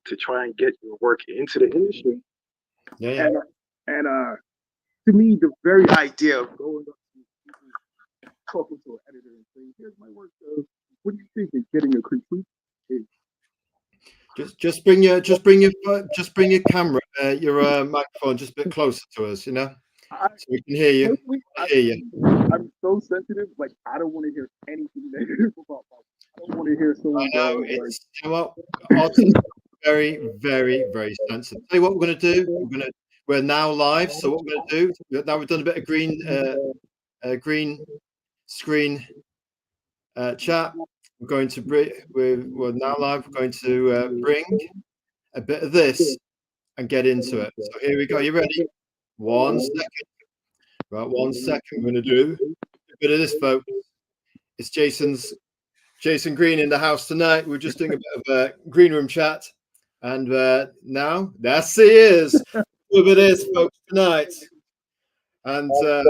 to try and get your work into the industry. Yeah. And to me, the very idea of going up to people, talking to an editor and saying, "Here's my work. What do you think?" and getting a critique is just bring your camera, your microphone just a bit closer to us, so we can hear you. I'm so sensitive. Like, I don't want to hear anything negative about myself. I don't want to hear someone go like, artists very, very, very sensitive. Tell you what we're going to do. We're now live. So what we're going to do now, we've done a bit of green screen chat. We're going to we're now live. We're going to bring a bit of this and get into it. So here we go. You ready? 1 second. Right, 1 second. We're going to do a bit of this, folks. It's Jason Greene in the house tonight. We're just doing a bit of a green room chat, and now that's he is. A bit of this, folks, tonight, and just a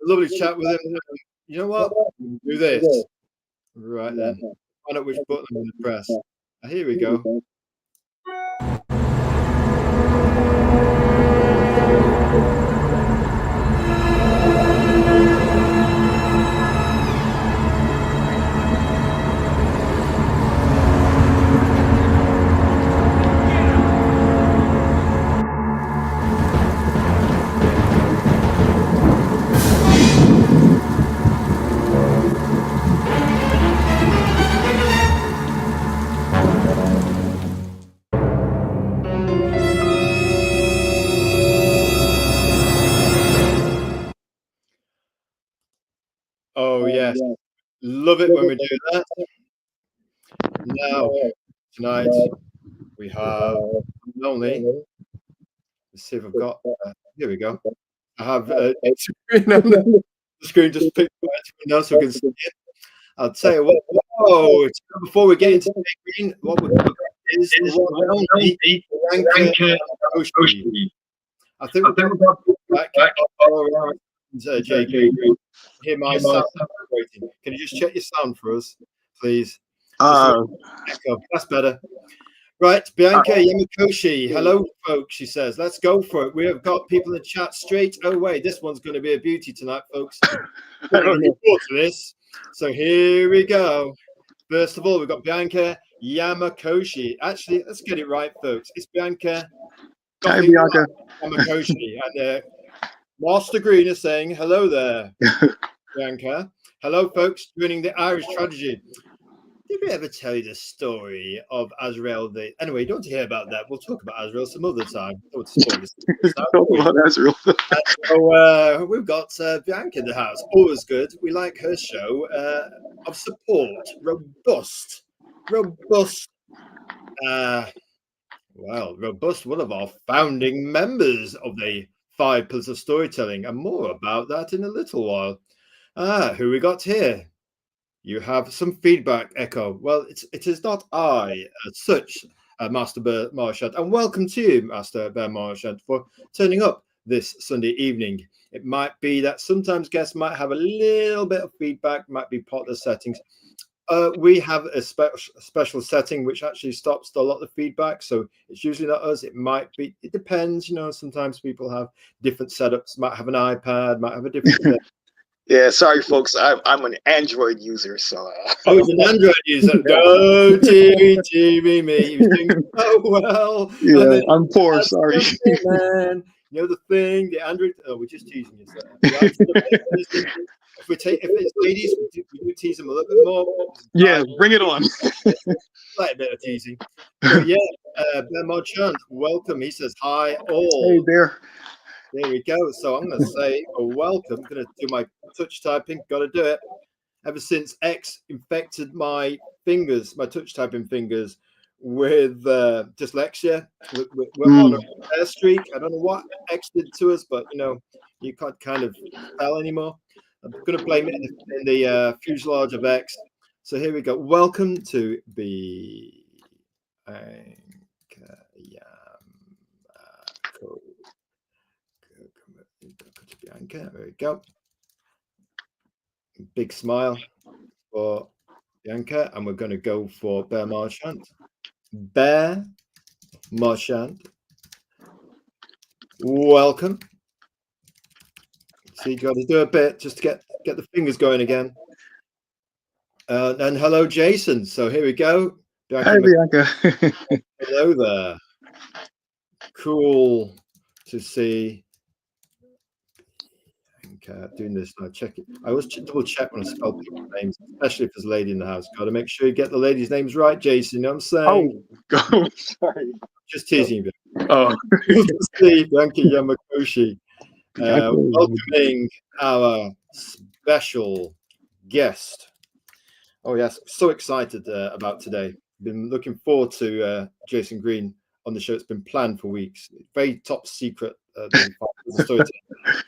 lovely chat with him. You know what? Do this right then. Find out which button I'm going to press. Here we go. Oh yes, love it when we do that. Now tonight we have not only. Let's see if I've got. Here we go. I have screen on the screen just picked now so we can see it. I'll tell you what. Whoa! Before we get into the green, what we've got is the one and only Bianca Oshie. I think we've got back JK. Hear my sound waiting. Can you just check your sound for us, please? Echo. That's better. Right, Bianca Yamakoshi. Hello, folks, she says. Let's go for it. We have got people in the chat straight away. This one's going to be a beauty tonight, folks. I'm looking forward to this. So here we go. First of all, we've got Bianca Yamakoshi. Actually, let's get it right, folks. It's Bianca. Hi, Bianca. Yamakoshi. And Master Greene is saying hello there, Bianca. Hello, folks. Joining the Irish tragedy. Did we ever tell you the story of Azrael? Anyway, you don't want to hear about that. We'll talk about Azrael some other time. Don't spoil this. Talk about Azrael. So we've got Bianca in the house. Always good. We like her show of support, robust. Robust. One of our founding members of the 5 Pillars of Storytelling, and more about that in a little while. Who we got here? You have some feedback, Echo. Well, it is not I as such, Master Bear Marchand, and welcome to you, Master Bear Marchand, for turning up this Sunday evening. It might be that sometimes guests might have a little bit of feedback, might be part of the settings. We have a special setting which actually stops a lot of feedback, so it's usually not us. It might be. It depends, Sometimes people have different setups. Might have an iPad, might have a different. Yeah, sorry, folks. I'm an Android user, so. Oh, he's an Android user. Don't TV me. You're doing so well. Yeah, I'm poor. Sorry, man. The thing, the Android. Oh, we're just teasing you, sir. If it's ladies, we do tease them a little bit more. Yeah, bring it on. Like a bit of teasing. But yeah, Ben Marchand, welcome. He says hi all. Hey there. There we go. So I'm going to say welcome. I'm going to do my touch typing. Got to do it. Ever since X infected my fingers, my touch typing fingers, with dyslexia, we're on a hair streak. I don't know what X did to us, but you can't kind of tell anymore. I'm going to blame it in the fuselage of X. So here we go. Welcome to Bianca. There we go. Big smile for Bianca, and we're going to go for Bear Marchand. Bear Marchand. Welcome. So you got to do a bit just to get the fingers going again. And hello, Jason. So here we go. Hi, Bianca. Hello there. Cool to see. Doing this, I check it. I always double check when I spell people's names, especially if there's a lady in the house. Got to make sure you get the ladies' names right, Jason. You know what I'm saying? Oh, sorry. Just teasing you. Oh, Good to see Bianca Yamakoshi. Welcoming our special guest. Oh yes, so excited about today. Been looking forward to Jason Greene on the show. It's been planned for weeks. Very top secret. The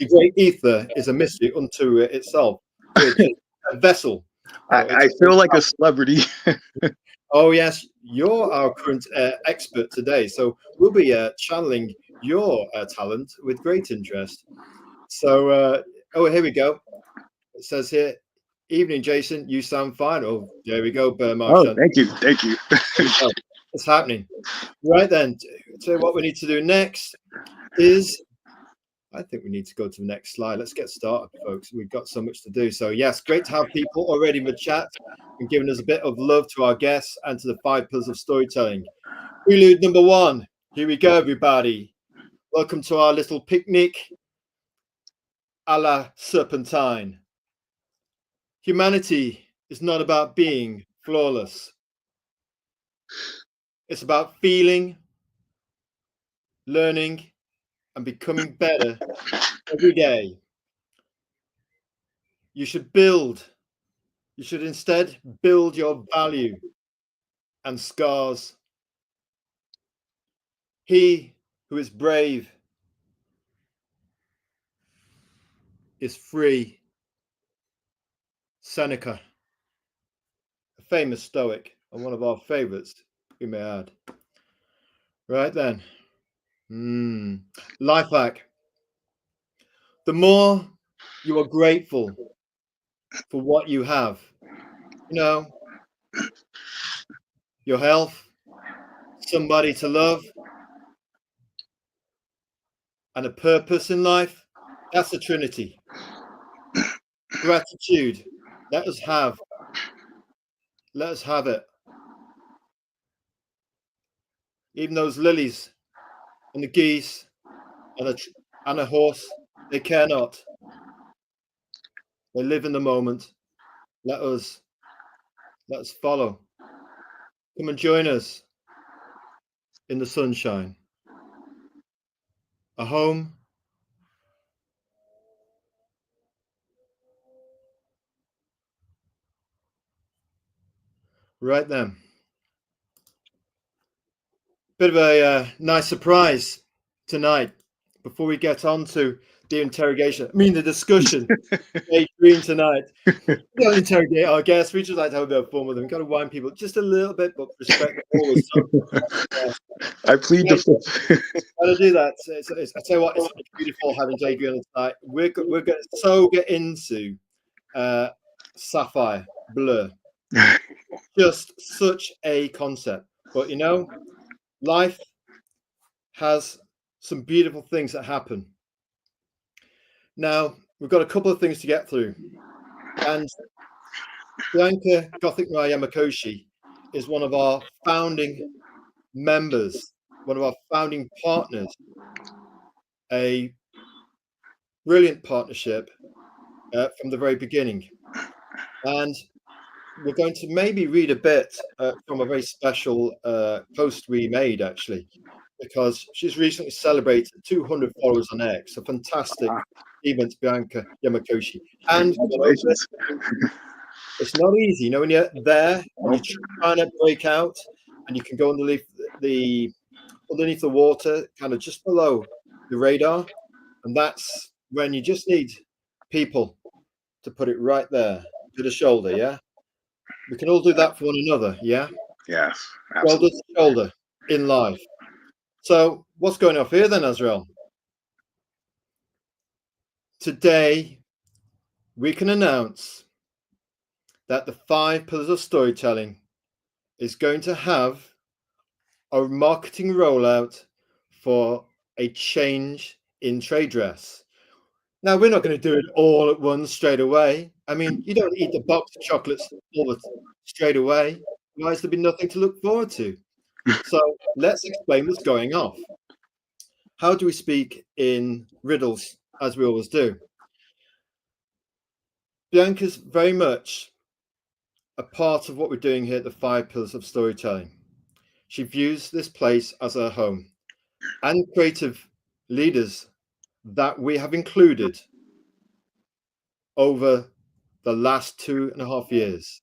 great ether is a mystery unto itself. We're just a vessel. I feel like a celebrity. Oh yes, you're our current expert today, so we'll be channeling your talent with great interest. So, oh, here we go. It says here, "Evening, Jason. You sound fine." Oh, there we go, Oh, thank you. It's happening. Right then. So what we need to do next is, I think we need to go to the next slide. Let's get started, folks. We've got so much to do. So yes, great to have people already in the chat and giving us a bit of love to our guests and to the 5 pillars of storytelling. Prelude number 1. Here we go, everybody. Welcome to our little picnic a la Serpentine. Humanity is not about being flawless. It's about feeling, learning, and becoming better every day. You should instead build your value and scars. He who is brave is free. Seneca, a famous Stoic and one of our favorites, we may add. Right then. Life hack. The more you are grateful for what you have, your health, somebody to love, and a purpose in life, that's the Trinity. Gratitude. Let us have it. Even those lilies and the geese and a horse, they care not. They live in the moment. Let us follow. Come and join us in the sunshine. A home. Right then. Bit of a nice surprise tonight before we get on to the interrogation. I mean, the discussion. Hey, Green tonight. We don't interrogate our guests. We just like to have a bit of fun with them. We've got to wind people just a little bit, but respect always. I plead the fifth. How to do that? I tell you what, it's beautiful having Jay Green on tonight. We're going to get into Sapphire Blur. Just such a concept, but life has some beautiful things that happen. Now we've got a couple of things to get through, and Bianca Gothic Rai Yamakoshi is one of our founding members, one of our founding partners. A brilliant partnership from the very beginning, and we're going to maybe read a bit from a very special post we made, actually, because she's recently celebrated 200 followers on X. A fantastic event, Bianca Yamakoshi. And it's not easy, when you're there and you're trying to break out, and you can go underneath the water, kind of just below the radar, and that's when you just need people to put it right there to the shoulder. Yeah. We can all do that for one another, yeah? Yes, absolutely. Shoulder to shoulder in life. So what's going on here then, Azrael? Today, we can announce that the 5 pillars of storytelling is going to have a marketing rollout for a change in trade dress. Now, we're not going to do it all at once straight away. I mean, you don't eat a box of chocolates straight away. Otherwise, there'd be nothing to look forward to. So let's explain what's going off. How do we speak in riddles, as we always do? Bianca's very much a part of what we're doing here at the 5 Pillars of Storytelling. She views this place as her home, and creative leaders that we have included over the last 2.5 years.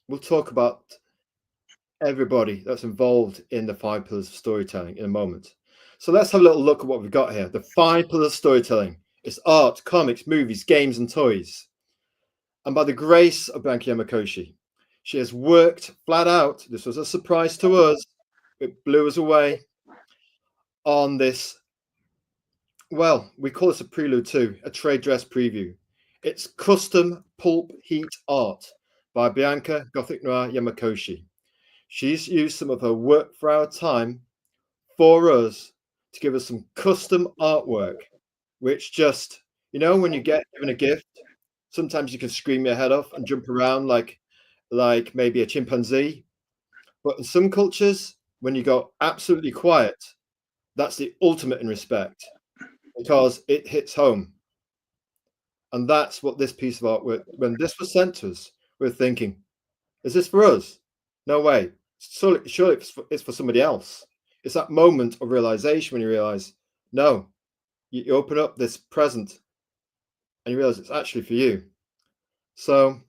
We'll talk about everybody that's involved in the 5 Pillars of Storytelling in a moment. So let's have a little look at what we've got here. The 5 Pillars of Storytelling. It's art, comics, movies, games, and toys. And by the grace of Bianca Yamakoshi, she has worked flat out. This was a surprise to us. It blew us away on this. Well, we call this a prelude to a trade dress preview. It's custom pulp heat art by Bianca Gothic Noir Yamakoshi. She's used some of her work for our time for us to give us some custom artwork, which just, you know, when you get given a gift, sometimes you can scream your head off and jump around like maybe a chimpanzee. But in some cultures, when you go absolutely quiet, that's the ultimate in respect, because it hits home. And that's what this piece of artwork, when this was sent to us, we're thinking, is this for us? No way. Surely it's for somebody else. It's that moment of realization when you realize, no, you open up this present and you realize it's actually for you. So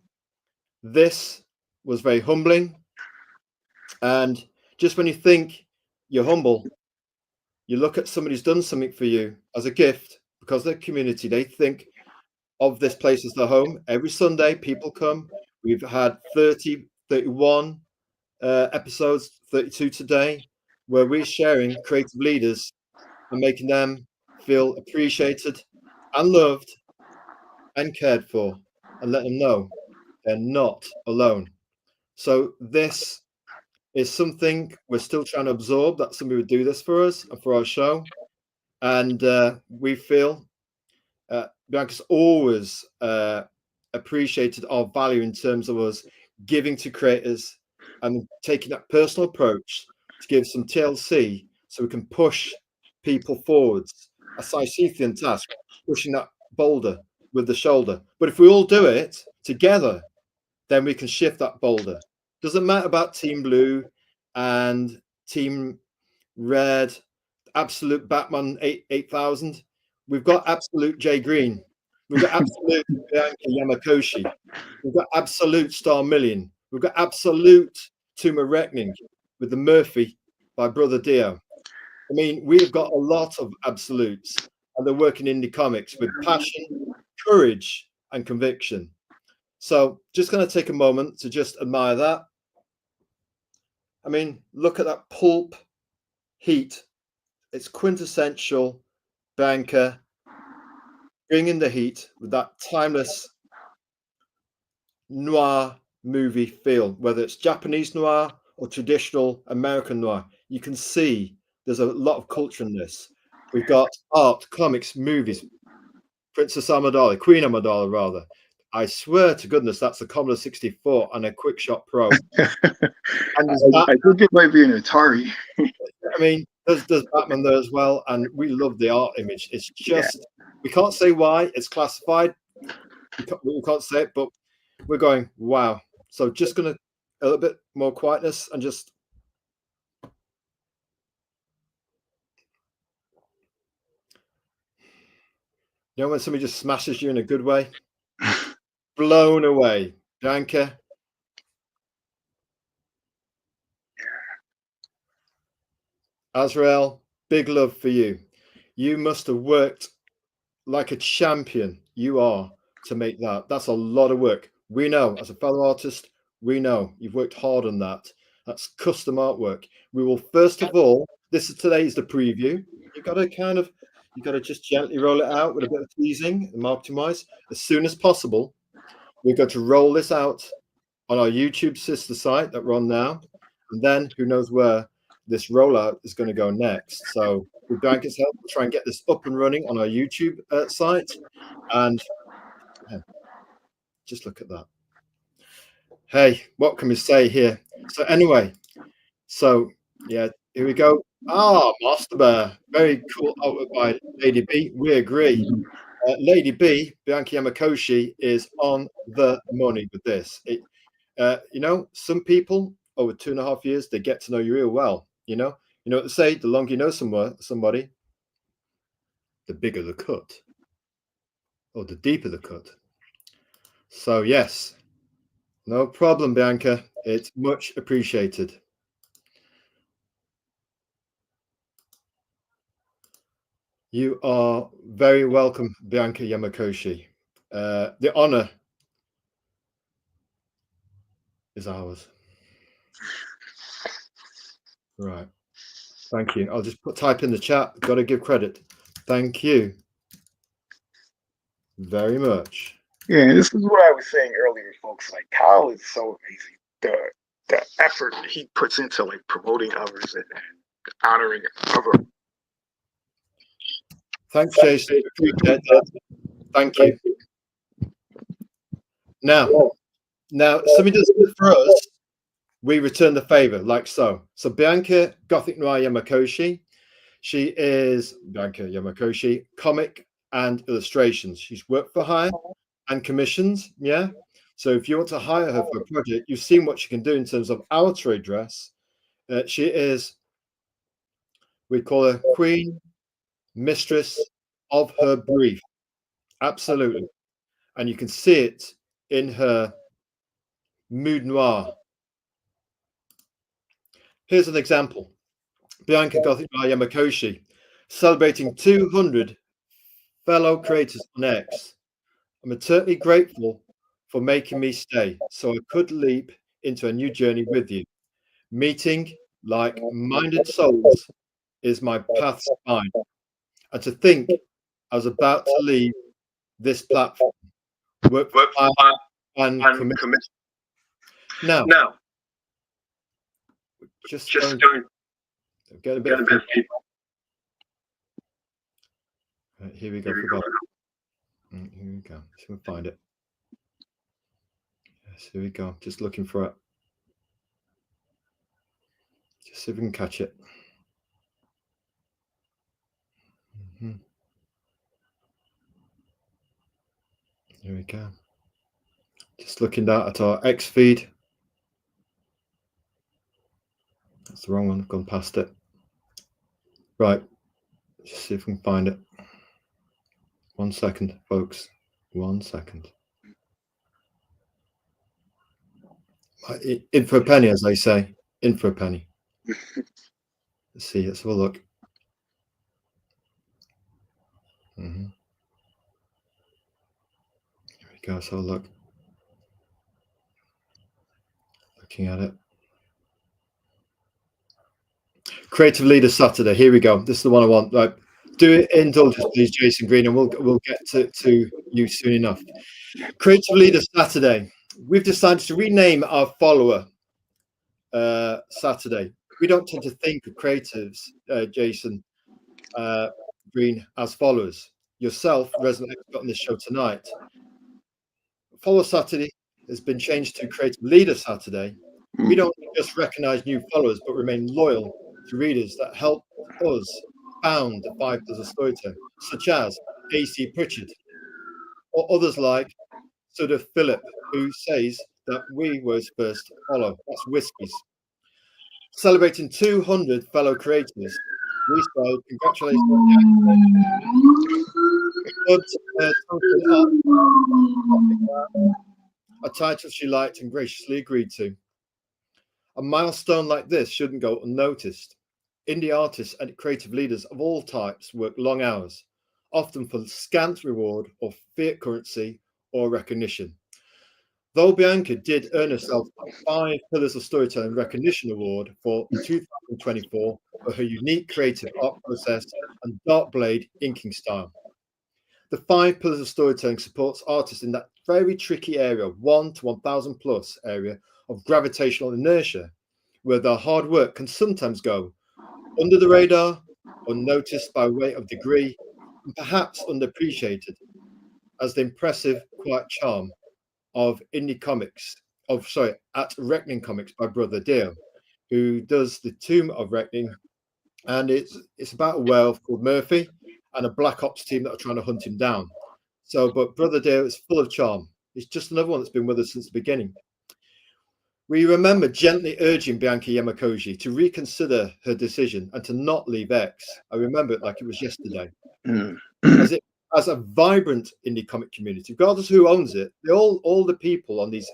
this was very humbling. And just when you think you're humble, you look at somebody who's done something for you as a gift, because they're community, they think of this place as their home. Every Sunday, people come. We've had 31 episodes, 32 today, where we're sharing creative leaders and making them feel appreciated and loved and cared for, and let them know they're not alone. So this is something we're still trying to absorb, that somebody would do this for us and for our show. And we feel Bianca's always appreciated our value in terms of us giving to creators and taking that personal approach to give some TLC so we can push people forwards. A Sisyphean task, pushing that boulder with the shoulder. But if we all do it together, then we can shift that boulder. Doesn't matter about Team Blue and Team Red, Absolute Batman 8000. We've got Absolute Jay Green. We've got Absolute Bianca Yamakoshi. We've got Absolute Star Million. We've got Absolute Tomb of Reckoning with the Murphy by Brother Dio. I mean, we've got a lot of absolutes, and they're working indie comics with passion, courage, and conviction. So just going to take a moment to just admire that. I mean, look at that pulp heat. It's quintessential Bianca bringing the heat with that timeless noir movie feel, whether it's Japanese noir or traditional American noir. You can see there's a lot of culture in this. We've got art, comics, movies, Princess Amidala, Queen Amidala, rather. I swear to goodness, that's a Commodore 64 and a QuickShot Pro. And I think it might be an Atari. I mean, there's Batman there as well, and we love the art image. It's just, we can't say why it's classified. We can't say it, but we're going, wow. So just going to a little bit more quietness and just. You know when somebody just smashes you in a good way? Blown away. Bianca. Azrael, big love for you. You must have worked like a champion. You are to make that. That's a lot of work. We know, as a fellow artist, we know you've worked hard on that. That's custom artwork. We will first of all, today's the preview. You've got to just gently roll it out with a bit of teasing, marketing wise. As soon as possible, we're going to roll this out on our YouTube sister site that we're on now, and then who knows where. this rollout is going to go next. So with Bianca's help, we'll try and get this up and running on our YouTube site. And just look at that. Hey, what can we say here? So anyway, so yeah, here we go. Master Bear, very cool artwork by Lady B. We agree. Lady B, Bianca Yamakoshi, is on the money with this. Some people over 2.5 years, they get to know you real well. You know what they say: the longer you know somebody, the bigger the cut, or the deeper the cut. So yes, no problem, Bianca. It's much appreciated. You are very welcome, Bianca Yamakoshi. The honor is ours. Right. Thank you. I'll just type in the chat. Got to give credit. Thank you very much. Yeah, this is what I was saying earlier, folks. Like, Kyle is so amazing. The effort he puts into like promoting others and honoring others. Thanks, Jason. Appreciate that. Thank you. Now, somebody does it for us. We return the favor, like so. So Bianca Gothic Noir Yamakoshi, she is Bianca Yamakoshi, comic and illustrations. She's worked for hire and commissions, yeah. So if you want to hire her for a project, you've seen what she can do in terms of our trade dress. She is, we call her queen, mistress of her brief. Absolutely. And you can see it in her mood noir. Here's an example. Bianca Gothic Noir Yamakoshi, celebrating 200 fellow creators on X. I'm eternally grateful for making me stay so I could leap into a new journey with you. Meeting like-minded souls is my path's find. And to think I was about to leave this platform, work and commit. Now, just get a bit of people. Right, here we go. Here we go. Let's see if we find it. Yes, here we go. Just looking for it. Just see if we can catch it. Here we go. Just looking down at our X feed. That's the wrong one. I've gone past it. Right. Just see if we can find it. 1 second, folks. 1 second. In for a penny, as they say. In for a penny. Let's see. Let's have a look. Here we go. Let's have a look. Looking at it. Creative Leader Saturday. Here we go. This is the one I want. Right. Do it indulgence, please, Jason Greene, and we'll get to you soon enough. Creative Leader Saturday. We've decided to rename our follower Saturday. We don't tend to think of creatives, Jason Greene, as followers. Yourself, resident expert on this show tonight. Follow Saturday has been changed to Creative Leader Saturday. We don't just recognize new followers, but remain loyal to readers that help us found the 5 pillars of storytelling, such as A.C. Pritchard, or others like Sudhir Philip, who says that we were his first to follow. That's Whiskies. Celebrating 200 fellow creators, we say congratulations. A title she liked and graciously agreed to. A milestone like this shouldn't go unnoticed. Indie artists and creative leaders of all types work long hours, often for scant reward or fiat currency or recognition. Though Bianca did earn herself a 5 Pillars of Storytelling Recognition Award for 2024 for her unique creative art process and dark blade inking style. The 5 Pillars of Storytelling supports artists in that very tricky area, 1 to 1,000 plus area of gravitational inertia, where their hard work can sometimes go under the radar, unnoticed by way of degree, and perhaps underappreciated as the impressive, quiet charm of indie comics, at Reckoning Comics by Brother Dale, who does the Tomb of Reckoning, and it's about a werewolf called Murphy and a black ops team that are trying to hunt him down. So, but Brother Dale is full of charm. He's just another one that's been with us since the beginning. We remember gently urging Bianca Yamakoshi to reconsider her decision and to not leave X. I remember it like it was yesterday. As a vibrant indie comic community, regardless of who owns it, all the people on these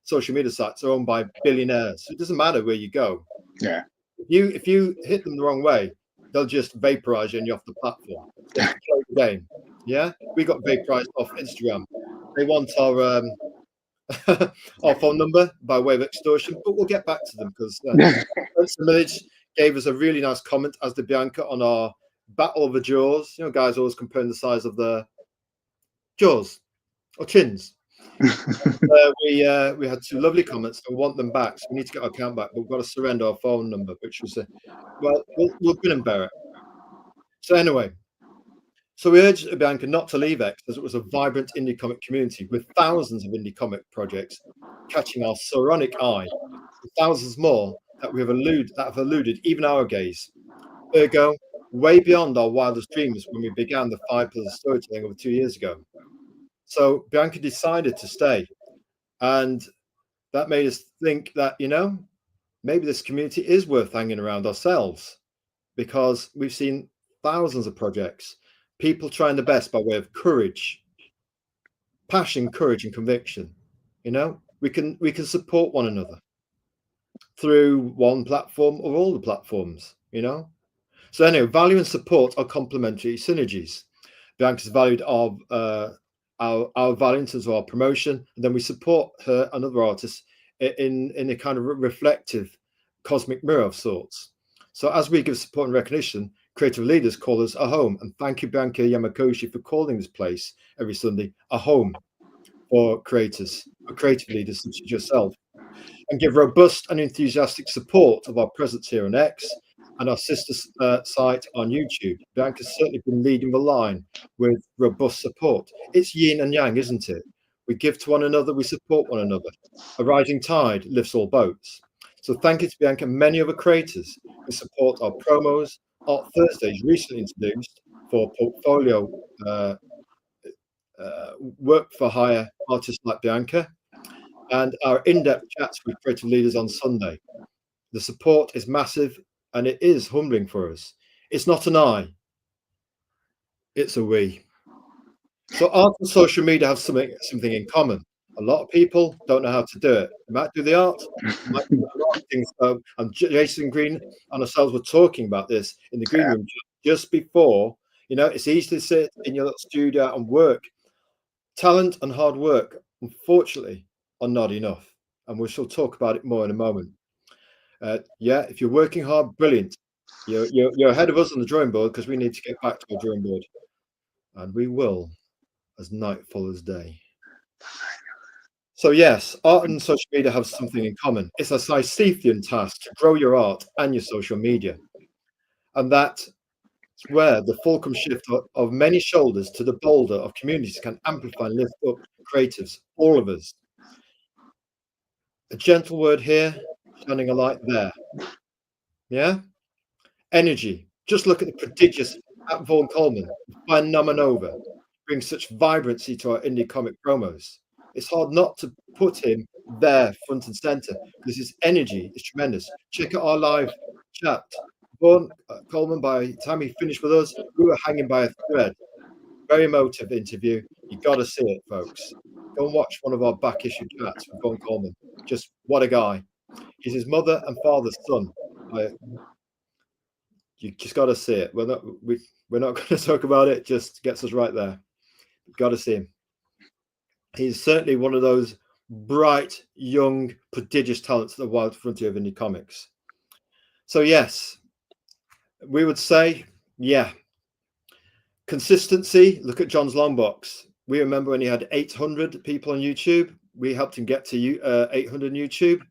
social media sites are owned by billionaires. So it doesn't matter where you go. Yeah. If you hit them the wrong way, they'll just vaporize you and you're off the platform. They have to play the game. Yeah, we got vaporized off Instagram. They want our our phone number by way of extortion, but we'll get back to them because Spencer Millage gave us a really nice comment, as did Bianca, on our battle of the jaws. You know, guys always comparing the size of the jaws or chins. We had two lovely comments and we want them back, so we need to get our account back, but we've got to surrender our phone number, which was we'll grin and bear it. So anyway, so we urged Bianca not to leave X, as it was a vibrant indie comic community with thousands of indie comic projects catching our sironic eye, and thousands more that have eluded even our gaze. Ergo, way beyond our wildest dreams when we began the 5 pillars of storytelling over 2 years ago. So Bianca decided to stay, and that made us think that, you know, maybe this community is worth hanging around ourselves, because we've seen thousands of projects, people trying the best by way of courage, passion, courage, and conviction. You know, we can support one another through one platform or all the platforms, you know. So anyway, value and support are complementary synergies. Bianca's valued our value in terms of our promotion, and then we support her and other artists in a kind of reflective cosmic mirror of sorts. So as we give support and recognition, creative leaders call us a home. And thank you, Bianca Yamakoshi, for calling this place every Sunday a home for creators, for creative leaders such as yourself, and give robust and enthusiastic support of our presence here on X and our sister site on YouTube. Bianca's certainly been leading the line with robust support. It's yin and yang, isn't it? We give to one another, we support one another. A rising tide lifts all boats. So thank you to Bianca and many other creators who support our promos, Art Thursdays recently introduced for portfolio work for hire artists like Bianca, and our in-depth chats with creative leaders on Sunday. The support is massive and it is humbling for us. It's not an I, it's a we. So art and social media have something in common. A lot of people don't know how to do it. They might do the art, might do the marketing. And Jason Greene and ourselves were talking about this in the green room just before. You know, it's easy to sit in your little studio and work. Talent and hard work, unfortunately, are not enough. And we shall talk about it more in a moment. Yeah, if you're working hard, brilliant. You're ahead of us on the drawing board, because we need to get back to our drawing board. And we will, as night follows day. So yes, art and social media have something in common. It's a Sisyphean task to grow your art and your social media. And that's where the fulcrum shift of many shoulders to the boulder of communities can amplify and lift up creatives, all of us. A gentle word here, shining a light there. Yeah? Energy. Just look at the prodigious Vaughan Coleman, Fine Nomanova, brings such vibrancy to our indie comic promos. It's hard not to put him there front and center, because his energy is tremendous. Check out our live chat. Vaughan Coleman, by the time he finished with us, we were hanging by a thread. Very emotive interview. You got to see it, folks. Go and watch one of our back issue chats with Vaughan Coleman. Just what a guy. He's his mother and father's son. You just got to see it. We're not going to talk about it. Just gets us right there. Got to see him. He's certainly one of those bright, young, prodigious talents at the wild frontier of indie comics. So yes, we would say, yeah, consistency. Look at John's Longbox. We remember when he had 800 people on YouTube. We helped him get to 800 on YouTube,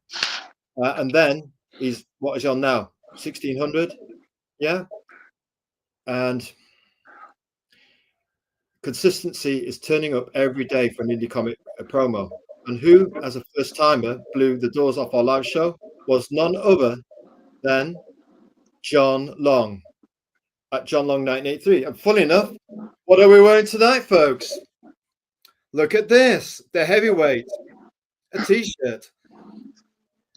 and then he's what is on now 1,600. Yeah. And consistency is turning up every day for an indie comic promo. And who, as a first timer, blew the doors off our live show was none other than John Long at John Long 1983. And funny enough, what are we wearing tonight, folks? Look at this, the heavyweight, a t-shirt.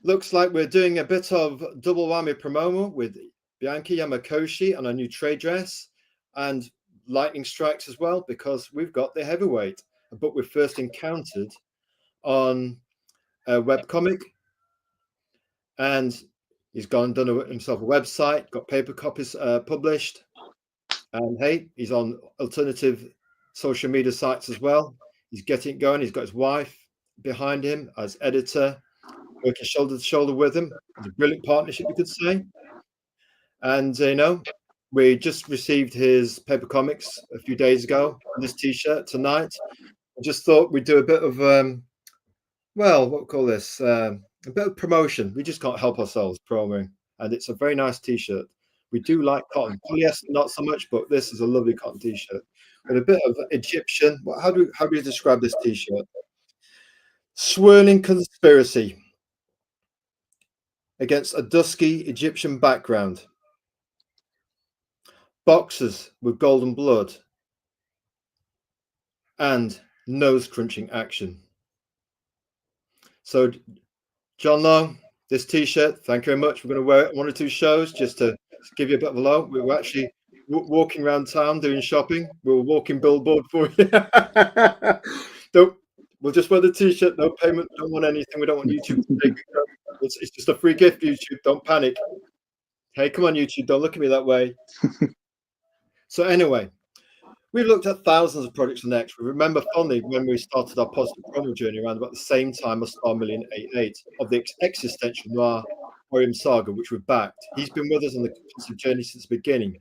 Looks like we're doing a bit of double whammy promo with Bianca Yamakoshi on a new trade dress and lightning strikes as well, because we've got the heavyweight, a book we first encountered on a webcomic, and he's gone done himself a website, got paper copies published, and hey, he's on alternative social media sites as well. He's getting it going. He's got his wife behind him as editor, working shoulder to shoulder with him. It's a brilliant partnership, you could say. And we just received his paper comics a few days ago, and this t-shirt tonight. I just thought we'd do a bit of what we call this, a bit of promotion. We just can't help ourselves promoting, and it's a very nice t-shirt. We do like cotton. Polyester not so much, but this is a lovely cotton t-shirt with a bit of Egyptian. How do you describe this t-shirt? Swirling conspiracy against a dusky Egyptian background. Boxers with golden blood and nose-crunching action. So, John Long, this t-shirt, thank you very much. We're going to wear it 1 or 2 shows just to give you a bit of a low. We were actually walking around town doing shopping. We were walking billboard for you. We'll just wear the t-shirt, no payment, don't want anything. We don't want YouTube to take it. It's just a free gift, YouTube. Don't panic. Hey, come on, YouTube. Don't look at me that way. So anyway, we've looked at thousands of projects on X. We remember fondly when we started our positive promo journey around about the same time as Star Million 88 of the existential noir Orium Saga, which we've backed. He's been with us on the positive journey since the beginning.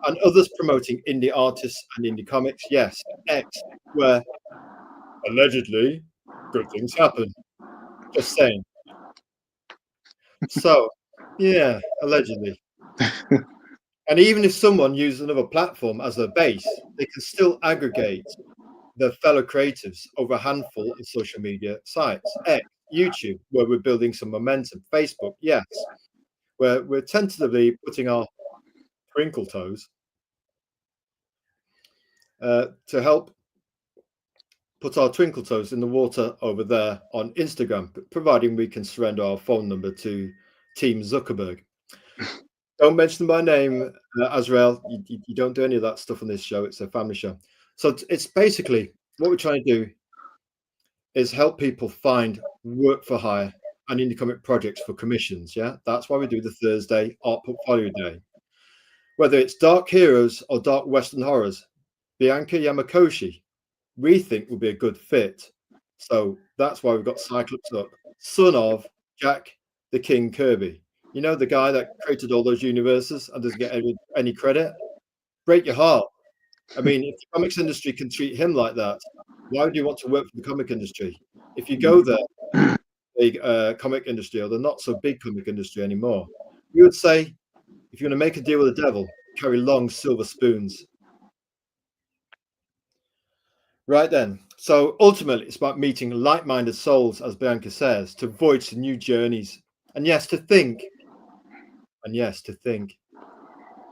And others promoting indie artists and indie comics. Yes, X, where allegedly good things happen. Just saying. So, yeah, allegedly. And even if someone uses another platform as their base, they can still aggregate their fellow creatives over a handful of social media sites. X, YouTube, where we're building some momentum. Facebook, yes, where we're tentatively putting our twinkle toes to help put our twinkle toes in the water over there on Instagram, providing we can surrender our phone number to Team Zuckerberg. Don't mention my name, Azrael. You don't do any of that stuff on this show. It's a family show. So it's basically what we're trying to do is help people find work for hire and indie comic projects for commissions. Yeah, that's why we do the Thursday Art Portfolio Day. Whether it's dark heroes or dark Western horrors, Bianca Yamakoshi, we think will be a good fit. So that's why we've got Cyclops up, son of Jack the King Kirby. You know, the guy that created all those universes and doesn't get any credit? Break your heart. I mean, if the comics industry can treat him like that, why would you want to work for the comic industry? If you go there, the comic industry or the not so big comic industry anymore, you would say, if you're going to make a deal with the devil, carry long silver spoons. Right then. So ultimately, it's about meeting like-minded souls, as Bianca says, to voyage to new journeys. And yes, to think. And yes, to think.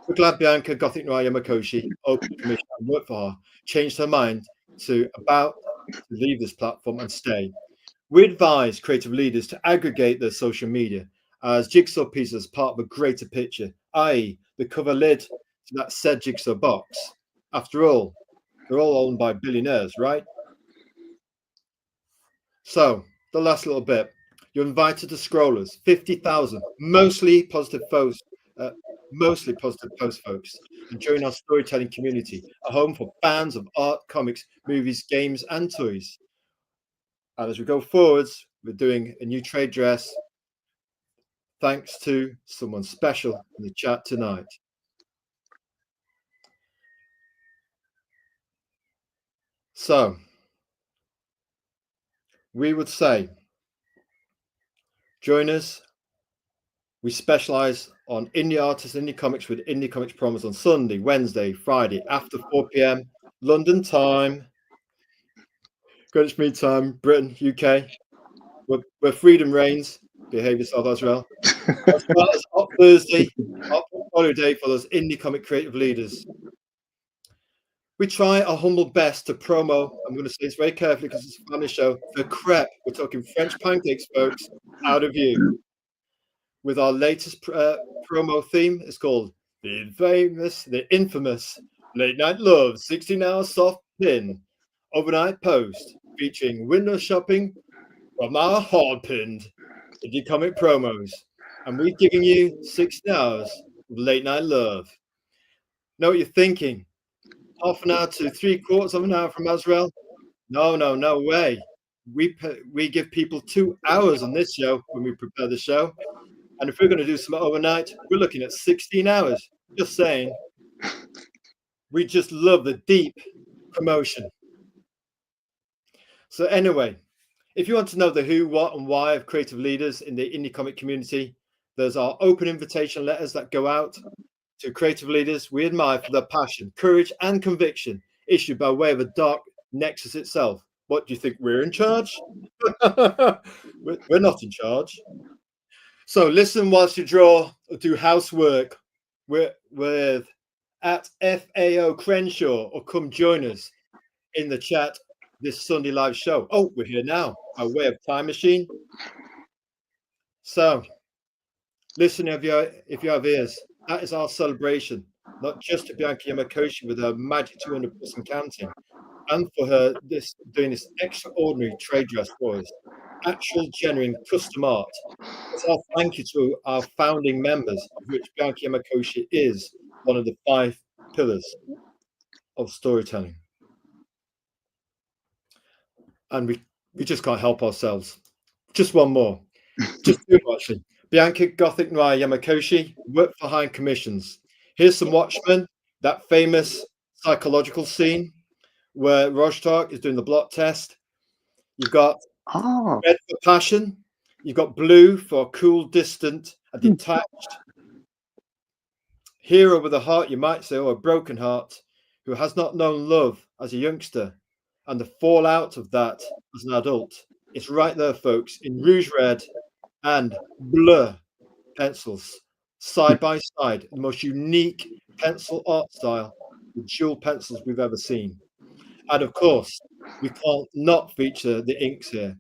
We're glad Bianca Gothic Noir Yamakoshi opened the commission and worked for her, changed her mind to about to leave this platform and stay. We advise creative leaders to aggregate their social media as jigsaw pieces as part of a greater picture, i.e. the cover lid to that said jigsaw box. After all, they're all owned by billionaires, right? So, the last little bit. You're invited to Scrollers, 50,000, mostly positive posts, folks, and join our storytelling community, a home for fans of art, comics, movies, games, and toys. And as we go forwards, we're doing a new trade dress, thanks to someone special in the chat tonight. So, we would say, join us. We specialize on Indie Artists, Indie Comics with Indie Comics promos on Sunday, Wednesday, Friday after 4 p.m. London time, Greenwich Mean Time, Britain, UK, where freedom reigns. Behave yourself, Azrael. As well as Hot Thursday, Hot Portfolio Day for those indie comic creative leaders. We try our humble best to promo, I'm going to say this very carefully because it's a family show, the crap, we're talking French pancakes, folks, out of you. With our latest promo theme, it's called the infamous Late Night Love 16-hour soft pin overnight post featuring window shopping from our hard-pinned indie comic promos. And we're giving you 16 hours of late night love. Know what you're thinking? Half an hour to 3/4 of an hour from Azrael? No way. We give people 2 hours on this show when we prepare the show. And if we're going to do some overnight, we're looking at 16 hours. Just saying. We just love the deep promotion. So anyway, if you want to know the who, what, and why of creative leaders in the indie comic community, there's our open invitation letters that go out to creative leaders we admire for their passion, courage, and conviction, issued by way of a dark nexus itself. What do you think? We're in charge? We're not in charge. So listen whilst you draw or do housework with at FAO Crenshaw, or come join us in the chat this Sunday live show. Oh, we're here now by way of time machine. So listen if you have ears. That is our celebration, not just to Bianca Yamakoshi with her magic 200 plus and counting, and for her doing this extraordinary trade dress for us. Actual, genuine custom art. It's our thank you to our founding members, of which Bianca Yamakoshi is one of the 5 pillars of storytelling. And we just can't help ourselves. Just one more. Just 2 actually. Bianca Gothic Noir Yamakoshi worked for high commissions. Here's some Watchmen, that famous psychological scene where Rorschach is doing the blot test. You've got red for passion. You've got blue for cool, distant, and detached. Hero with a heart, you might say, or a broken heart, who has not known love as a youngster, and the fallout of that as an adult. It's right there, folks, in Rouge Red and Bleu pencils, side by side, the most unique pencil art style with dual pencils we've ever seen. And of course, we can't not feature the inks here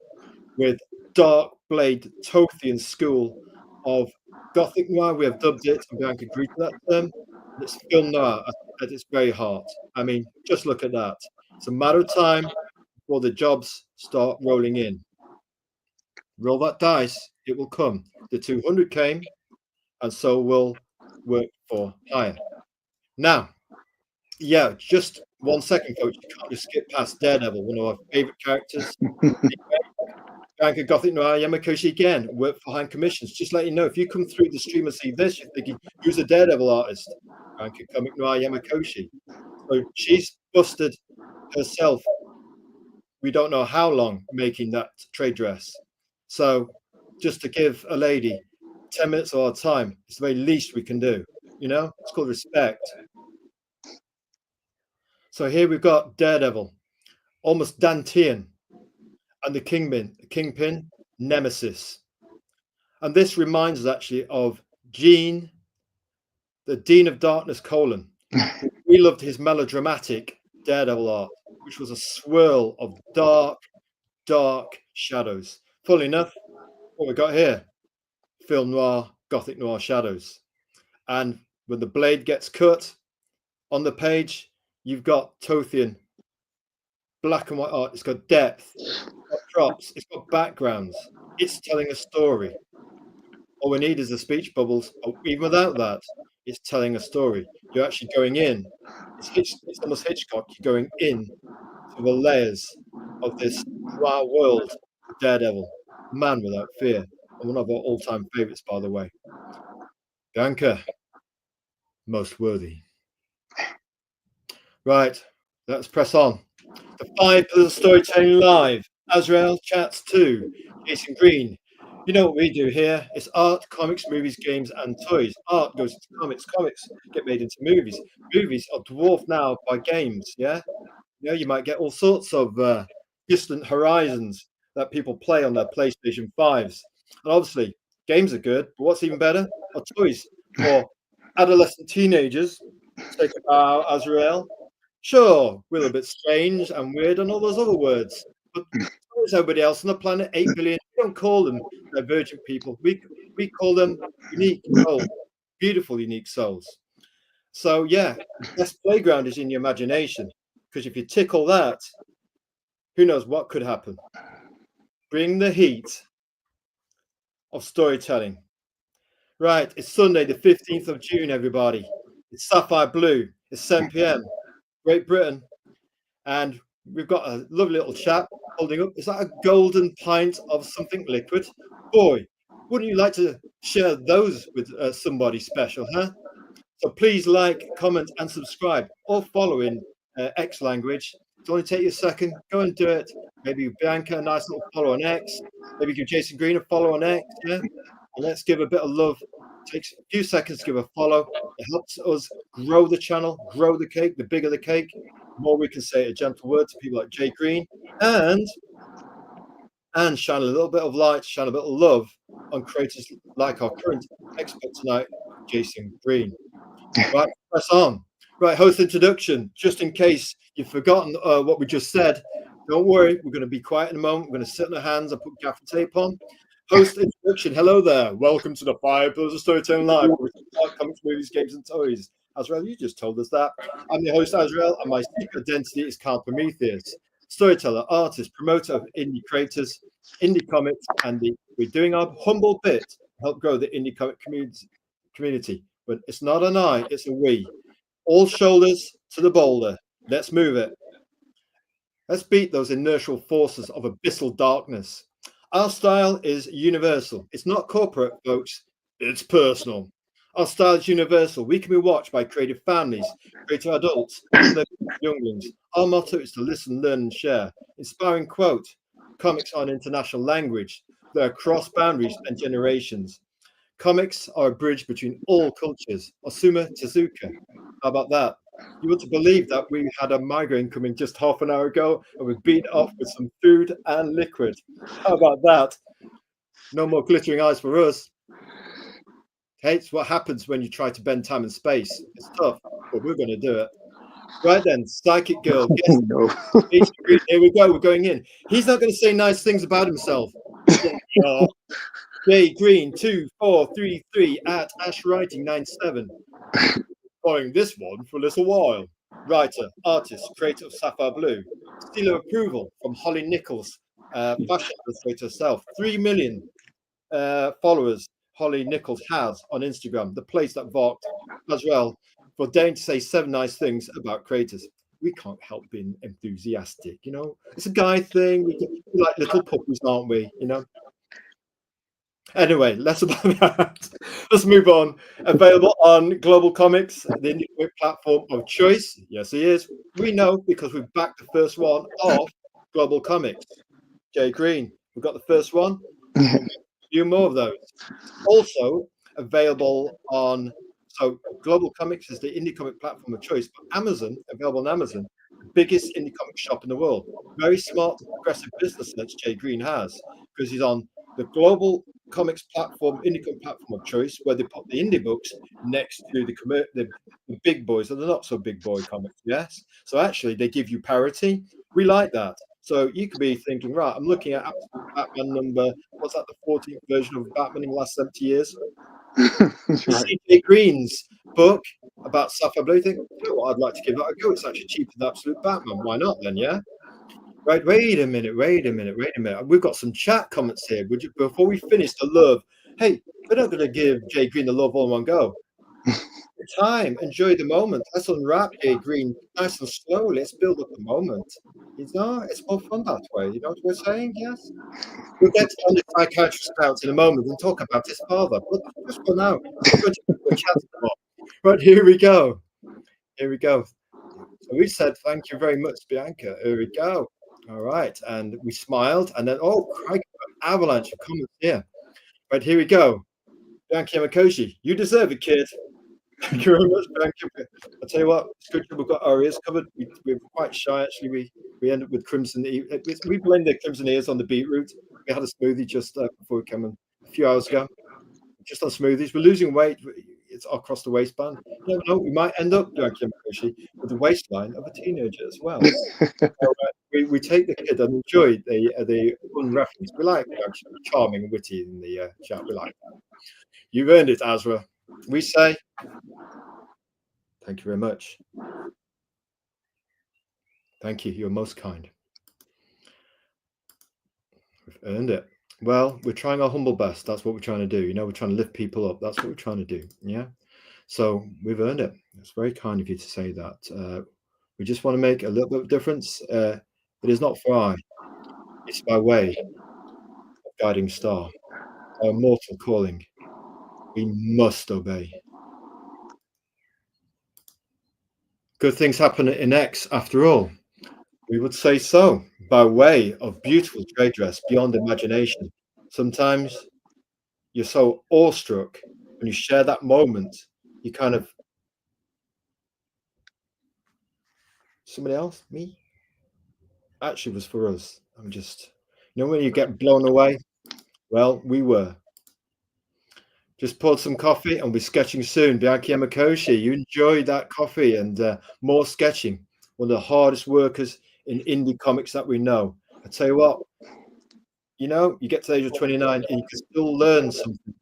with dark blade Tothian school of Gothic Noir. We have dubbed it, and Bianca agreed to that term. It's film noir at its very heart. I mean, just look at that. It's a matter of time before the jobs start rolling in. Roll that dice, it will come. The 200 came, and so will work for hire. Now, yeah, just 1 second, folks. You can't just skip past Daredevil, one of our favorite characters. Bianca Gothic Noir Yamakoshi again, work for high commissions. Just let you know, if you come through the stream and see this, you're thinking, who's a Daredevil artist? Bianca Comic Noir Yamakoshi. So she's busted herself. We don't know how long making that trade dress. So just to give a lady 10 minutes of our time, it's the very least we can do. You know, it's called respect. So here we've got Daredevil, almost Dantean, and the Kingpin, Nemesis. And this reminds us actually of Gene, the Dean of Darkness, We loved his melodramatic Daredevil art, which was a swirl of dark shadows. Funnily enough, what we got here, film noir, Gothic Noir shadows. And when the blade gets cut on the page, you've got Tothian black and white art. It's got depth, it's got props, it's got backgrounds. It's telling a story. All we need is the speech bubbles. Even without that, it's telling a story. You're actually going in. It's almost Hitchcock. You're going in to the layers of this wild world of Daredevil, Man Without Fear, and one of our all-time favorites, by the way. Bianca, most worthy. Right, let's press on. The 5 Pillars of Storytelling Live. Azrael chats 2. Jason Greene. You know what we do here? It's art, comics, movies, games, and toys. Art goes into comics. Comics get made into movies. Movies are dwarfed now by games. Yeah, you might get all sorts of distant horizons that people play on their PlayStation 5s. And obviously, games are good, but what's even better are toys for adolescent teenagers. Take about Azrael. Sure, we're a bit strange and weird and all those other words, but so is everybody else on the planet. 8 billion. We don't call them divergent people. We call them unique souls, beautiful, unique souls. So yeah, best playground is in your imagination, because if you tickle that, who knows what could happen. Bring the heat of storytelling. Right, it's Sunday, the 15th of June, everybody. It's Sapphire Blue. It's 7 p.m. Great Britain. And we've got a lovely little chap holding up. Is that a golden pint of something liquid? Boy, wouldn't you like to share those with somebody special, huh? So please like, comment, and subscribe, or follow in X language. It's only take you a second. Go and do it. Maybe Bianca a nice little follow on X. Maybe give Jason Greene a follow on X. Yeah, and let's give a bit of love. It takes a few seconds to give a follow. It helps us grow the channel, grow the cake. The bigger the cake, the more we can say a gentle word to people like Jay Greene, and shine a little bit of light, shine a bit of love on creators like our current expert tonight, Jason Greene. Right, press on. Right, host introduction. Just in case you've forgotten what we just said, don't worry. We're going to be quiet in a moment. We're going to sit on our hands and put gaffer tape on. Host introduction. Hello there. Welcome to the 5 Pillars of Storytelling Live, where we talk comics, movies, games, and toys. Azrael, you just told us that. I'm your host, Azrael, and my secret identity is Carl Prometheus, storyteller, artist, promoter of indie creators, indie comics, and we're doing our humble bit to help grow the indie comic community. But it's not an I, it's a we. All shoulders to the boulder. Let's move it. Let's beat those inertial forces of abyssal darkness. Our style is universal. It's not corporate, folks. It's personal. Our style is universal. We can be watched by creative families, creative adults, and the younglings. Our motto is to listen, learn, and share. Inspiring quote: comics are an international language. They are across boundaries and generations. Comics are a bridge between all cultures. Osuma Tezuka. How about that? You wouldn't believe that we had a migraine coming just half an hour ago and we beat it off with some food and liquid. How about that? No more glittering eyes for us. Hey, it's what happens when you try to bend time and space. It's tough, but we're going to do it. Right then, Psychic Girl. Guess No. here we go. We're going in. He's not going to say nice things about himself. Jay Greene 2433 at ashwriting97. Following this one for a little while. Writer, artist, creator of Sapphire Blue. Seal of approval from Holly Nichols, fashion illustrator herself. 3 million followers Holly Nichols has on Instagram, the place that Vogt as well, for daring to say 7 nice things about creators. We can't help being enthusiastic, you know. It's a guy thing. We like little puppies, aren't we? You know. Anyway, less about that. Let's move on. Available on Global Comics, the indie comic platform of choice. Yes, he is. We know because we've backed the first one of Global Comics. Jay Greene, we've got the first one. A few more of those. Also available on, so Global Comics is the indie comic platform of choice, but Amazon, available on Amazon, the biggest indie comic shop in the world. Very smart, aggressive business sense Jay Greene has, because he's on the Global Comics platform, indie comic platform of choice, where they put the indie books next to the big boys and the not so big boy comics. Yes, so actually they give you parity. We like that. So you could be thinking, right, I'm looking at Absolute Batman number, what's that, the 14th version of Batman in the last 70 years? You see Jay Greene's book about Sapphire Blue, you think, you know what, I'd like to give that a go. It's actually cheaper than Absolute Batman. Why not then, yeah? Right, wait a minute. We've got some chat comments here. Would you, before we finish the love, hey, we're not going to give Jay Greene the love all in one go. The time, enjoy the moment. Let's unwrap Jay Greene nice and slow. Let's build up the moment. You know, it's more fun that way. You know what we're saying? Yes. We'll get on the psychiatrist out in a moment and talk about his father. But just for now, we're going to do a chat more. Right, here we go. So we said thank you very much, Bianca. Here we go. All right, and we smiled, and then crikey, avalanche of comments here. Right, here we go. Bianchi Yamakoshi, you deserve it, kid. Thank you very much, Bianchi. I'll tell you what, it's good job we've got our ears covered. We're quite shy, actually. We end up with crimson ears. We blended crimson ears on the beetroot. We had a smoothie just before we came in a few hours ago. Just on smoothies. We're losing weight. It's across the waistband. You never know, we might end up, Bianchi Yamakoshi, with the waistline of a teenager as well. So, we take the kid and enjoy the fun reference. We like actually charming and witty in the chat. We like that. You've earned it, Azra. We say thank you very much. Thank you. You're most kind. We've earned it. Well, we're trying our humble best. That's what we're trying to do. You know, we're trying to lift people up. That's what we're trying to do. Yeah. So we've earned it. It's very kind of you to say that. We just want to make a little bit of difference. It is not for I. It's by way of guiding star. Our mortal calling. We must obey. Good things happen in X after all. We would say so, by way of beautiful trade dress beyond imagination. Sometimes you're so awestruck when you share that moment, you kind of somebody else, me? Actually, it was for us. I'm just, you know, when you get blown away? Well, we were. Just poured some coffee and we'll be sketching soon. Bianchi Yamakoshi, you enjoyed that coffee and more sketching. One of the hardest workers in indie comics that we know. I tell you what, you know, you get to the age of 29 and you can still learn something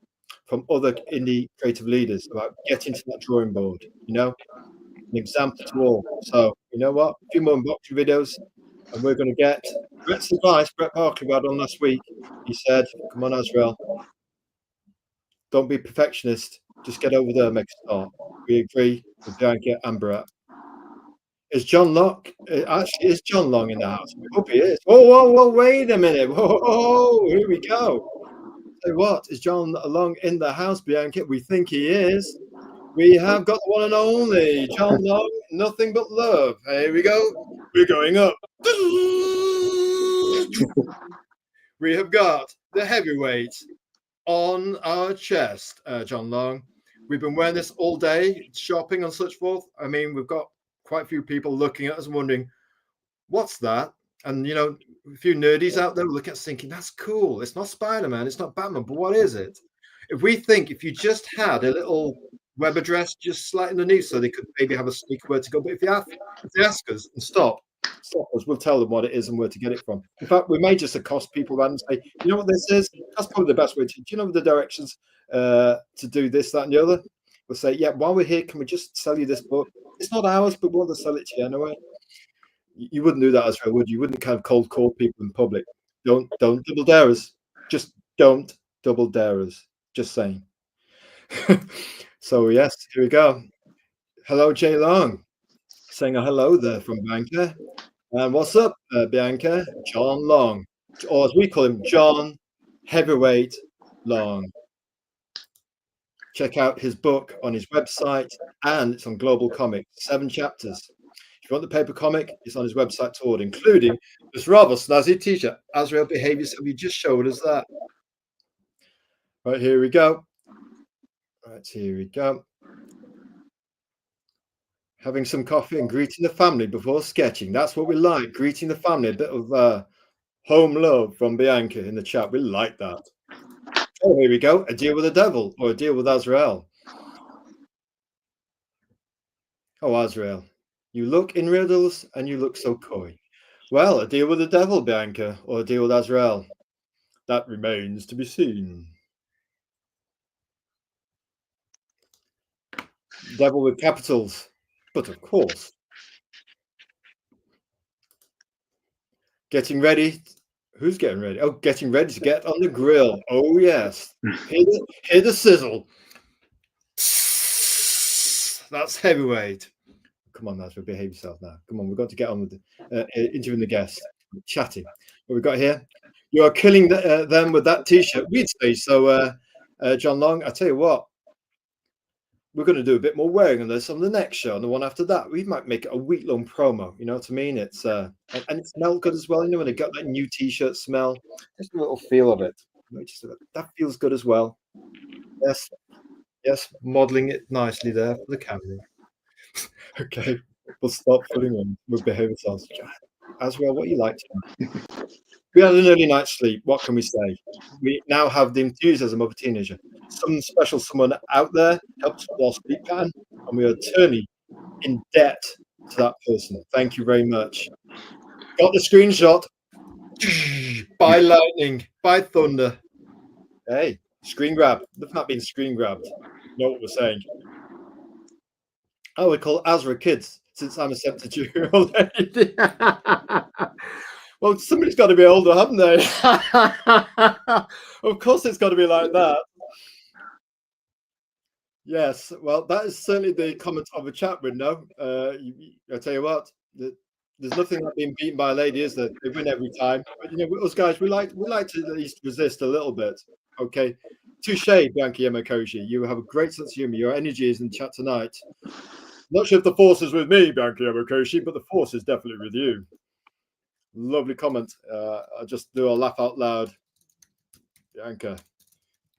from other indie creative leaders about getting to that drawing board, you know, an example to all. So, you know what, a few more unboxing videos and we're going to get Brett's advice. Brett Parker got on last week. He said, come on, Azrael, don't be perfectionist. Just get over there and make a start. We agree with Bianca and Brett. Is John Locke? Actually, is John Long in the house? I hope he is. Whoa, wait a minute. Whoa, here we go. Say what? Is John Long in the house, Bianca? We think he is. We have got the one and only John Long, nothing but love. Here we go. We're going up. We have got the heavyweight on our chest, John Long. We've been wearing this all day, shopping and such forth. I mean, we've got quite a few people looking at us and wondering, what's that? And, you know, a few nerdies out there looking at us thinking, that's cool. It's not Spider-Man, it's not Batman, but what is it? If you just had a little web address just slightly underneath so they could maybe have a sneaker where to go, but if they ask us and stop us, we'll tell them what it is and where to get it from. In fact, we may just accost people around and say, you know what this is? That's probably the best way to, do you know the directions to do this, that, and the other? We'll say, yeah, while we're here, can we just sell you this book? It's not ours, but we want to sell it to you anyway. You wouldn't do that, Azrael, would you? You wouldn't kind of cold call people in public. Don't double dare us. Just don't double dare us. Just saying. So yes, here we go. Hello, Jay Long. Saying a hello there from Bianca. And what's up, Bianca? John Long, or as we call him, John Heavyweight Long. Check out his book on his website, and it's on Global Comics, 7 chapters. If you want the paper comic, it's on his website to order, including this rather snazzy t-shirt. Azrael, behave yourself. You just showed us that. Right, here we go. Right, here we go. Having some coffee and greeting the family before sketching. That's what we like, greeting the family. A bit of home love from Bianca in the chat. We like that. Oh, here we go. A deal with the devil or a deal with Azrael. Oh, Azrael, you look in riddles and you look so coy. Well, a deal with the devil, Bianca, or a deal with Azrael. That remains to be seen. Devil with capitals, but of course. Getting ready. Who's getting ready? Oh, getting ready to get on the grill. Oh, yes. Hear the sizzle. That's heavyweight. Come on, Azrael, behave yourself now. Come on, we've got to get on with interviewing the guests, chatting. What we've got here. You are killing them with that t-shirt. We'd say so, John Long. I tell you what, we're going to do a bit more wearing on this on the next show and the one after that. We might make it a week-long promo. You know what I mean? It's and it smells good as well. You know, when it got that new t-shirt smell, just a little feel of it. That feels good as well. Yes, modeling it nicely there for the camera. Okay, we'll stop putting on. We'll behave ourselves. Azrael, what you like tonight? We had an early night's sleep. What can we say? We now have the enthusiasm of a teenager. Some special someone out there helped us with our sleep pattern, and we are eternally in debt to that person. Thank you very much. Got the screenshot. By lightning, by thunder. Hey, screen grab. They've not been screen grabbed. You know what we're saying? I would call Azra kids since I'm a 72-year-old lady. Well, somebody's got to be older, haven't they? Of course, it's got to be like that. Yes, well, that is certainly the comment of a chat window. I tell you what, there's nothing like being beaten by a lady, is there? They win every time. But us guys, we like to at least resist a little bit. Okay, touche, Bianca Yamakoshi. You have a great sense of humor. Your energy is in chat tonight. Not sure if the force is with me, Bianca Yamakoshi, but the force is definitely with you. Lovely comment. I just do a laugh out loud. Bianca,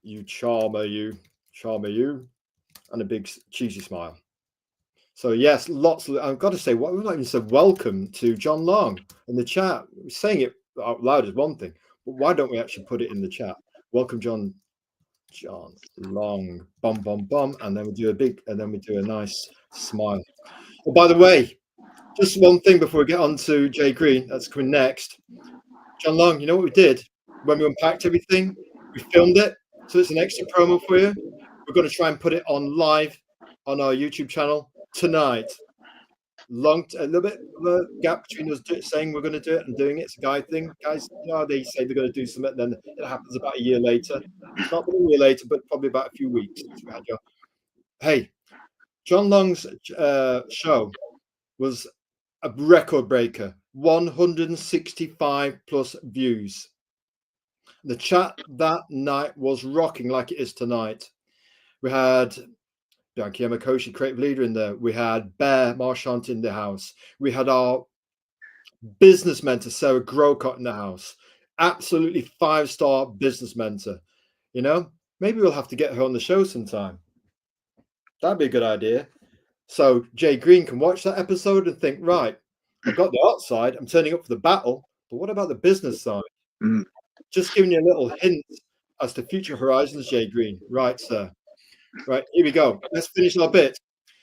you charmer, you, and a big cheesy smile. So yes, lots of, I've got to say, what we've not even said welcome to John Long in the chat. Saying it out loud is one thing, but why don't we actually put it in the chat? Welcome, John Long, bum bum bum, and then we do a nice smile. Oh, by the way, just one thing before we get on to Jay Greene, that's coming next. John Long, you know what we did when we unpacked everything? We filmed it, so it's an extra promo for you. We're going to try and put it on live on our YouTube channel tonight. A little bit of a gap between us saying we're going to do it and doing it. It's a guy thing. Guys, they say they're going to do something, then it happens about a year later. It's not a year later, but probably about a few weeks. Hey, John Long's show was a record breaker, 165 plus views. The chat that night was rocking like it is tonight. We had Bianca Yamakoshi, creative leader, in there. We had Bear Marchant in the house. We had our business mentor, Sarah Grocott, in the house. Absolutely 5-star business mentor. Maybe we'll have to get her on the show sometime. That'd be a good idea. So Jay Greene can watch that episode and think, right, I've got the art side, I'm turning up for the battle, but what about the business side? Just giving you a little hint as to future horizons, Jay Greene. Right, sir. Right, here we go. Let's finish our bit.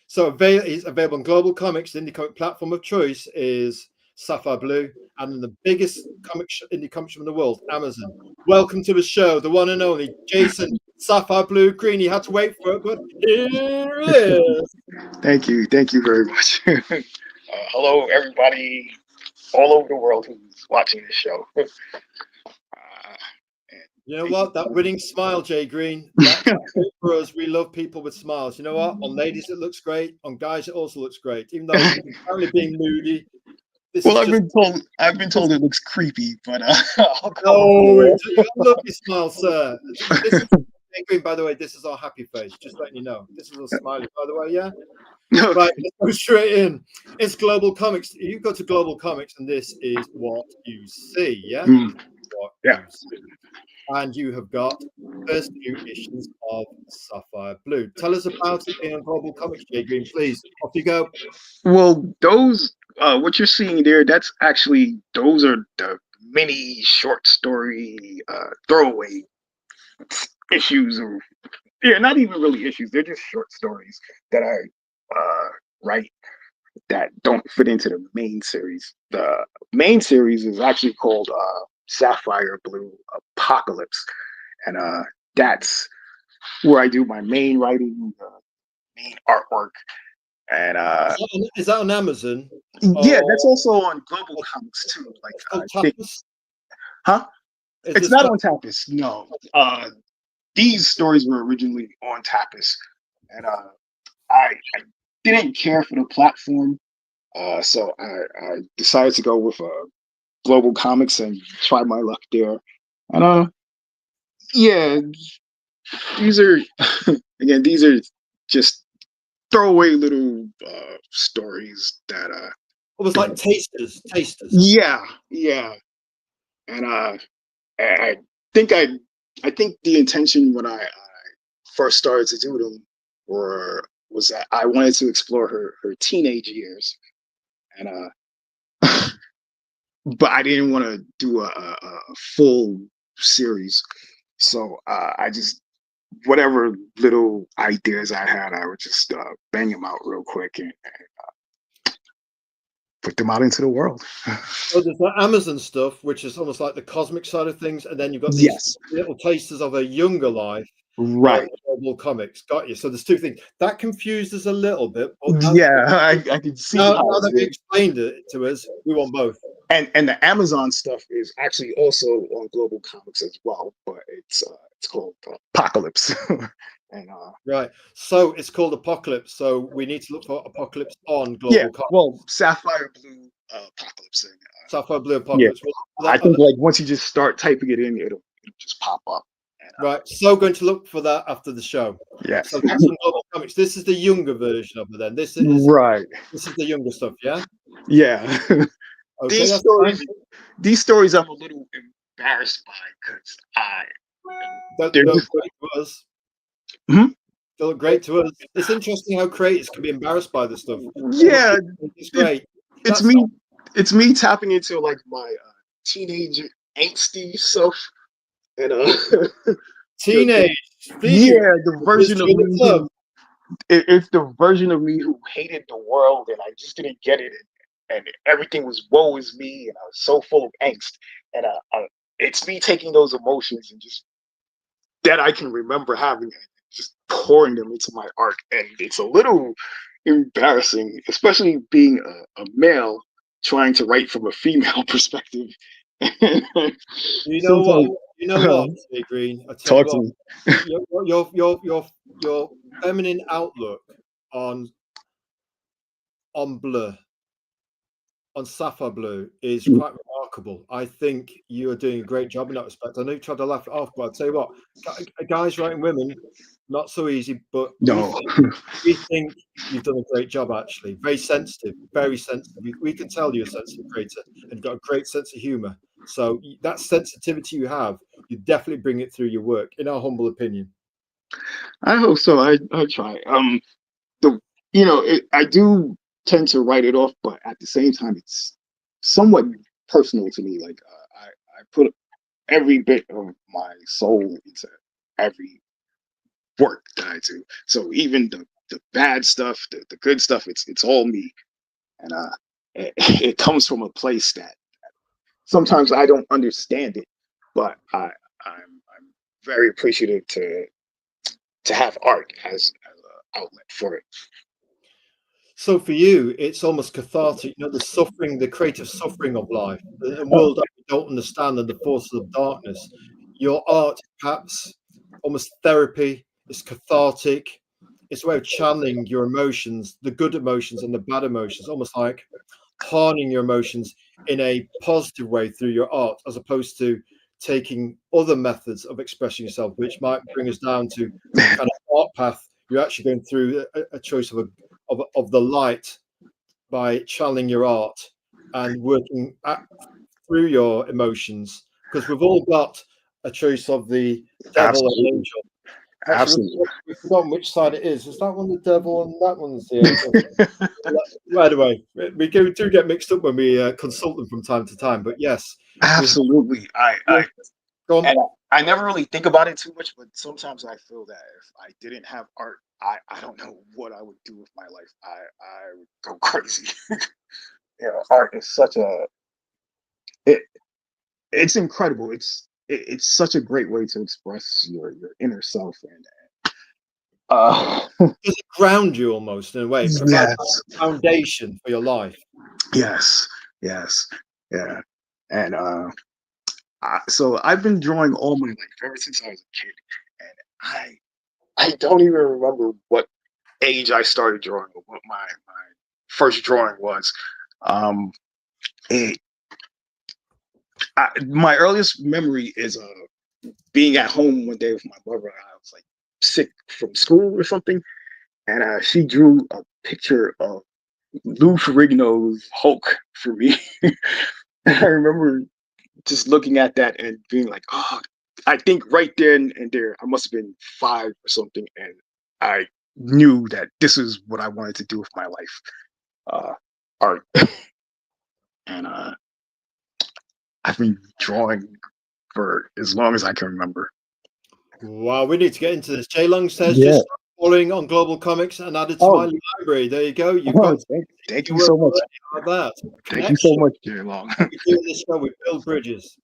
So it's available on Global Comics. The indie comic platform of choice is Sapphire Blue, and the biggest indie comic shop in the world, Amazon. Welcome to the show, the one and only Jason Sapphire Blue Greene. You had to wait for it, but here it is. Thank you very much. Hello, everybody all over the world who's watching this show. You know what? That winning smile, Jay Greene. That's great for us. We love people with smiles. You know what? On ladies, it looks great. On guys, it also looks great. Even though you're apparently being moody. I've been told it looks creepy, but lovely smile, sir. Jay Greene, by the way, this is our happy face. Just letting you know. This is a smiley, by the way. Yeah. Okay. Right, let's go straight in. It's Global Comics. You go to Global Comics, and this is what you see. Yeah. Yeah. And you have got the first few issues of Sapphire Blue. Tell us about it being on Global Comics, Jay Greene, please. Off you go. Well, those what you're seeing there, those are the mini short story throwaway issues, or not even really issues. They're just short stories that I write that don't fit into the main series. The main series is actually called Sapphire Blue Apocalypse, and that's where I do my main writing, main artwork. And is that on Amazon? Yeah, that's also on Global Comics too. It's not on Tapas. No, these stories were originally on Tapas, and I didn't care for the platform, so I decided to go with Global Comics and try my luck there. And yeah, these are these are just throwaway little stories that it was like tasters. Yeah. And I think I I think the intention when I first started to do them was that I wanted to explore her teenage years, and but I didn't want to do a full series. So I just whatever little ideas I had, I would just bang them out real quick and put them out into the world. So there's the Amazon stuff, which is almost like the cosmic side of things, and then you've got these Yes, little tasters of a younger life of right. global comics. Got you. So there's two things that confused us a little bit, but Yeah, I can see now how that it you is. explained it to us, we want both. And the Amazon stuff is actually also on Global Comics as well, but it's called Apocalypse, and Right. So it's called Apocalypse. So we need to look for Apocalypse on yeah, Global Comics. well, Sapphire Blue Apocalypse, and Sapphire Blue yeah, Apocalypse. We'll look I for that. think like once you just start typing it in, it'll just pop up. And, Right. So going to look for that after the show. yes, So that's on Global Comics. This is the younger version of it then. right, This is the younger stuff, yeah? yeah. Okay, these that's fine. stories, these stories, I'm a little embarrassed by because They they're look just, great to us. Mhm. They look great to us. It's interesting how creators can be embarrassed by this stuff. Yeah, It's it, great. it's That's me. It's me tapping into like my teenage angsty self, and the teenage. Please, you yeah, the this version of with me love. who it's the version of me who hated the world and I just didn't get it, and everything was woe is me, and I was so full of angst, and it's me taking those emotions and just that I can remember having and just pouring them into my art, and it's a little embarrassing, especially being a male trying to write from a female perspective. You know what? Sometimes, You know what, Jay Green? I tell you talk to what. me. Your feminine outlook on Blur, on Sapphire Blue is quite remarkable. I think you are doing a great job in that respect. I know you tried to laugh it off, but I'll tell you what, guys writing women, not so easy, but No, we think you've done a great job actually. Very sensitive, very sensitive. We can tell you're a sensitive creator and you've got a great sense of humor. So that sensitivity you have, you definitely bring it through your work, in our humble opinion. I hope so. I try. The I do tend to write it off, but at the same time, it's somewhat personal to me. Like I put every bit of my soul into every work that I do. So even the bad stuff, the good stuff, it's all me, and it comes from a place that sometimes I don't understand it, but I'm very appreciative to have art as an outlet for it. So for you, it's almost cathartic, you know, the suffering, the creative suffering of life, the world that we don't understand and the forces of darkness. Your art, perhaps almost therapy, it's cathartic. It's a way of channeling your emotions, the good emotions and the bad emotions, almost like harnessing your emotions in a positive way through your art, as opposed to taking other methods of expressing yourself, which might bring us down to the kind of art path. You're actually going through a choice of of the light by channeling your art and working through your emotions, because we've all got a choice of the devil and Absolutely, angel. Actually, absolutely. we've forgotten which side it is. Is that one the devil and that one's the angel? Right away, do get mixed up when we consult them from time to time. But yes, we have. Absolutely. Yeah, go on. And I never really think about it too much, but sometimes I feel that if I didn't have art, I don't know what I would do with my life. I would go crazy. Art is such a it, it's incredible. It's such a great way to express your inner self, and uh Does it ground you almost in a way? It provides yes, a foundation for your life. yes, yes, yeah. And so I've been drawing all my life ever since I was a kid, and I don't even remember what age I started drawing or what my first drawing was. Um, it, my earliest memory is being at home one day with my mother. I was like sick from school or something, and she drew a picture of Lou Ferrigno's Hulk for me. And I remember just looking at that and being like, "Oh, I think right then and there, I must have been 5 or something, and I knew that this is what I wanted to do with my life, uh, art. And I've been drawing for as long as I can remember. Wow, we need to get into this. Jay Long says Yeah. just start following on Global Comics and add it to my Oh, library. There you go. You've oh got thank your you work so much. already. How about that? Thank you so Excellent. much, Jay Long. We do this show. We build bridges.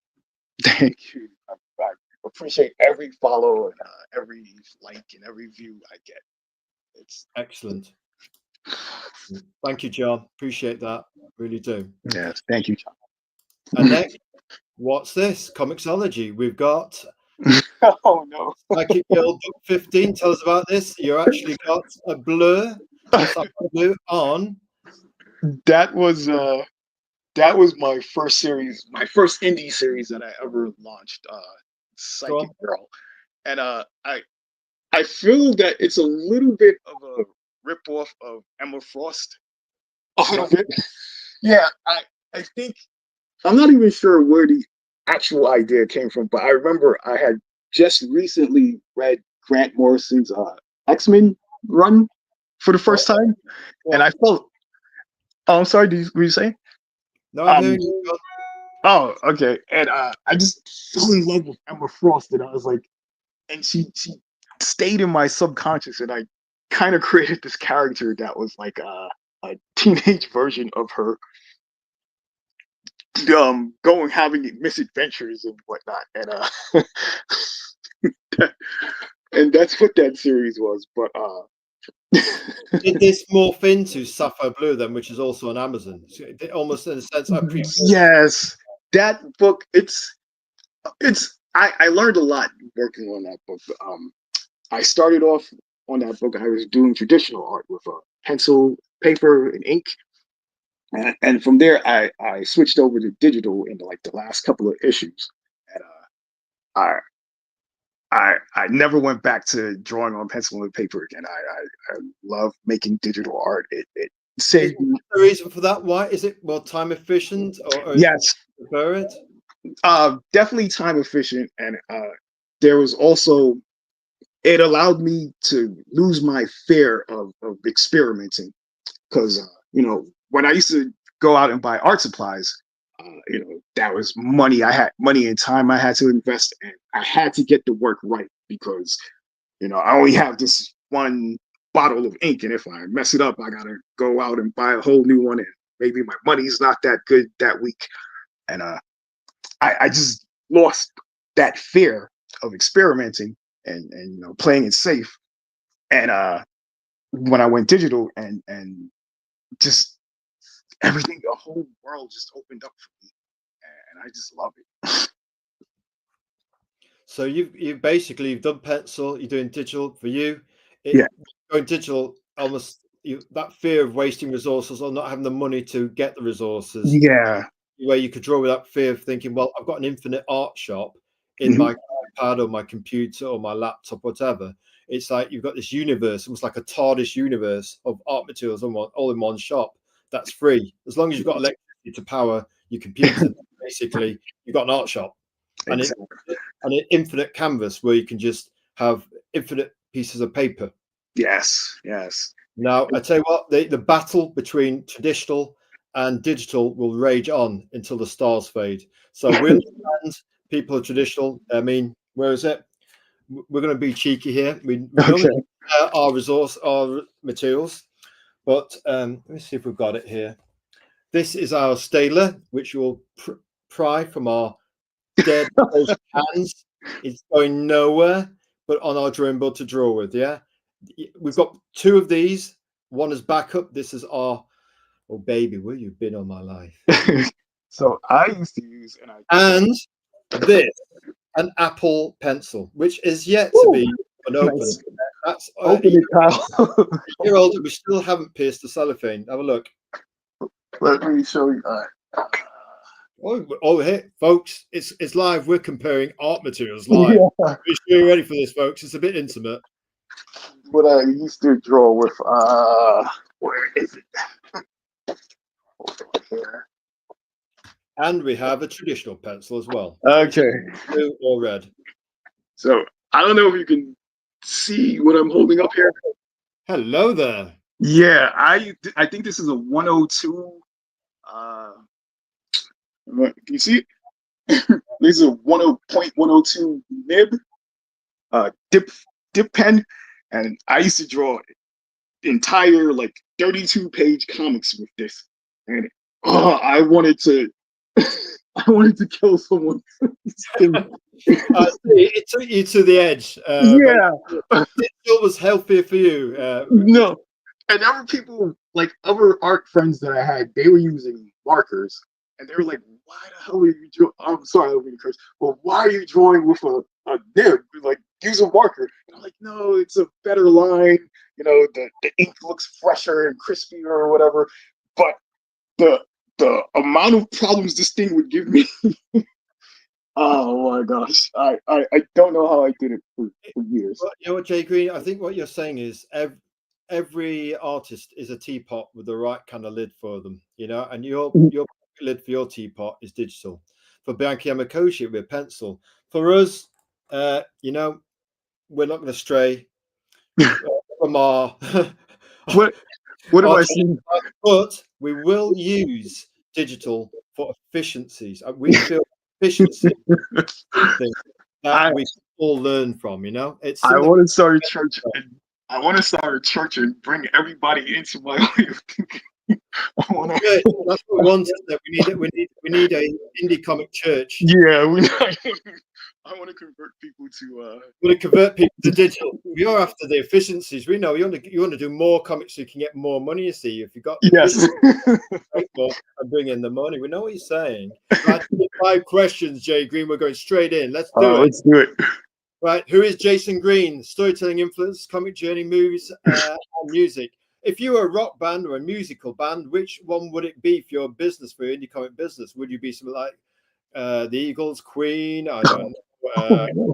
Thank you. I appreciate every follow and every like and every view I get. It's Excellent. Thank you, John. Appreciate that. Really do. yes, thank you, And John. next, what's this? Comixology. We've got Oh no. Psychic Girl Book 15. Tell us about this. You actually got a blur, Sapphire Blue on. That was my first series, my first indie series that I ever launched, Psychic Girl. And I feel that it's a little bit of a ripoff of Emma Frost. A little bit. Yeah, I think I'm not even sure where the actual idea came from, but I remember I had just recently read Grant Morrison's X-Men run for the first time, and I felt. Oh, I'm sorry. Were you saying? No, I'm Um. hearing you. Oh, okay. And I just fell in love with Emma Frost, and I was like, and she stayed in my subconscious, and I kind of created this character that was like a teenage version of her, going having misadventures and whatnot, and and that's what that series was. But Did this morph into Sapphire Blue then, which is also on Amazon? So almost in a sense, I prefer. yes, that book. I learned a lot working on that book. I started off on that book. I was doing traditional art with pencil, paper, and ink, and from there I switched over to digital in like the last couple of issues. And I I never went back to drawing on pencil and paper again. I love making digital art. It Is saved me. the reason for that? Why is it more time efficient, or Yes, prefer it? definitely time efficient, and there was also it allowed me to lose my fear of experimenting because when I used to go out and buy art supplies, that was money. I had money and time I had to invest, and I had to get the work right because I only have this one bottle of ink, and if I mess it up, I gotta go out and buy a whole new one, and maybe my money's not that good that week, and I just lost that fear of experimenting and playing it safe, and when I went digital and just everything, the whole world just opened up for me, and I just love it. So you've done pencil, you're doing digital. For you, it Yeah, going digital almost that fear of wasting resources or not having the money to get the resources, yeah, where you could draw without fear of thinking, well, I've got an infinite art shop in mhm, my iPad or my computer or my laptop, whatever. It's like you've got this universe, almost like a TARDIS universe of art materials all in one shop. That's free as long as you've got electricity to power your computer. Basically, you've got an art shop, and it exactly. and an infinite canvas where you can just have infinite pieces of paper. Yes, yes. Now, I tell you what, the battle between traditional and digital will rage on until the stars fade. So we understand people are traditional. I mean, where is it? We're going to be cheeky here. We normally Okay. our materials, but let me see if we've got it here. This is our staler, which we'll pry from our dead hands. It's going nowhere but on our drawing board to draw with. Yeah, we've got 2 of these. One is backup. This is our oh baby, where you been all my life? So I used to use, and I And this an Apple Pencil, which is yet to Woo, be unopened. nice. That's Open it, Kyle. a year old. We still haven't pierced the cellophane. Have a look. Let me show you. Oh, hey, folks, it's live. We're comparing art materials live. Yeah, Are you sure you're ready for this, folks? It's a bit intimate. what I used to draw with. Where is it? Hold on here. And we have a traditional pencil as well. Okay. Blue or red. So I don't know if you can see what I'm holding up here. Hello there. Yeah, I think this is a 102. Uh, can you see it? This is a 10.102 nib dip pen, and I used to draw entire like 32-page comics with this, and I wanted to I wanted to kill someone. It took you to the edge, but Yeah, digital was healthier for you. no. And other people, like other art friends that I had, they were using markers, and they were like, "Why the hell are you drawing?" I'm sorry, I don't mean to curse, but why are you drawing with a nib? Like, use a marker. And I'm like, no, it's a better line. The ink looks fresher and crispier or whatever. But the the amount of problems this thing would give me, oh my gosh, I don't know how I did it for years. You know what, Jay Green? I think what you're saying is every artist is a teapot with the right kind of lid for them, and your lid for your teapot is digital. For Bianchi Yamakoshi, it'll be a pencil. For us, you know, we're not going to stray from our, What what have our I seen? but we will use digital for efficiencies. We feel efficiency is something that I we all learn from. It's I something. want to start a church, and I want to start a church and bring everybody into my way of thinking. I want to, Church, that's what we want. Isn't it? We need a indie comic church. yeah, I want to convert people to. We want to convert people to digital. We are after the efficiencies. We know you want to do more comics so you can get more money. You see, if you got Yes. more and bring in the money, we know what you're saying. Right, 5 questions, Jay Green. We're going straight in. Let's do it. Let's do it. Right, who is Jason Greene? Storytelling influence, comic journey, movies, and music. If you were a rock band or a musical band, which one would it be for your business, for your indie comic business? Would you be something like the Eagles, Queen? I don't know.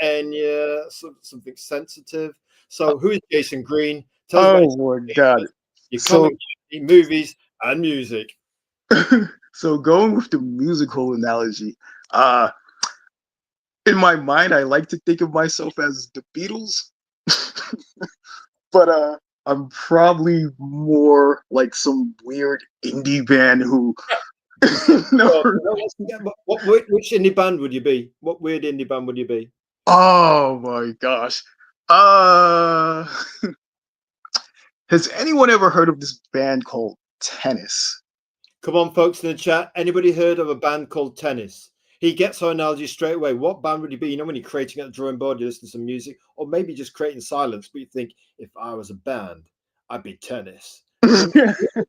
Enya, something sensitive. So, who is Jason Greene? Tell us about Oh my God. your So, comic journey, movies, and music. so going with the musical analogy, uh, in my mind, I like to think of myself as the Beatles, but I'm probably more like some weird indie band who Well, never. which indie band would you be? What weird indie band would you be? Oh my gosh. Uh, has anyone ever heard of this band called Tennis? Come on, folks in the chat. Anybody heard of a band called Tennis? He gets our analogy straight away. What band would you be? When you're creating at the drawing board, you listen to some music, or maybe just creating silence, but you think, if I was a band, I'd be Tennis. I've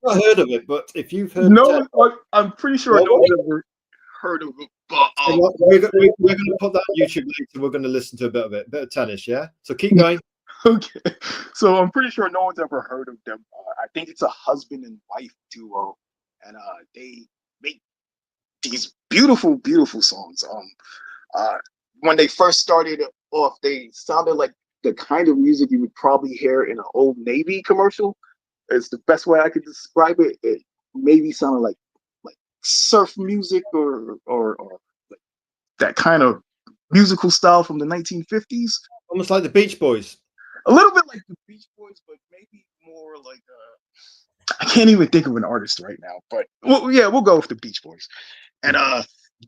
not heard of it, but if you've heard of Tennis, I'm pretty sure no one's ever heard of it. But we're going to put that on YouTube later. We're going to listen to a bit of Tennis, yeah? So keep going. okay, so I'm pretty sure no one's ever heard of them. I think it's a husband and wife duo, and they make these beautiful, beautiful songs. When they first started off, they sounded like the kind of music you would probably hear in an Old Navy commercial. It's the best way I could describe it. It maybe sounded like surf music or like that kind of musical style from the 1950s. Almost like the Beach Boys. A little bit like the Beach Boys, but maybe more like I can't even think of an artist right now. But yeah, we'll go with the Beach Boys. And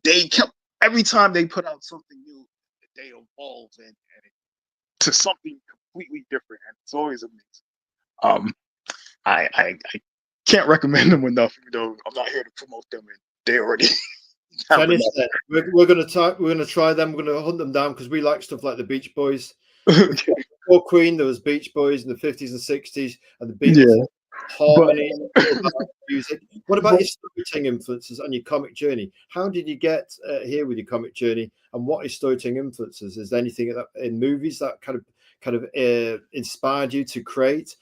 they kept every time they put out something new, they evolve to something completely different, and it's always amazing. I can't recommend them enough, even though I'm not here to promote them, and they already. Tennis, we're going to try them. We're going to hunt them down because we like stuff like the Beach Boys. Okay. Before Queen, there was Beach Boys in the 50s and 60s, and the Beatles, harmony, music. What about your storytelling influences and your comic journey? How did you get here with your comic journey, and what is storytelling influences? Is there anything in movies that kind of inspired you to create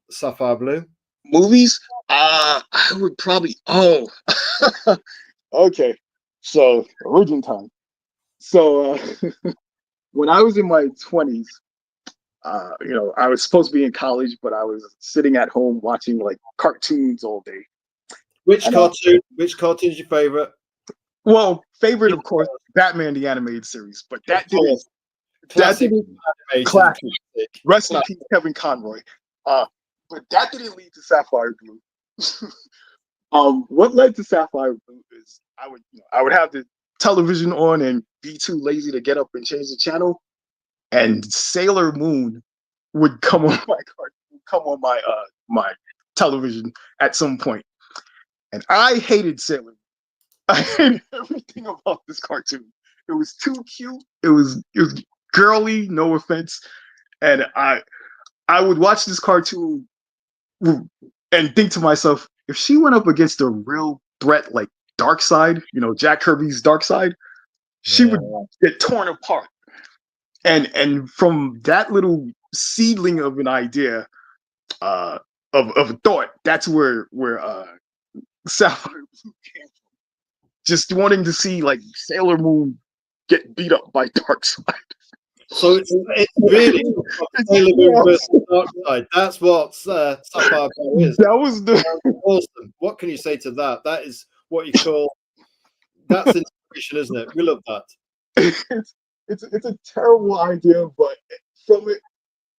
Sapphire Blue? Movies? I would probably. Oh, okay. So origin time. So when I was in my 20s, I was supposed to be in college, but I was sitting at home watching like cartoons all day. Which cartoon is your favorite? Well, favorite, of course, Batman the animated series, but Of that didn't course, that classic didn't animation, classic. classic, Rest in classic. peace, Kevin Conroy. Uh, but that didn't lead to Sapphire Blue. What led to Sapphire Blue is I would have the television on and be too lazy to get up and change the channel, and Sailor Moon would come on come on my television at some point, and I hated Sailor Moon. I hated everything about this cartoon. It was too cute. It was girly, no offense, and I would watch this cartoon and think to myself, if she went up against a real threat like Darkseid, Jack Kirby's Darkseid, she Yeah. would get torn apart. And from that little seedling of an idea, uh, of a thought, that's where Sapphire Blue came from. Just wanting to see like Sailor Moon get beat up by Darkseid. So it's really Sailor Moon versus Darkseid. That's what Sapphire Blue is. That was the Awesome. What can you say to that? That is what you call that's inspiration, isn't it? We love that. it's a terrible idea, but from it,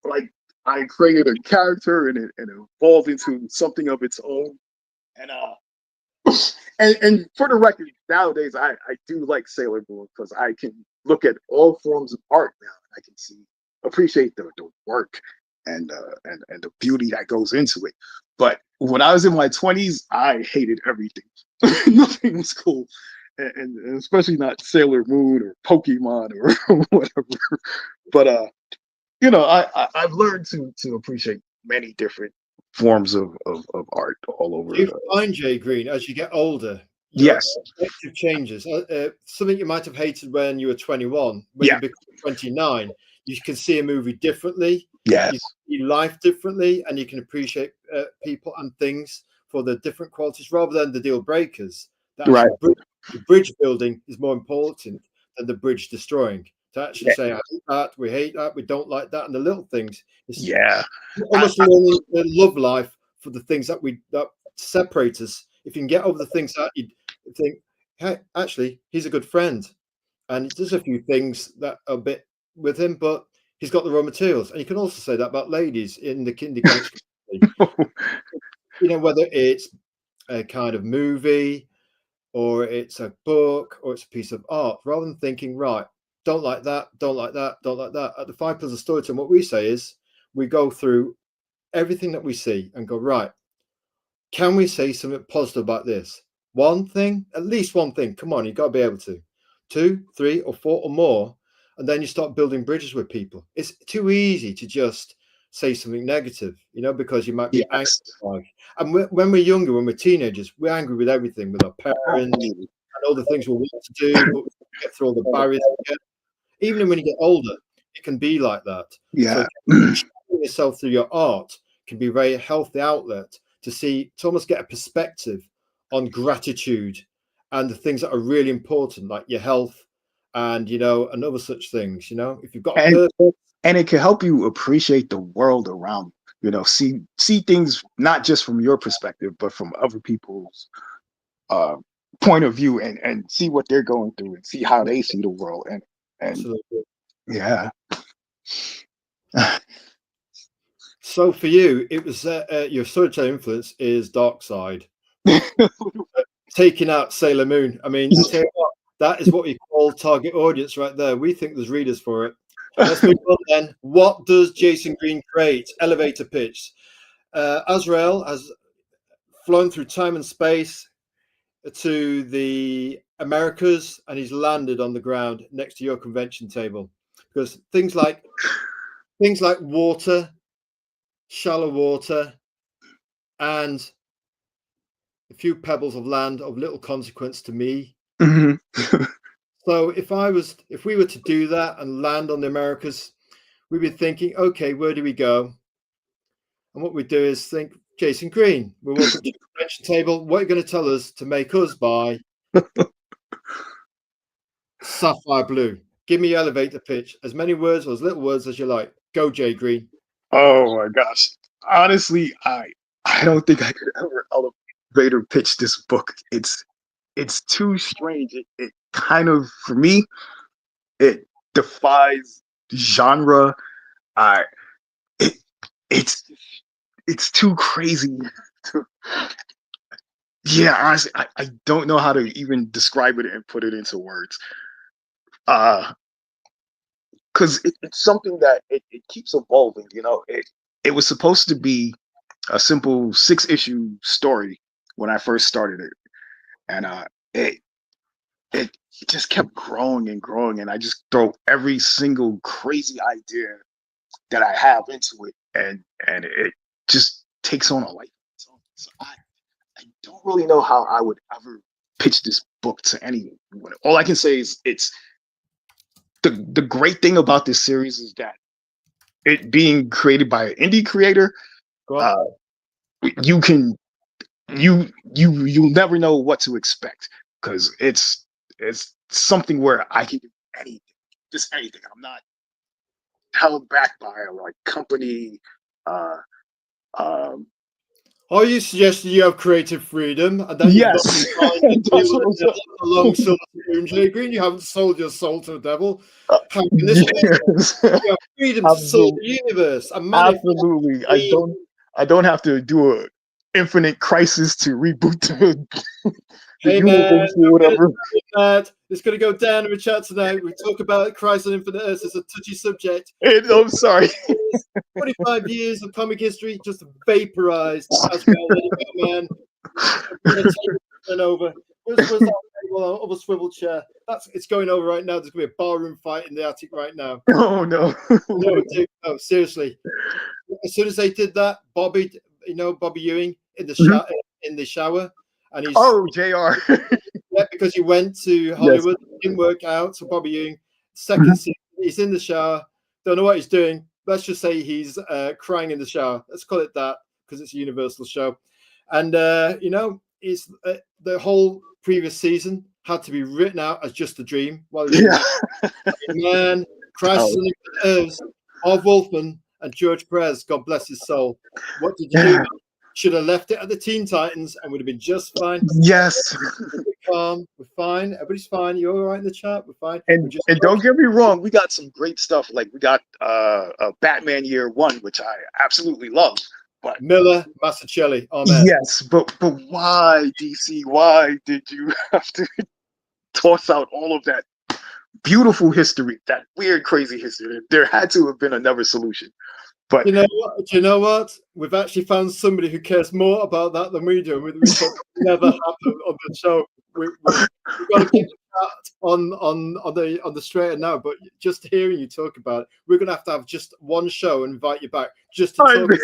like I created a character and it evolved into something of its own. And and for the record, nowadays I do like Sailor Moon because I can look at all forms of art now and I can appreciate the work and the beauty that goes into it. But when I was in my 20s, I hated everything. Nothing was cool. And especially not Sailor Moon or Pokemon or whatever. But I've learned to appreciate many different forms of art all over. Do you find, Jay Green, as you get older, your Yes, perspective changes? Something you might have hated when you were 21, when yeah, you become 29, you can see a movie differently, you yes, see life differently, and you can appreciate people and things for the different qualities rather than the deal breakers. The right, actual bridge building is more important than the bridge destroying. To actually yeah, say, I hate that, we don't like that, and the little things. It's yeah. I, almost learning the love life for the things that separate us. If you can get over the things that you think, hey, actually, he's a good friend, and there's a few things that are a bit with him, but he's got the raw materials. And you can also say that about ladies in the Kindy Comics community. Whether it's a kind of movie or it's a book or it's a piece of art, rather than thinking, right, don't like that, don't like that, don't like that. At the Five Pillars of Storytelling, what we say is we go through everything that we see and go, right, can we say something positive about this? One thing, at least one thing. Come on, you've got to be able to. Two, three, or four or more. And then you start building bridges with people. It's too easy to just say something negative, because you might be angry. yes, And when we're younger, when we're teenagers, we're angry with everything, with our parents and all the things we want to do, but we get through all the barriers. Even when you get older, it can be like that. So yeah. showing yourself through your art can be a very healthy outlet to almost get a perspective on gratitude and the things that are really important, like your health and other such things. If you've got a and purpose, and it can help you appreciate the world around you. See things not just from your perspective, but from other people's uh, point of view, and see what they're going through, and see how they see the world, and absolutely. yeah. So for you, it was your storytelling influence is Darkseid, taking out Sailor Moon. I mean, I tell you what, that is what we call target audience right there. We think there's readers for it. Let's move on then. What does Jason Greene create? Elevator pitch. Azrael has flown through time and space to the Americas, and he's landed on the ground next to your convention table. Because things like water, shallow water, and a few pebbles of land of little consequence to me. Mhm. So if we were to do that and land on the Americas, we'd be thinking, okay, where do we go? And what we do is think, Jason Greene, we walk up to the convention table. What are you going to tell us to make us buy Sapphire Blue? Give me your elevator pitch. As many words or as little words as you like. Go, Jay Green. Oh my gosh! Honestly, I don't think I could ever elevator pitch this book. it's too strange. It kind of, for me, it defies genre. I it it's it's too crazy. Yeah, honestly, I don't know how to even describe it and put it into words. Uh, because it's something that it keeps evolving. It was supposed to be a simple 6 issue story when I first started it, and it it just kept growing and growing, and I just throw every single crazy idea that I have into it, and it just takes on a life of its own. So I don't really know how I would ever pitch this book to anyone. All I can say is it's the great thing about this series is that it being created by an indie creator, Go on. uh, you can you'll never know what to expect because it's something where I can do anything, just anything. I'm not held back by a like company. Uh, um, Are you suggesting you have creative freedom and that you've not yes, been trying to that's deal what with I'm the devil saying. along silver spoon, Jay Green? You haven't sold your soul to the devil. How can this be? Yes, You have freedom to soul absolutely, the universe and manifest absolutely. dreams. I don't have to do a infinite crisis to reboot the Hey man, universe or whatever. Matt, it's going to go down in the chat tonight. We talk about Christ on Infinite Earths. It's a touchy subject. And, I'm sorry. 25 years of comic history just vaporized. Azrael, let it go, man. We're going to take it over. Where's that table of a swivel chair? It's going over right now. There's going to be a barroom fight in the attic right now. Oh no. No, dude, no, seriously. As soon as they did that, Bobby Ewing in the Mhm. shower, and he's Oh, Jr. yeah, because he went to Yes. Hollywood, didn't work out. So Bobby Ewing, second Mhm. season, he's in the shower, don't know what he's doing. Let's just say he's crying in the shower. Let's call it that because it's a Universal show, and it's the whole previous season had to be written out as just a dream while he's in the Yeah. man. Christ Oh. and Earths, Marv Wolfman and George Perez, God bless his soul. What did you do? Yeah. Should have left it at the Teen Titans and would have been just fine. Yes. We're calm. We're fine. Everybody's fine. You're all right in the chat. We're fine. We And just and don't get me wrong, we got some great stuff. Like we got Batman Year One, which I absolutely love. But Miller, Massacelli. Amen. yes, but why, DC? Why did you have to toss out all of that beautiful history, that weird, crazy history? There had to have been another solution. But You know what? Do you know what? We've actually found somebody who cares more about that than we do. We thought never happened on the show. We've got to keep that on the straight and now. But just hearing you talk about it, we're going to have just one show and invite you back just to talk about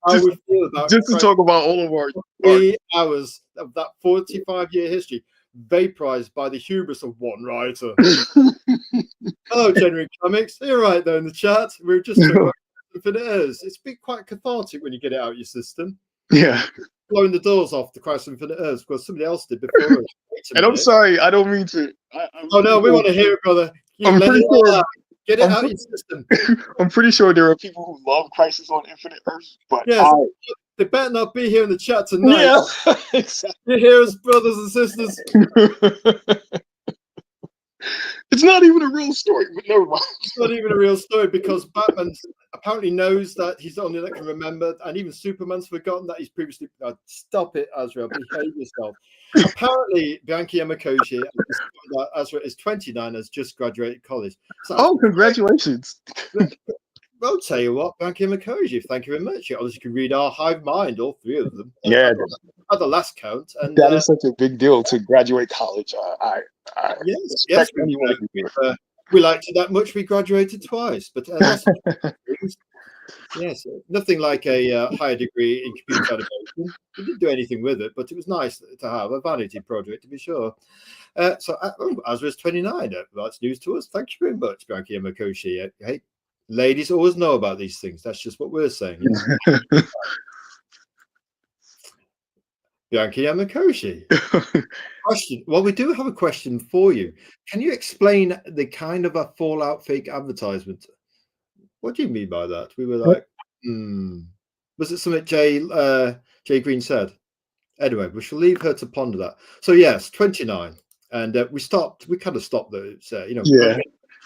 how just we feel about just to talk about all of our 3 hours of that 45-year history vaporized by the hubris of one writer. Hello, Genuine Comics. You're right there in the chat. We're just talking about Infinite Earths. It's been quite cathartic when you get it out of your system. Yeah. Blowing the doors off the Christ Infinite Earths because somebody else did before us. And I'm sorry, I don't mean to. Oh no, we want to hear it, brother. You I'm let pretty it all sure. out. Get it I'm, out of pre- your system. I'm pretty sure there are people who love Crisis on Infinite Earths, but Yes, they better not be here in the chat tonight. yeah, exactly. You hear us, brothers and sisters? It's not even a real story, but never mind. It's not even a real story because Batman apparently knows that he's the only that can remember, and even Superman's forgotten that he's previously. Stop it, Azrael. Behave yourself. Apparently, Bianchi Yamakoshi that Azrael is 29, has just graduated college. So Oh, congratulations! I'll tell you what, Bianchi Yamakoshi, thank you very much. You obviously can read our hive mind, all three of them. Yeah, At the last count, and that is such a big deal to graduate college. I yes, respect anyone who do it. we liked it that much. We graduated twice, but that's yes, nothing like a higher degree in computer animation. We didn't do anything with it, but it was nice to have a vanity project to be sure. Azra's 29. That's news to us. Thank you very much, Bianchi Yamakoshi. Hey, ladies always know about these things. That's just what we're saying. Yes? Bianchi Yamakoshi. Question. Well, we do have a question for you. Can you explain the kind of a Fallout fake advertisement? What do you mean by that? We were like, was it something Jay Greene said? Anyway, we shall leave her to ponder that. So yes, 29, and we stopped. We kind of stopped those. Yeah.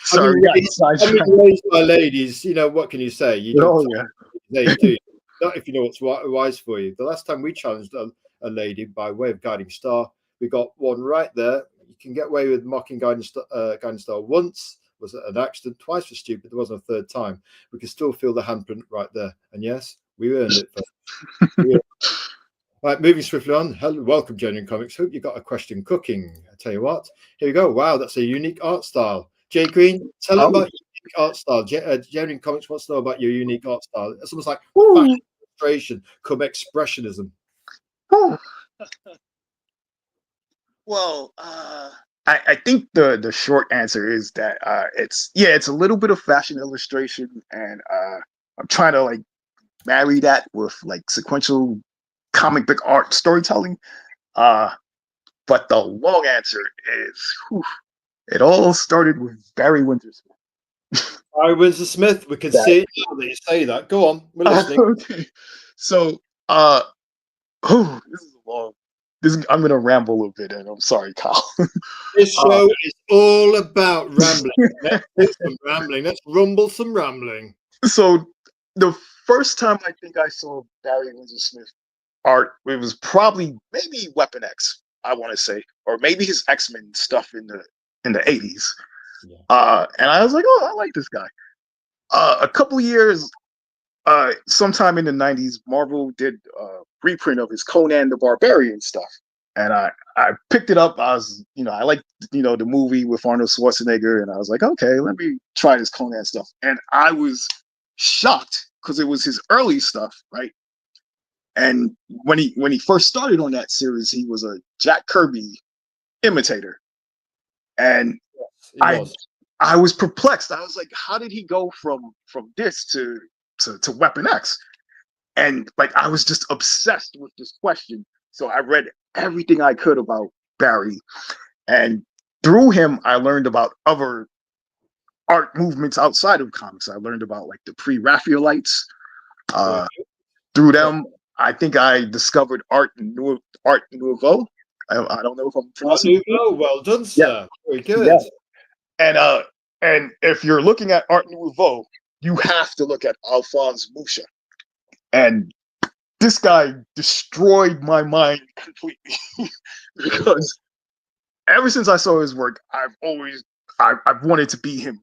Sorry, yeah, I mean, sidetracked. raised by ladies. What can you say? You don't Oh talk yeah. ladies, do you? Not if you know what's wise for you. The last time we challenged a lady by way of guiding star, we got one right there. You can get away with mocking guiding star once. Was an accident. Twice was stupid. There wasn't a third time. We can still feel the handprint right there. And yes, we earned it. Right, moving swiftly on. Hello, welcome, Genuine Comics. Hope you got a question cooking. I tell you what, here we go. Wow, that's a unique art style. Jay Green, tell them about your unique art style. Genuine Comics wants to know about your unique art style. It's almost like fashion illustration, come expressionism. Well, I think the short answer is that it's a little bit of fashion illustration, and I'm trying to like marry that with like sequential comic book art storytelling. But the long answer is it all started with Barry Wintersmith. Barry Windsor-Smith, we can see it now that you say that. Go on, we're listening. Okay. So this is a long. I'm gonna ramble a little bit, and I'm sorry, Kyle. This show is all about rambling. Let's do some rambling. Let's rumble some rambling. So the first time I think I saw Barry Windsor-Smith art, it was probably maybe Weapon X, I want to say, or maybe his X-Men stuff in the 80s. Yeah. And I was like, oh, I like this guy. A couple years, sometime in the 90s, Marvel did a reprint of his Conan the Barbarian stuff. And I picked it up. I was, I liked, the movie with Arnold Schwarzenegger. And I was like, okay, let me try this Conan stuff. And I was shocked because it was his early stuff, right? And when he first started on that series, he was a Jack Kirby imitator. And I was perplexed. I was like, how did he go from this to Weapon X? And like I was just obsessed with this question. So I read everything I could about Barry. And through him, I learned about other art movements outside of comics. I learned about like the pre-Raphaelites. Through them, I think I discovered Art Nouveau. I don't know if I'm pronouncing it. Well done, sir. Yeah. Very good. Yeah. And if you're looking at Art Nouveau, you have to look at Alphonse Mucha. And this guy destroyed my mind completely because ever since I saw his work, I've wanted to be him.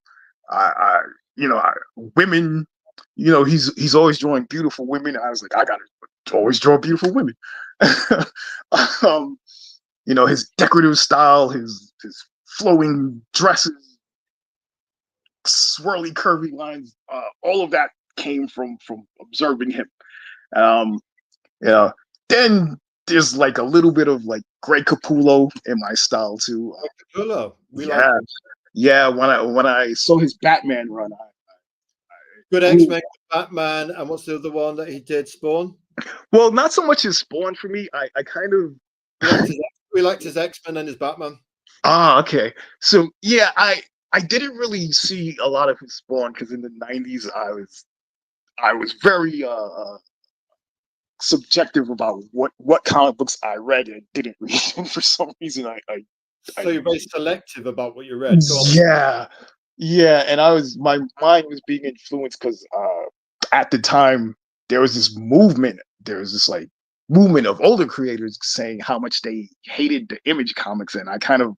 Women, he's always drawing beautiful women. I was like, I gotta always draw beautiful women. His decorative style, his flowing dresses, swirly, curvy lines, all of that came from observing him. Then there's like a little bit of like Greg Capullo in my style too. Capullo, yeah. When I saw his Batman run, good X-Men, Batman, and what's the other one that he did? Spawn. Well, not so much his Spawn for me. I kind of we liked his X-Men and his Batman. Okay. So yeah, I didn't really see a lot of his Spawn because in the 90s I was very subjective about what comic books I read and didn't read. And for some reason so you're very selective about what you read. Yeah, and my mind was being influenced because at the time there was this movement of older creators saying how much they hated the Image comics, and I kind of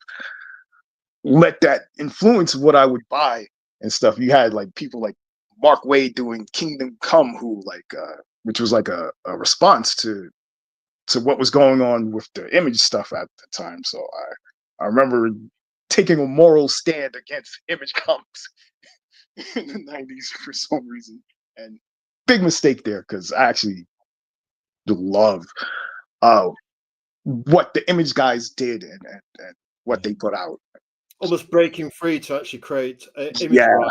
let that influence what I would buy and stuff. You had like people like Mark Waid doing Kingdom Come, who which was like a response to what was going on with the Image stuff at the time. So I remember taking a moral stand against Image comics in the 90s for some reason, and big mistake there because I actually love what the Image guys did and what they put out. Almost breaking free to actually create Image for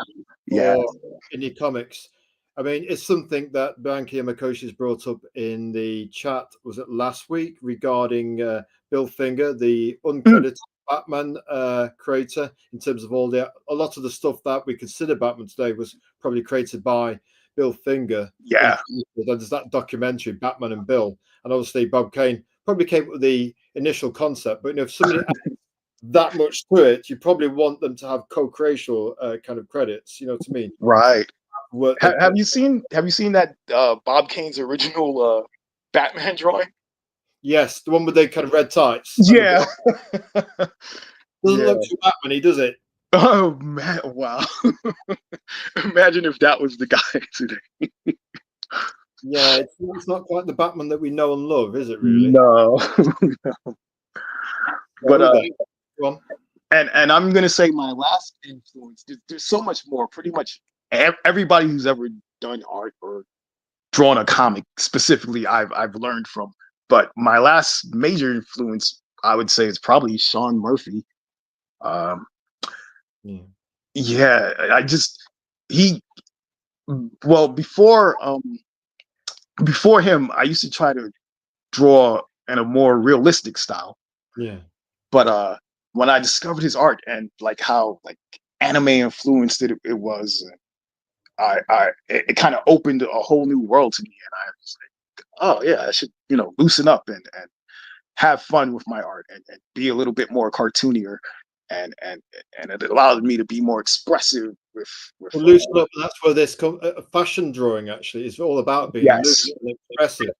indie comics. I mean, it's something that Bianchi Yamakoshi has brought up in the chat, was it last week, regarding Bill Finger, the uncredited Batman creator, in terms of a lot of the stuff that we consider Batman today was probably created by Bill Finger. Yeah. There's that documentary, Batman and Bill. And obviously Bob Kane probably came up with the initial concept. But if somebody adds that much to it, you probably want them to have co-creational kind of credits. You know what I mean? Right. What they Have put. you seen that Bob Kane's original Batman drawing? Yes, the one with the kind of red tights and the Yeah. doesn't Yeah. look too Batman-y, does it? Oh man, wow. Imagine if that was the guy today. Yeah, it's not quite the Batman that we know and love, is it? Really? No. But So then, go on. and I'm gonna say my last influence. There's so much more. Pretty much everybody who's ever done art or drawn a comic specifically, I've learned from. But my last major influence, I would say, is probably Sean Murphy. Um, Yeah. yeah, I just he well before him, I used to try to draw in a more realistic style. Yeah. But when I discovered his art and like how like anime influenced it was, it kind of opened a whole new world to me, and I was like, oh yeah, I should loosen up and have fun with my art and be a little bit more cartoonier, and and it allowed me to be more expressive with Well, loosen up. That's where this fashion drawing actually is all about being loose yes, and expressive.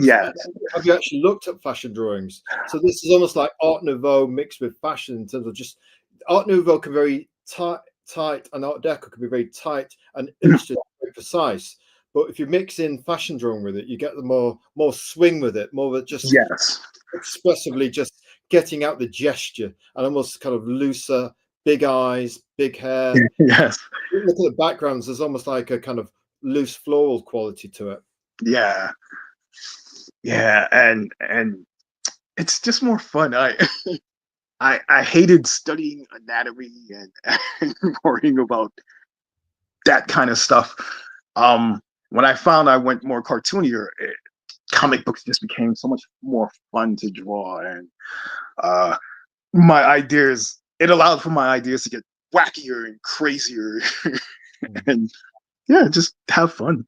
yes, Have you actually looked at fashion drawings? So this is almost like Art Nouveau mixed with fashion in terms of just Art Nouveau can be very tight, and Art Deco can be very tight and illustrative, very precise. But if you mix in fashion drawing with it, you get the more swing with it, more of just yes, expressively just getting out the gesture and almost kind of looser, big eyes, big hair. yes, Look at the backgrounds. There's almost like a kind of loose floral quality to it. yeah, yeah, and it's just more fun. I hated studying anatomy and worrying about that kind of stuff. When I found I went more cartoonier, comic books just became so much more fun to draw, and uh, my ideas it allowed for my ideas to get wackier and crazier, and yeah, just have fun.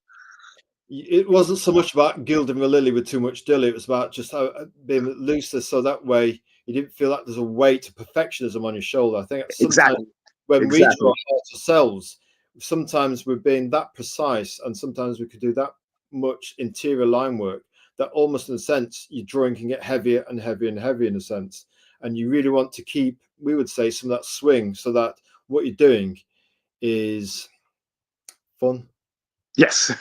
It wasn't so much about gilding the lily with too much dilly. It was about just how, being looser, so that way you didn't feel like there's a weight of perfectionism on your shoulder. I think sometimes Exactly, when we draw exactly. art ourselves, sometimes we're being that precise, and sometimes we could do that much interior line work that almost, in a sense, your drawing can get heavier and heavier and heavier in a sense. And you really want to keep, we would say, some of that swing, so that what you're doing is fun. Yes.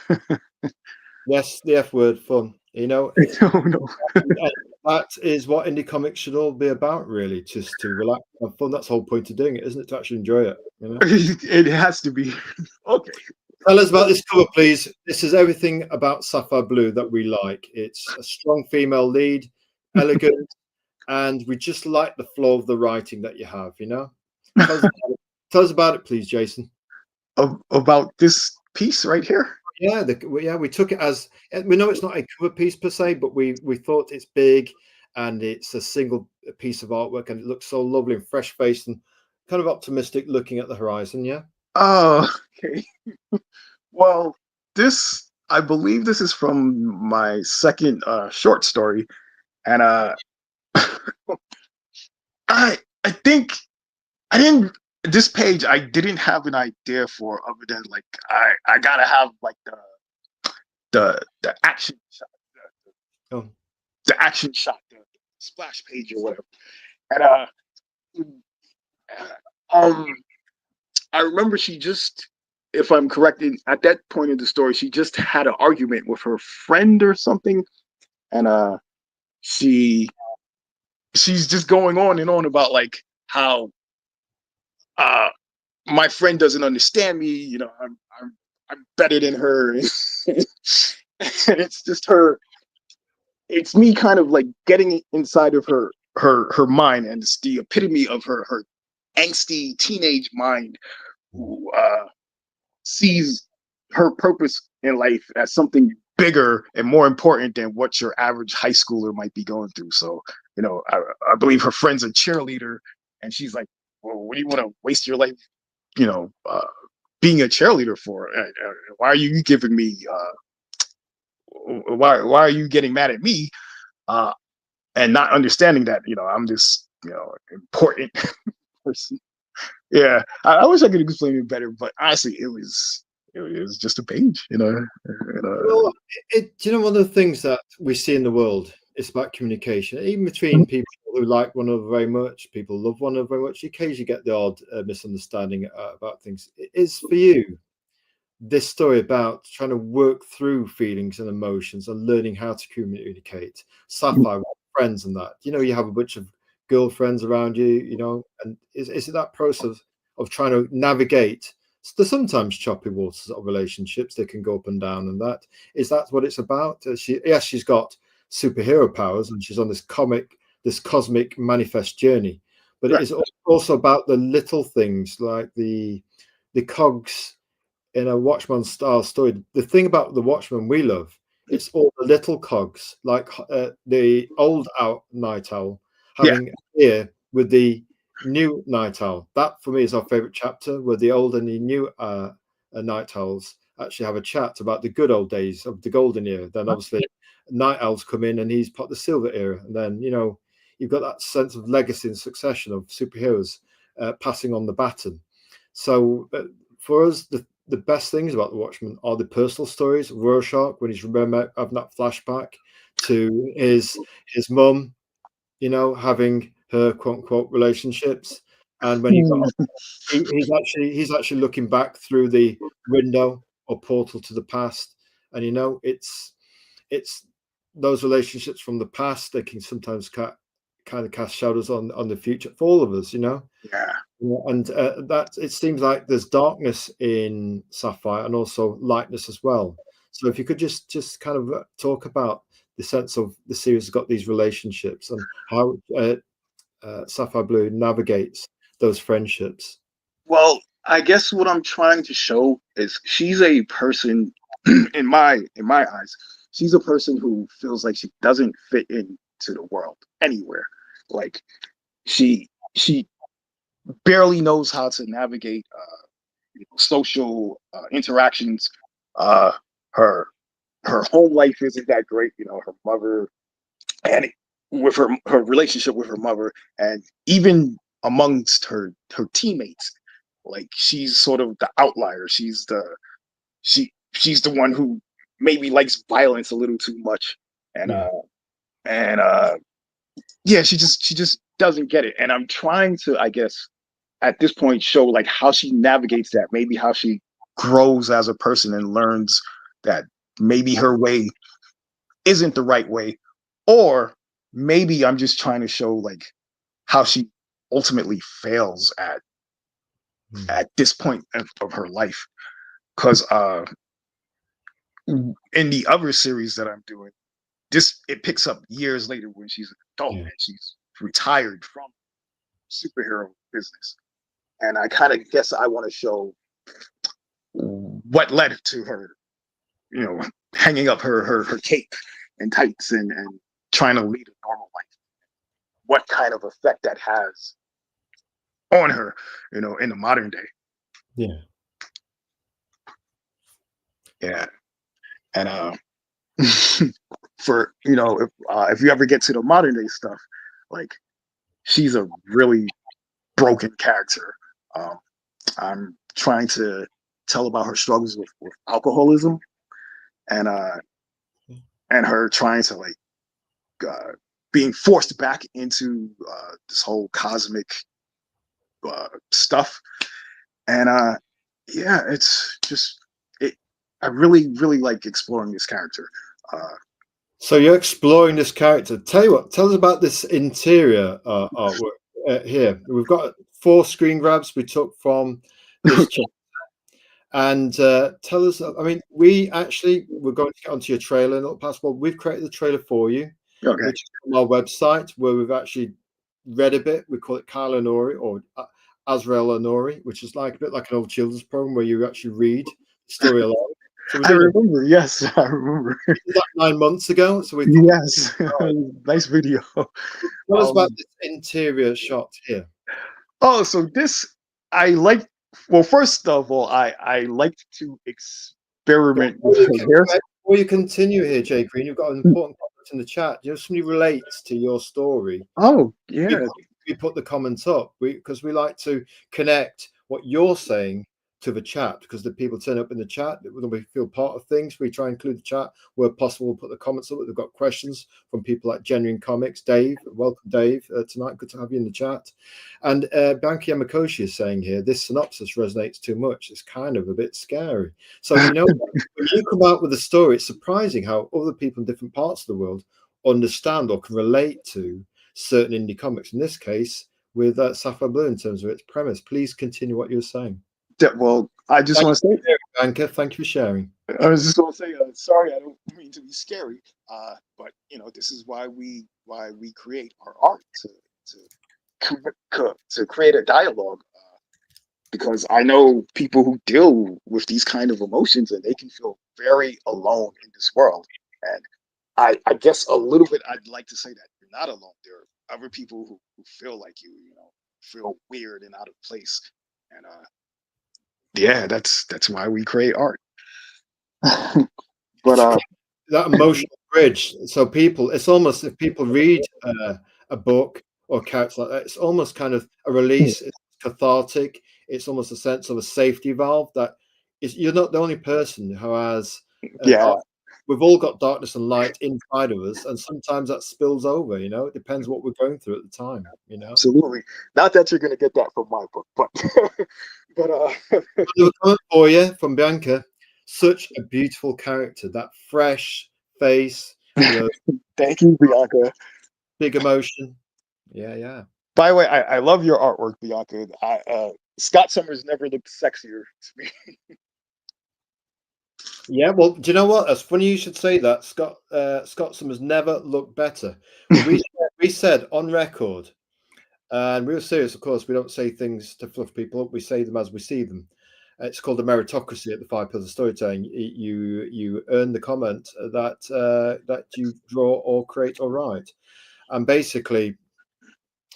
Yes, the F word, fun. You know, No, no. and that is what indie comics should all be about, really, just to relax and have fun. That's the whole point of doing it, isn't it? To actually enjoy it, you know? It has to be. Okay. Tell us about this cover, please. This is everything about Sapphire Blue that we like. It's a strong female lead, elegant, and we just like the flow of the writing that you have, you know? Tell us about it, tell us about it, please, Jason. About this piece right here. Yeah, we took it as, we know it's not a cover piece per se, but we thought it's big and it's a single piece of artwork and it looks so lovely and fresh faced and kind of optimistic looking at the horizon. Yeah. Oh, okay. Well, this I believe this is from my second short story, and I think I didn't this page I didn't have an idea for other than like I gotta have like the action shot, Oh, the action shot, the splash page or whatever, and um I remember she just, if I'm correct, at that point in the story, she just had an argument with her friend or something, and she she's just going on and on about like how uh my friend doesn't understand me. I'm better than her, and it's just her. It's me kind of like getting inside of her mind, and it's the epitome of her angsty teenage mind who sees her purpose in life as something bigger and more important than what your average high schooler might be going through. So, I believe her friend's a cheerleader, and she's like, "Well, what do you want to waste your life, you know, uh, being a cheerleader for? Why are you giving me? Why are you getting mad at me? and not understanding that I'm this important person. Yeah, I wish I could explain it better, but honestly, it was just a page, and, Well, do you know one of the things that we see in the world is about communication, even between people who like one another very much, people love one another very much. You occasionally get the odd misunderstanding about things. It is for you this story about trying to work through feelings and emotions and learning how to communicate. Sapphire, friends, and that. You have a bunch of girlfriends around you. And is it that process of trying to navigate the sometimes choppy waters of relationships? They can go up and down, and that what it's about. She's got superhero powers, and she's on this cosmic manifest journey, but it right, is also about the little things like the cogs in a Watchman style story. The thing about the Watchmen we love, it's all the little cogs, like the old night owl yeah, having a ear with the new night owl. That for me is our favorite chapter, where the old and the new night owls actually have a chat about the good old days of the golden era. Then obviously night owls come in and he's part of the silver era, and then you've got that sense of legacy and succession of superheroes passing on the baton. So for us, the best things about the Watchmen are the personal stories. Rorschach, when he's having that flashback to his mum, having her quote unquote relationships, and when he's actually looking back through the window or portal to the past, and it's those relationships from the past that can sometimes kind of cast shadows on the future for all of us. yeah. And that it seems like there's darkness in Sapphire and also lightness as well. So if you could just kind of talk about the sense of the series has got these relationships and how Sapphire Blue navigates those friendships. Well, I guess what I'm trying to show is she's a person in my eyes, she's a person who feels like she doesn't fit into the world anywhere. Like she barely knows how to navigate social interactions. Uh, her her home life isn't that great. Her mother and with her relationship with her mother, and even amongst her teammates, like she's sort of the outlier. She's the one who maybe likes violence a little too much, and Yeah. yeah, she just doesn't get it. And I'm trying to, I guess, at this point show like how she navigates that, maybe how she grows as a person and learns that maybe her way isn't the right way, or maybe I'm just trying to show like how she ultimately fails at this point of her life. Because in the other series that I'm doing, this it picks up years later when she's an adult Yeah. and she's retired from superhero business. And I kind of guess I want to show what led to her, hanging up her cape and tights and trying to lead a normal life. What kind of effect that has on her, in the modern day. Yeah. Yeah. And for if you ever get to the modern day stuff, like she's a really broken character. Um, I'm trying to tell about her struggles with alcoholism, and her trying to like uh, being forced back into this whole cosmic stuff. And yeah, it's just it. I really really like exploring this character. Uh, So you're exploring this character. Tell you what, tell us about this interior artwork here. We've got 4 screen grabs we took from this chapter. And tell us, I mean, we're going to get onto your trailer in a little past. Well, we've created the trailer for you, okay. which is on our website where we've actually read a bit. We call it Kyle Honori or Azrael Honori, which is like a bit like an old children's program where you actually read the story along. So we're I doing remember. Yes, I remember. that 9 months ago. So we thought, Yes, nice video. tell us about Um, this interior shot here. oh, so this I like. Well, first of all, I like to Go- experiment with her hair. Before you continue here, Jay Green, you've got an important part in the chat. You know, somebody relates to your story. Oh, yeah. We put the comments up because we like to connect what you're saying to the chat, because the people turn up in the chat when we feel part of things. We try and include the chat where possible. We'll put the comments up. They've got questions from people like Genuine Comics. Dave, welcome, Dave, tonight. Good to have you in the chat. And Banki Yamakoshi is saying here, this synopsis resonates too much. It's kind of a bit scary. So, you know, when you come out with a story, it's surprising how other people in different parts of the world understand or can relate to certain indie comics. In this case, with Sapphire Blue, in terms of its premise. Please continue what you were saying. Well, I just want to say, Anka, thank you for sharing. I was just going to say, sorry, I don't mean to be scary, but you know, this is why we create our art to create a dialogue, because I know people who deal with these kind of emotions, and they can feel very alone in this world. And I guess a little bit, I'd like to say that you're not alone. There are other people who feel like you know, feel weird and out of place, and yeah, that's why we create art. But that emotional bridge. So people, it's almost, if people read a book or character like that, it's almost kind of a release. It's cathartic. It's almost a sense of a safety valve that is, you're not the only person who has. Yeah, We've all got darkness and light inside of us, and sometimes that spills over. You know, it depends what we're going through at the time. You know, absolutely. Not that you're going to get that from my book, but Another comment for you from Bianca. Such a beautiful character. That fresh face. You know, thank you, Bianca. big emotion. Yeah. By the way, I love your artwork, Bianca. Scott Summers never looked sexier to me. Yeah, well, do you know what? That's funny you should say that. Scott Summers never looked better. We said on record, and we were serious, of course. We don't say things to fluff people up. We say them as we see them. It's called a meritocracy at the 5 Pillars of Storytelling. You earn the comment that you draw or create or write, and basically,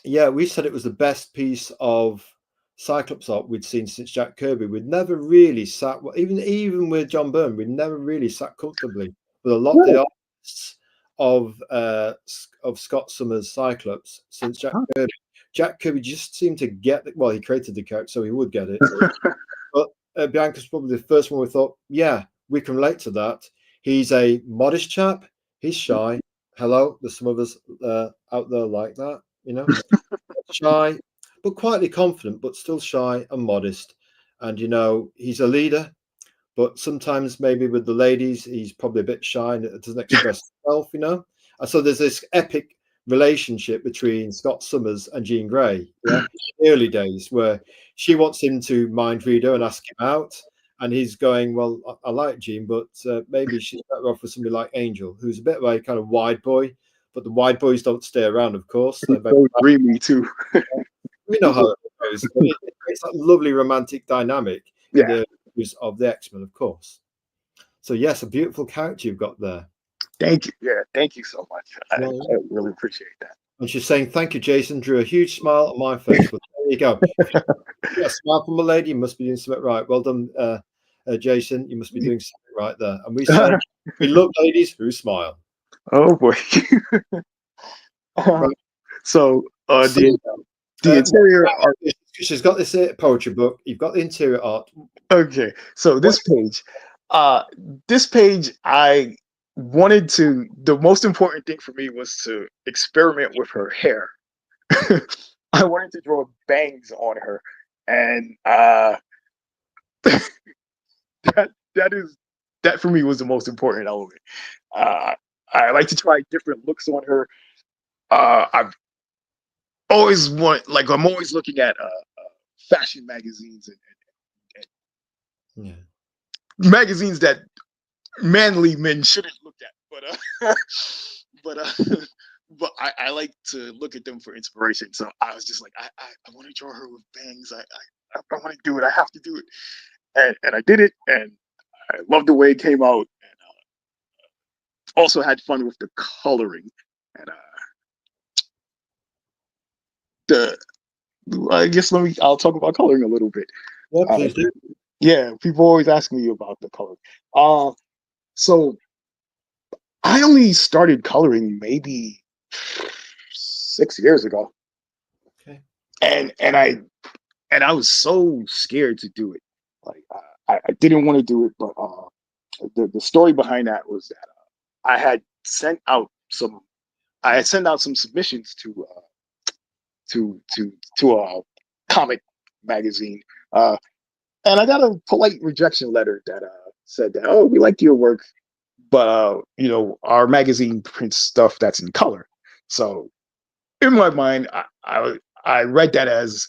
yeah, we said it was the best piece of Cyclops art we'd seen since Jack Kirby. We'd never really sat, even with John Byrne, we'd never really sat comfortably with a lot of the artists of Scott Summers' Cyclops since Jack Kirby. Jack Kirby just seemed to get it. Well, he created the character, so he would get it. But Bianca's probably the first one we thought, yeah, we can relate to that. He's a modest chap. He's shy. Hello, there's some of us out there like that, you know, shy, but quietly confident, but still shy and modest. And, you know, he's a leader, but sometimes maybe with the ladies, he's probably a bit shy and doesn't express himself, you know. And so there's this epic relationship between Scott Summers and Jean Grey, yeah, in the early days, where she wants him to mind read her and ask him out. And he's going, well, I like Jean, but maybe she's better off with somebody like Angel, who's a bit of a kind of wide boy. But the wide boys don't stay around, of course. They're very dreamy too. We know how it goes. But it's that lovely romantic dynamic in the use of the X-Men, of course. So yes, a beautiful character you've got there. Thank you. Yeah, thank you so much. I really appreciate that. And she's saying, thank you, Jason. Drew a huge smile on my face. Well, there you go. A smile from a lady, you must be doing something right. Well done, Jason. You must be doing something right there. And we say, we love ladies who smile. Oh boy. So the interior art. She's got this poetry book. You've got the interior art. Okay, so this page, I wanted to. The most important thing for me was to experiment with her hair. I wanted to draw bangs on her, and that for me was the most important element. I like to try different looks on her. I've always I'm always looking at fashion magazines and magazines that manly men shouldn't look at, but I like to look at them for inspiration. So I was just like, I want to draw her with bangs. I want to do it. I have to do it, and I did it, and I loved the way it came out, and also had fun with the coloring, and I guess I'll talk about coloring a little bit. Yeah, please do. Yeah, people always ask me about the color. So I only started coloring maybe 6 years ago, Okay. and I was so scared to do it. Like I didn't want to do it, but the story behind that was that I had sent out some I had sent out some submissions to to a comic magazine, uh, and I got a polite rejection letter that said that, oh, we liked your work, but our magazine prints stuff that's in color. So in my mind, I read that as,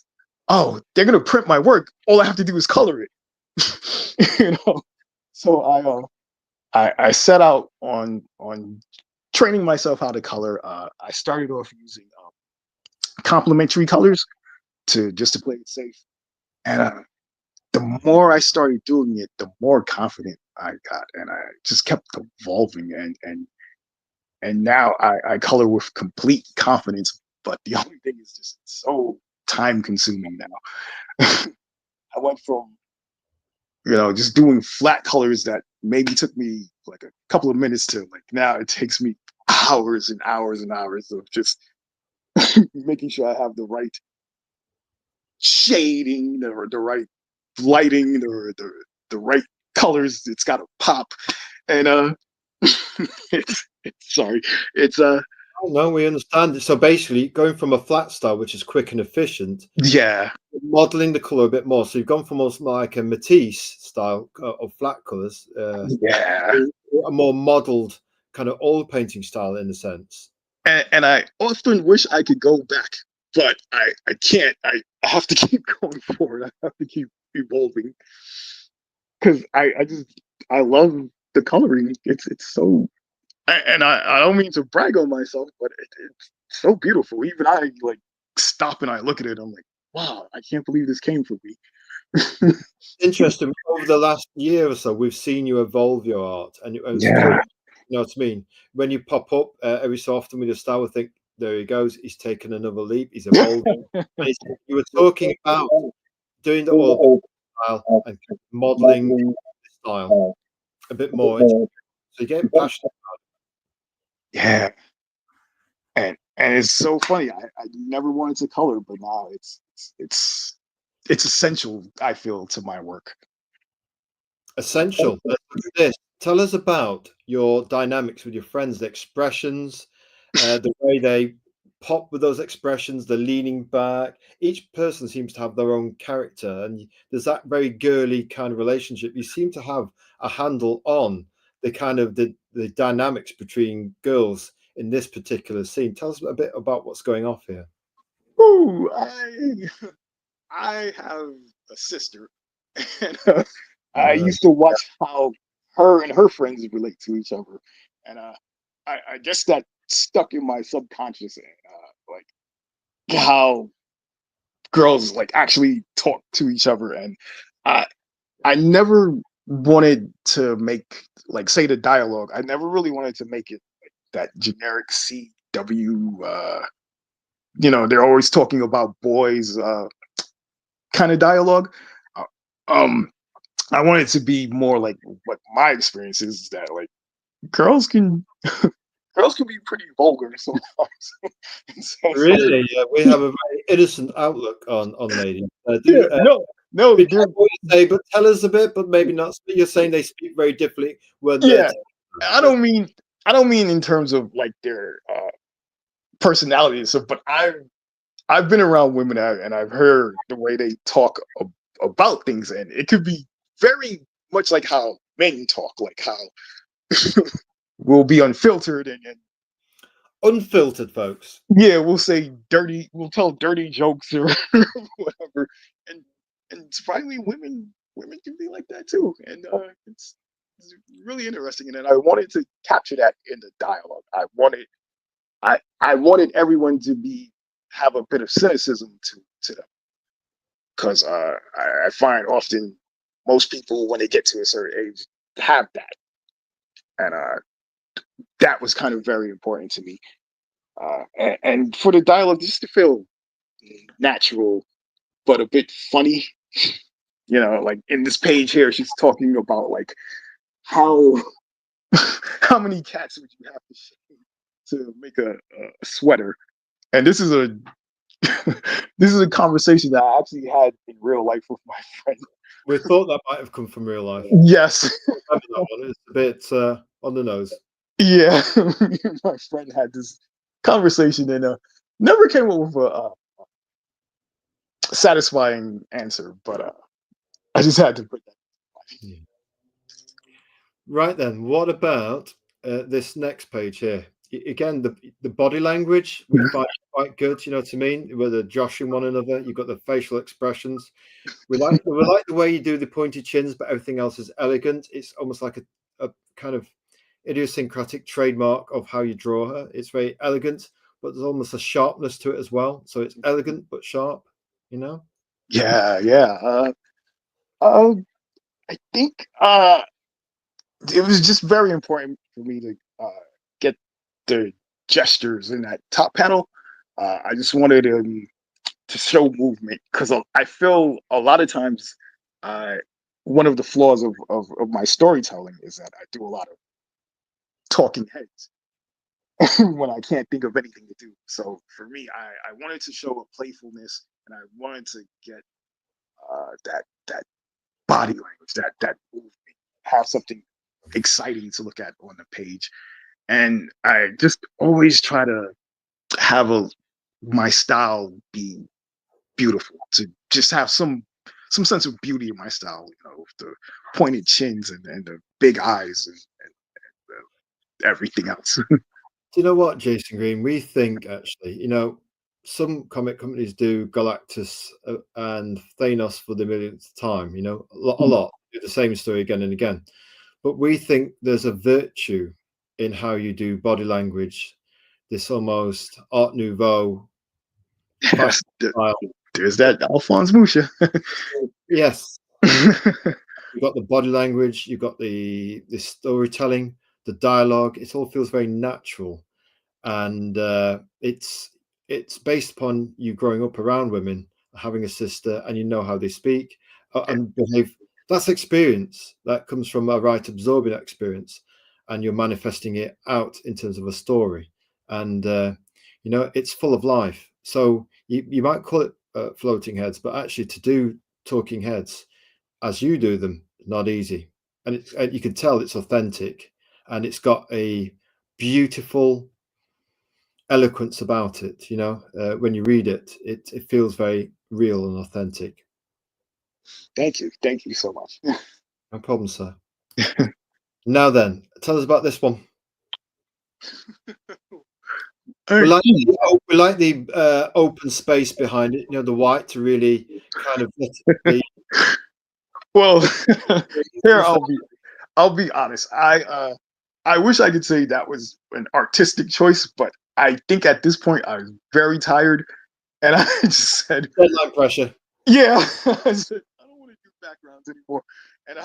oh, they're gonna print my work. All I have to do is color it. So I set out on training myself how to color. I started off using complementary colors to just to play it safe, and the more I started doing it, the more confident I got, and I just kept evolving, and now I color with complete confidence. But the only thing is just it's so time consuming now. I went from just doing flat colors that maybe took me like a couple of minutes to like now it takes me hours and hours and hours of just making sure I have the right shading, the right lighting, the right colors. It's got to pop, and sorry, it's Oh, no, we understand. So basically, going from a flat style, which is quick and efficient, yeah, modeling the color a bit more. So you've gone from almost like a Matisse style of flat colors, yeah. to a more modeled kind of oil painting style in a sense. And I often wish I could go back, but I can't. I have to keep going forward. I have to keep evolving because I love the coloring. It's so, and I don't mean to brag on myself, but it's so beautiful. Even I like stop and I look at it. I'm like, wow, I can't believe this came from me. Interesting. Over the last year or so, we've seen you evolve your art, and still, Yeah. you know what I mean. When you pop up every so often with your style, we think there he goes. He's taken another leap. He's evolving. And you were talking about doing the oil style and modeling the style a bit more. So you're getting passionate. Yeah, and it's so funny. I never wanted to color, but now it's essential. I feel to my work. Essential. Let's look at this. Tell us about your dynamics with your friends, the expressions, the way they pop with those expressions, the leaning back. Each person seems to have their own character, and there's that very girly kind of relationship. You seem to have a handle on the kind of the dynamics between girls in this particular scene. Tell us a bit about what's going off here. Ooh, I have a sister, and I Uh, used to watch how her and her friends relate to each other, and I guess that stuck in my subconscious, like how girls like actually talk to each other, and I I never wanted to make like say the dialogue. I never really wanted to make it like that generic CW. They're always talking about boys kind of dialogue. Uh, Um, I want it to be more like what my experience is that like girls can girls can be pretty vulgar sometimes. Really, we have a very innocent outlook on ladies. Yeah, no, Be careful what you say, but tell us a bit, but maybe not. You're saying they speak very differently when they're yeah. together. I don't mean I don't mean in terms of like their personality and stuff, but I've been around women and I've heard the way they talk about things, and it could be very much like how men talk, like how we'll be unfiltered and Unfiltered, folks. yeah, we'll tell dirty jokes or whatever, and surprisingly, women can be like that too, and it's really interesting. And then I wanted to capture that in the dialogue. I wanted everyone to be have a bit of cynicism to them because I find often most people when they get to a certain age have that, and that was kind of very important to me. And for the dialogue, just to feel natural but a bit funny. Like in this page here, she's talking about like how how many cats would you have to shave to make a sweater? And this is a this is a conversation that I actually had in real life with my friend. We thought that might have come from real life. Yes. Remember that one? It's a bit on the nose. Yeah. Me and my friend had this conversation and never came up with a satisfying answer, but I just had to put that. Yeah. Right then, what about this next page here? Again, the body language we find quite good. You know what I mean? Where they're joshing one another. You've got the facial expressions. We like the way you do the pointy chins, but everything else is elegant. It's almost like a kind of idiosyncratic trademark of how you draw her. It's very elegant, but there's almost a sharpness to it as well. So it's elegant but sharp. You know? Yeah, yeah. Uh, I think it was just very important for me to get the gestures in that top panel. I just wanted to show movement because I feel a lot of times uh, one of the flaws of my storytelling is that I do a lot of talking heads when I can't think of anything to do. So for me, I wanted to show a playfulness and I wanted to get that body language, that movement, have something exciting to look at on the page. And I just always try to have my style be beautiful, to just have some sense of beauty in my style, with the pointed chins and the big eyes and everything else. Do you know what, Jason Greene? We think actually, some comic companies do Galactus and Thanos for the millionth time. A lot do the same story again and again. But we think there's a virtue in how you do body language, this almost Art Nouveau Yes, fashion style. there's that Alphonse Musha. Yes, you've got the body language, you've got the storytelling, the dialogue. It all feels very natural, and it's based upon you growing up around women, having a sister, and you know how they speak and behave. That's experience that comes from a right absorbing experience, and you're manifesting it out in terms of a story, and it's full of life. So you might call it floating heads, but actually to do talking heads as you do them, not easy. And you can tell it's authentic, and it's got a beautiful eloquence about it. When you read it, it feels very real and authentic. Thank you so much. No problem, sir. Now then, tell us about this one. We like the open space behind it. The white to really kind of let it be. Well, here I'll be honest. I wish I could say that was an artistic choice, but I think at this point I was very tired, and I just said, Deadline pressure. "Yeah," I said, "I don't want to do backgrounds anymore," and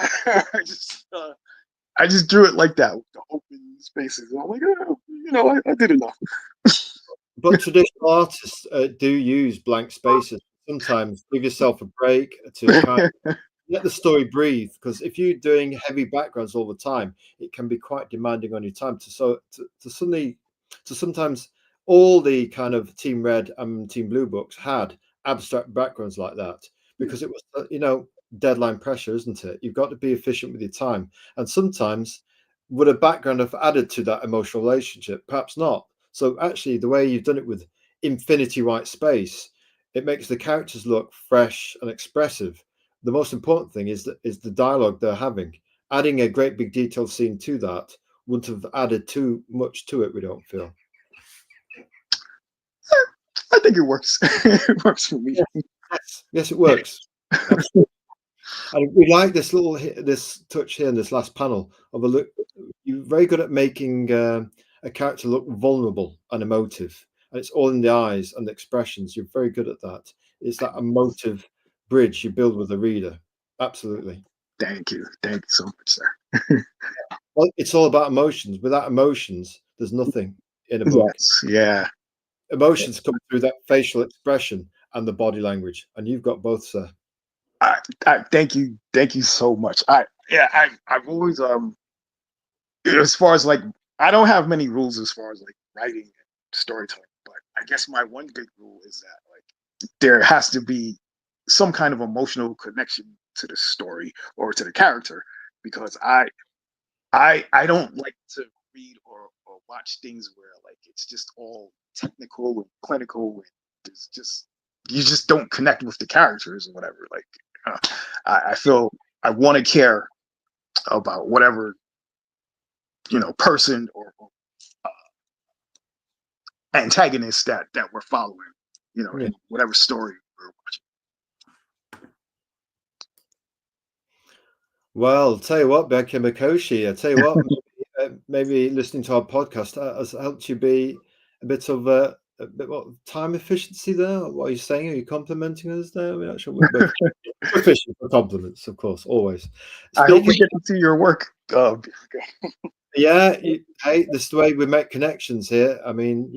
I just drew it like that with the open spaces. And I'm like, oh, I did enough. But traditional artists do use blank spaces. Sometimes give yourself a break to kind of let the story breathe, because if you're doing heavy backgrounds all the time, it can be quite demanding on your time. To sometimes all the kind of Team Red and Team Blue books had abstract backgrounds like that, because it was deadline pressure, isn't it? You've got to be efficient with your time, and sometimes would a background have added to that emotional relationship? Perhaps not. So actually, the way you've done it with infinity white space, it makes the characters look fresh and expressive. The most important thing is the dialogue they're having. Adding a great big detailed scene to that wouldn't have added too much to it, we don't feel. I think it works. It works for me. Yes, it works. And we like this touch here in this last panel of a look. You're very good at making a character look vulnerable and emotive, and it's all in the eyes and the expressions. You're very good at that. It's that emotive bridge you build with the reader. Absolutely. Thank you so much, sir. Well, it's all about emotions. Without emotions, there's nothing in a book. Yes, yeah. Emotions come through that facial expression and the body language, and you've got both, sir. I thank you so much. I've always as far as like, I don't have many rules as far as like writing and storytelling, but I guess my one big rule is that like there has to be some kind of emotional connection to the story or to the character, because I don't like to read or watch things where like it's just all technical and clinical, and it's just, you just don't connect with the characters or whatever. Like I feel I want to care about whatever, person or antagonist that we're following, Yeah. in whatever story we're watching. Well, tell you what, Becky Mikoshi, I tell you what, maybe listening to our podcast has helped you be a bit of a bit what time efficiency there. What are you saying? Are you complimenting us there? We're not sure. We're efficient for compliments, of course, always. I hope we Speaking, get to see your work. yeah, hey, this is the way we make connections here. I mean,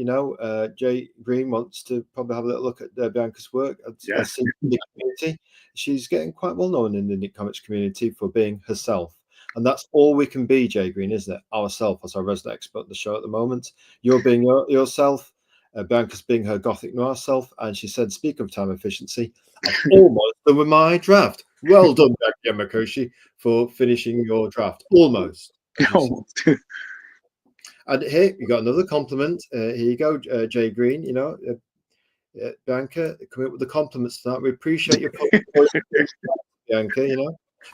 Jay Green wants to probably have a little look at Bianca's work. Yeah. I've seen in the community. She's getting quite well known in the indie comics community for being herself. And that's all we can be, Jay Green, isn't it? Ourself, as our resident expert on the show at the moment. You're being yourself. Bianca's being her gothic noir self. And she said, speak of time efficiency, I've almost done with my draft. Well done, Bianca Makoshi, for finishing your draft. Almost. And here you got another compliment. Here you go, Jay Green. Bianca, come up with the compliments tonight. We appreciate your Bianca.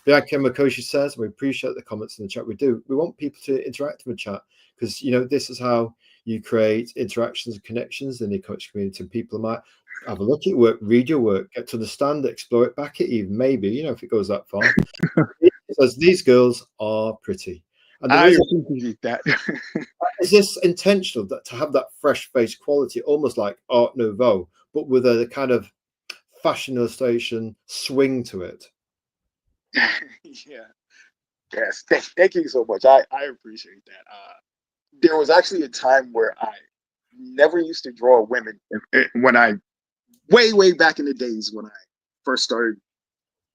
Bianca Makoshi says we appreciate the comments in the chat. We do. We want people to interact in the chat because this is how you create interactions and connections in the comics community. And people might have a look at your work, read your work, get to understand, explore it back at even maybe if it goes that far. It says these girls are pretty. And I appreciate that. is this intentional to have that fresh face quality, almost like Art Nouveau, but with a kind of fashion illustration swing to it? Yeah. Yes. Thank you so much. I appreciate that. There was actually a time where I never used to draw women when I way back in the days when I first started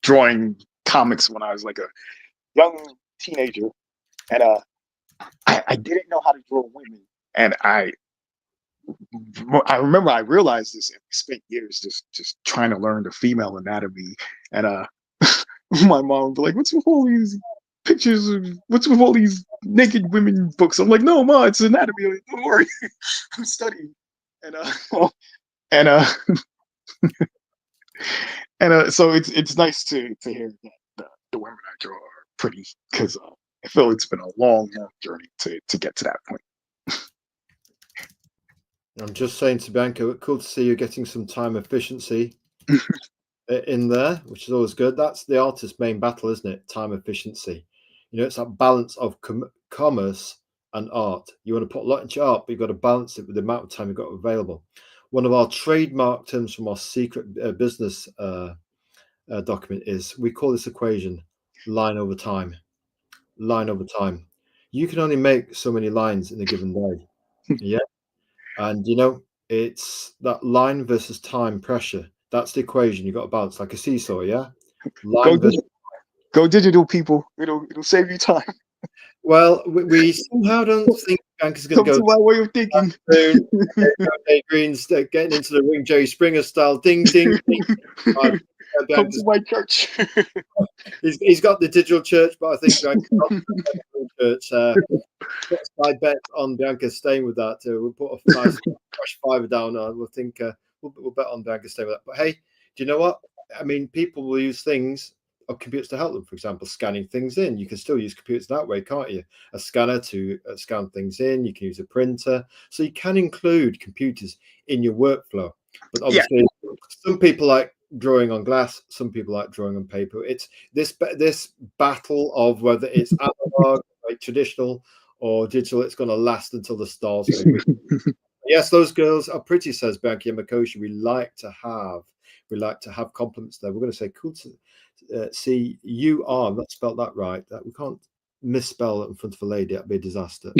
drawing comics when I was like a young teenager, and I didn't know how to draw women, and I remember I realized this, and we spent years just trying to learn the female anatomy, and my mom would be like, "What's with all these pictures? What's with all these naked women books?" I'm like, "No, ma, it's anatomy. Like, don't worry, I'm studying." And and so it's nice to hear that the women I draw are pretty, because I feel it's been a long journey to get to that point. I'm just saying to Bianca, cool to see you getting some time efficiency in there, which is always good. That's the artist's main battle, isn't it? Time efficiency. It's that balance of commerce and art. You want to put a lot into art, but you've got to balance it with the amount of time you've got available. One of our trademark terms from our secret business document is, we call this equation line over time. Line over time. You can only make so many lines in a given day. Yeah. And it's that line versus time pressure. That's the equation. You've got to balance like a seesaw, yeah? Go Line versus digital, go digital, people. It'll save you time. well, we somehow don't think Bank is going Come to to go my way of thinking. soon. Dave Green's getting into the ring, Jerry Springer style. Ding, ding, ding. Come to my church. He's got the digital church, but I think Bianca's got the church. Put a side bet on Bianca staying with that. We'll put a nice fresh fiver down. We'll think we'll bet on Bianca staying with that. But hey, do you know what? I mean, people will use things or computers to help them. For example, scanning things in. You can still use computers that way, can't you? A scanner to scan things in. You can use a printer. So you can include computers in your workflow. But obviously, some people like drawing on glass. Some people like drawing on paper. It's this battle of whether it's analog, like traditional, or digital. It's going to last until the stars fall. Yes, those girls are pretty, says Bianca Makoshi. We like to have compliments there. We're going to say cool to see you are. Not spelled that right. That we can't misspell it in front of a lady. That'd be a disaster.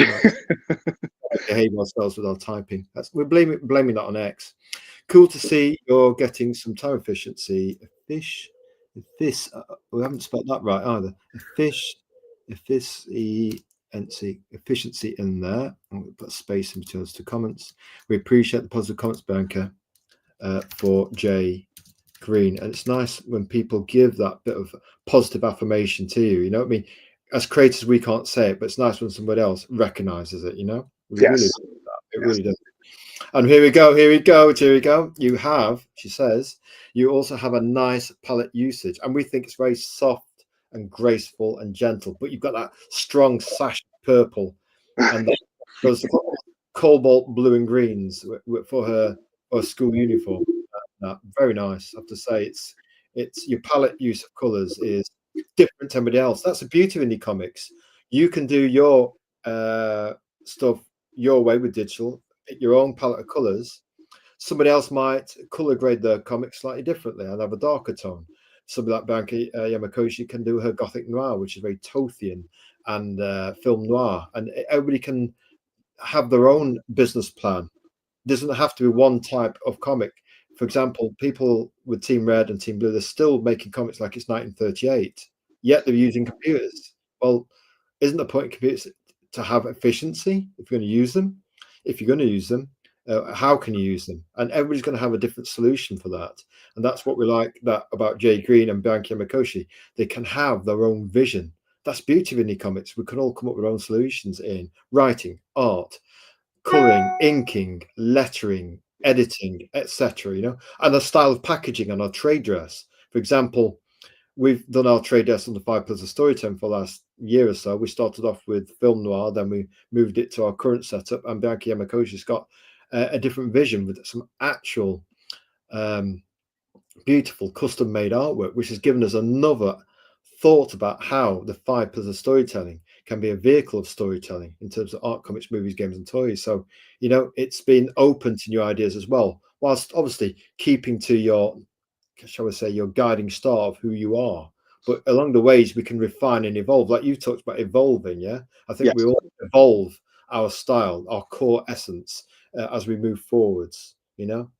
Behave ourselves with our typing. We're blaming that on X. Cool to see you're getting some time efficiency. We haven't spelled that right either. Efficiency. efficiency in there. And we'll put space in between those two comments. We appreciate the positive comments, Bianca, for Jay Greene. And it's nice when people give that bit of positive affirmation to you. You know what I mean? As creators, we can't say it, but it's nice when somebody else recognizes it, you know? We really Yes. do that. It really does. And here we go. You have, she says, you also have a nice palette usage. And we think it's very soft and graceful and gentle, but you've got that strong sash purple and those cobalt blue and greens for her school uniform. Very nice. I have to say, it's your palette use of colors is different to everybody else. That's the beauty of indie comics. You can do your stuff your way with digital, your own palette of colors. Somebody else might color grade their comics slightly differently and have a darker tone. Somebody like Bianca Yamakoshi can do her gothic noir, which is very Tothian and film noir, and everybody can have their own business plan. It doesn't have to be one type of comic. For example, people with Team Red and Team Blue, they're still making comics like it's 1938, yet they're using computers. Well, isn't the point of computers to have efficiency if you're going to use them? If you're going to use them, how can you use them? And everybody's going to have a different solution for that. And that's what we like that about Jay Greene and Bianca Yamakoshi. They can have their own vision. That's the beauty of indie comics. We can all come up with our own solutions in writing, art, colouring, inking, lettering, editing, etc. You know, and the style of packaging on our trade dress. For example, we've done our trade dress on the 5 Pillars of Storytelling for the last year or so. We started off with film noir, then we moved it to our current setup, and Bianca Yamakoshi's got a different vision with some actual beautiful custom-made artwork, which has given us another thought about how the 5 Pillars of Storytelling can be a vehicle of storytelling in terms of art, comics, movies, games, and toys. So, you know, it's been open to new ideas as well, whilst obviously keeping to your, shall we say, your guiding star of who you are. But along the ways we can refine and evolve, like you talked about evolving. Yeah, I think Yes. we all evolve our style, our core essence as we move forwards. You know,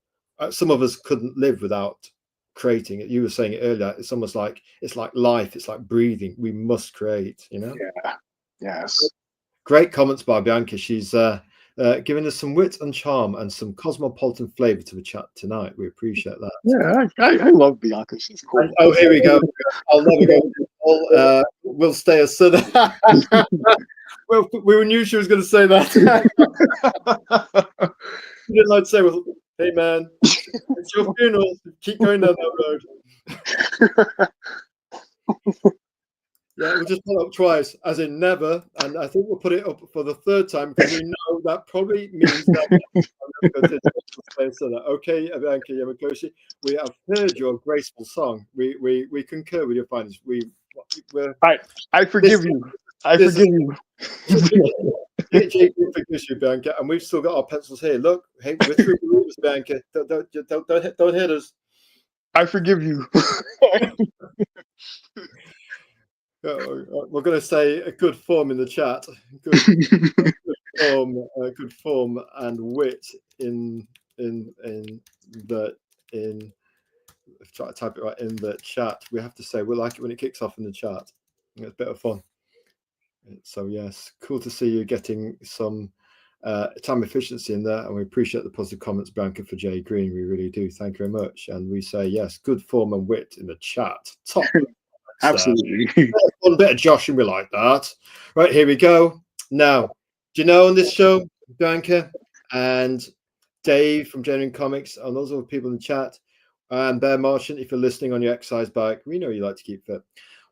some of us couldn't live without creating it. You were saying it earlier. It's almost like it's like life. It's like breathing. We must create. You know. Yeah. Yes. Great comments by Bianca. She's giving us some wit and charm and some cosmopolitan flavour to the chat tonight. We appreciate that. Yeah, I love Bianca. She's cool. And, oh, here we go. I'll never go. We'll stay as son. Well, we knew she was going to say that. You didn't like to say, well, hey man, it's your funeral. Keep going down that road. Yeah, we'll just put it up twice, as in never, and I think we'll put it up for the third time because we know that probably means that. Okay, Bianca Yamakoshi, we have heard your graceful song. We concur with your findings. I forgive you. I forgive you. Forgives you, Bianca, and we've still got our pencils here. Look, hey, we're through the rules, Bianca. Don't hit us. I forgive you. We're going to say a good form in the chat. Good form and wit in try to type it right in the chat. We have to say we like it when it kicks off in the chat. It's a bit of fun. So yes, cool to see you getting some time efficiency in there, and we appreciate the positive comments, Bianca, for Jay Greene. We really do. Thank you very much. And we say yes, good form and wit in the chat. Top. Absolutely. One bit of Josh, and we like that. Right, here we go. Now, do you know on this show, Bianca and Dave from Genuine Comics, and those other people in the chat, and Bear Martian, if you're listening on your exercise bike, we know you like to keep fit.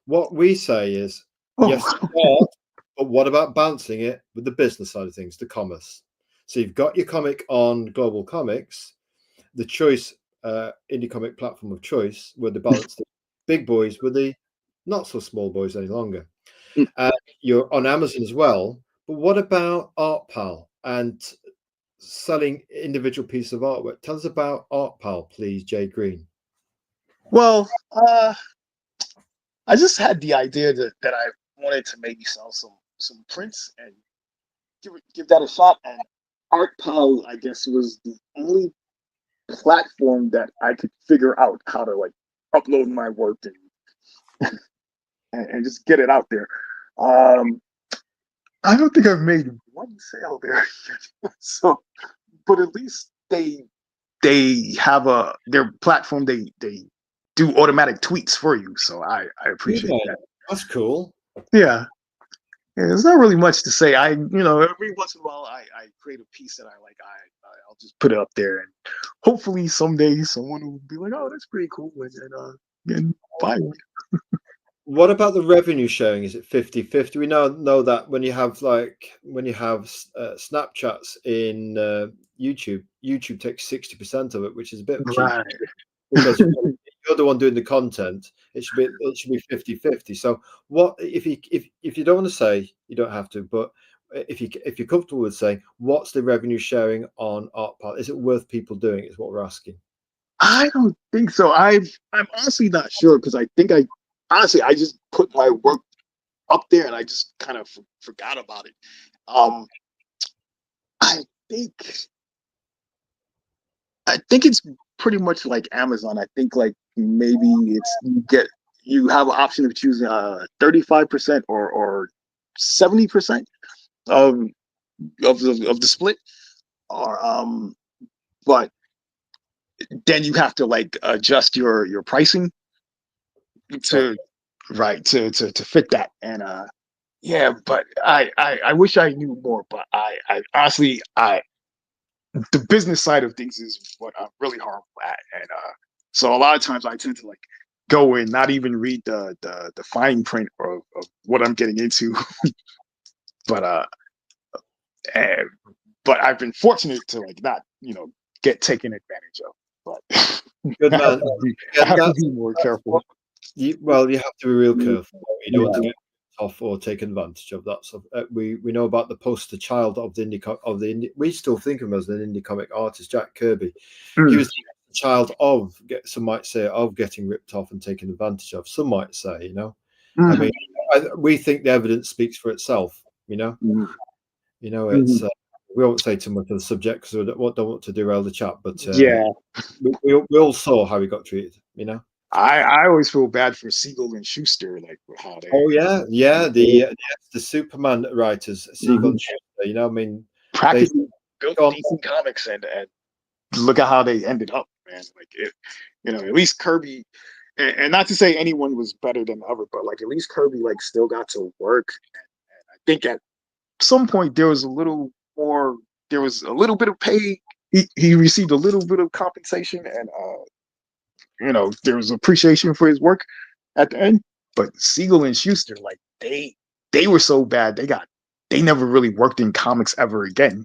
What we say is, yes, art, but what about balancing it with the business side of things, the commerce? So you've got your comic on Global Comics, the choice indie comic platform of choice, where the balance the big boys with the not so small boys any longer. You're on Amazon as well, but what about ArtPal and selling individual pieces of artwork? Tell us about ArtPal, please, Jay Greene. Well, I just had the idea that I wanted to maybe sell some prints and give that a shot. And ArtPal, I guess, was the only platform that I could figure out how to like upload my work and just get it out there. I don't think I've made one sale there. So, but at least they have their platform. They do automatic tweets for you. So I appreciate Yeah, that. that's cool. Yeah. Yeah, there's not really much to say. Every once in a while, I create a piece that I like. I'll just put it up there, and hopefully someday someone will be like, "Oh, that's pretty cool," and buy one. What about the revenue sharing? Is it 50-50? We now know that when you have Snapchats in YouTube, YouTube takes 60% of it, which is a bit cheap Right. because you're the one doing the content. It should be 50-50. So what if you don't want to say, you don't have to, but if you're comfortable with saying, what's the revenue sharing on ArtPal? Is it worth people doing? Is what we're asking. I don't think so. I'm honestly not sure because I think I just put my work up there and I just kind of forgot about it. Um, I think I think it's pretty much like Amazon. I think like maybe you have an option of choosing 35% or 70% of of the split, or but then you have to like adjust your pricing to right to fit that. And yeah, but I wish I knew more, but I honestly I the business side of things is what I'm really horrible at, and so a lot of times I tend to like go and not even read the fine print of what I'm getting into. But and, but I've been fortunate to like not get taken advantage of. But Good I have man. to be, I Again, have to that's be more that's careful. you have to be real careful. You don't want to Yeah. get off or taken advantage of. That. So we know about the poster child of the we still think of him as an indie comic artist, Jack Kirby. He Mm, was the child of, some might say, of getting ripped off and taken advantage of. Some might say, I mm, mean, we think the evidence speaks for itself. mm, It's mm. we won't say too much of the subject because we don't want to derail the chat, but Yeah. we all saw how he got treated. I always feel bad for Siegel and Schuster, like how Oh yeah, yeah. they The Superman writers, Siegel mhm, and Schuster. I mean, they practically built gone. DC Comics, and look at how they ended up, man. Like at least Kirby, and not to say anyone was better than the other, but like at least Kirby like still got to work. And I think at some point there was a little bit of pay. He received a little bit of compensation, and there was appreciation for his work at the end. But Siegel and Schuster, like they were so bad, they never really worked in comics ever again.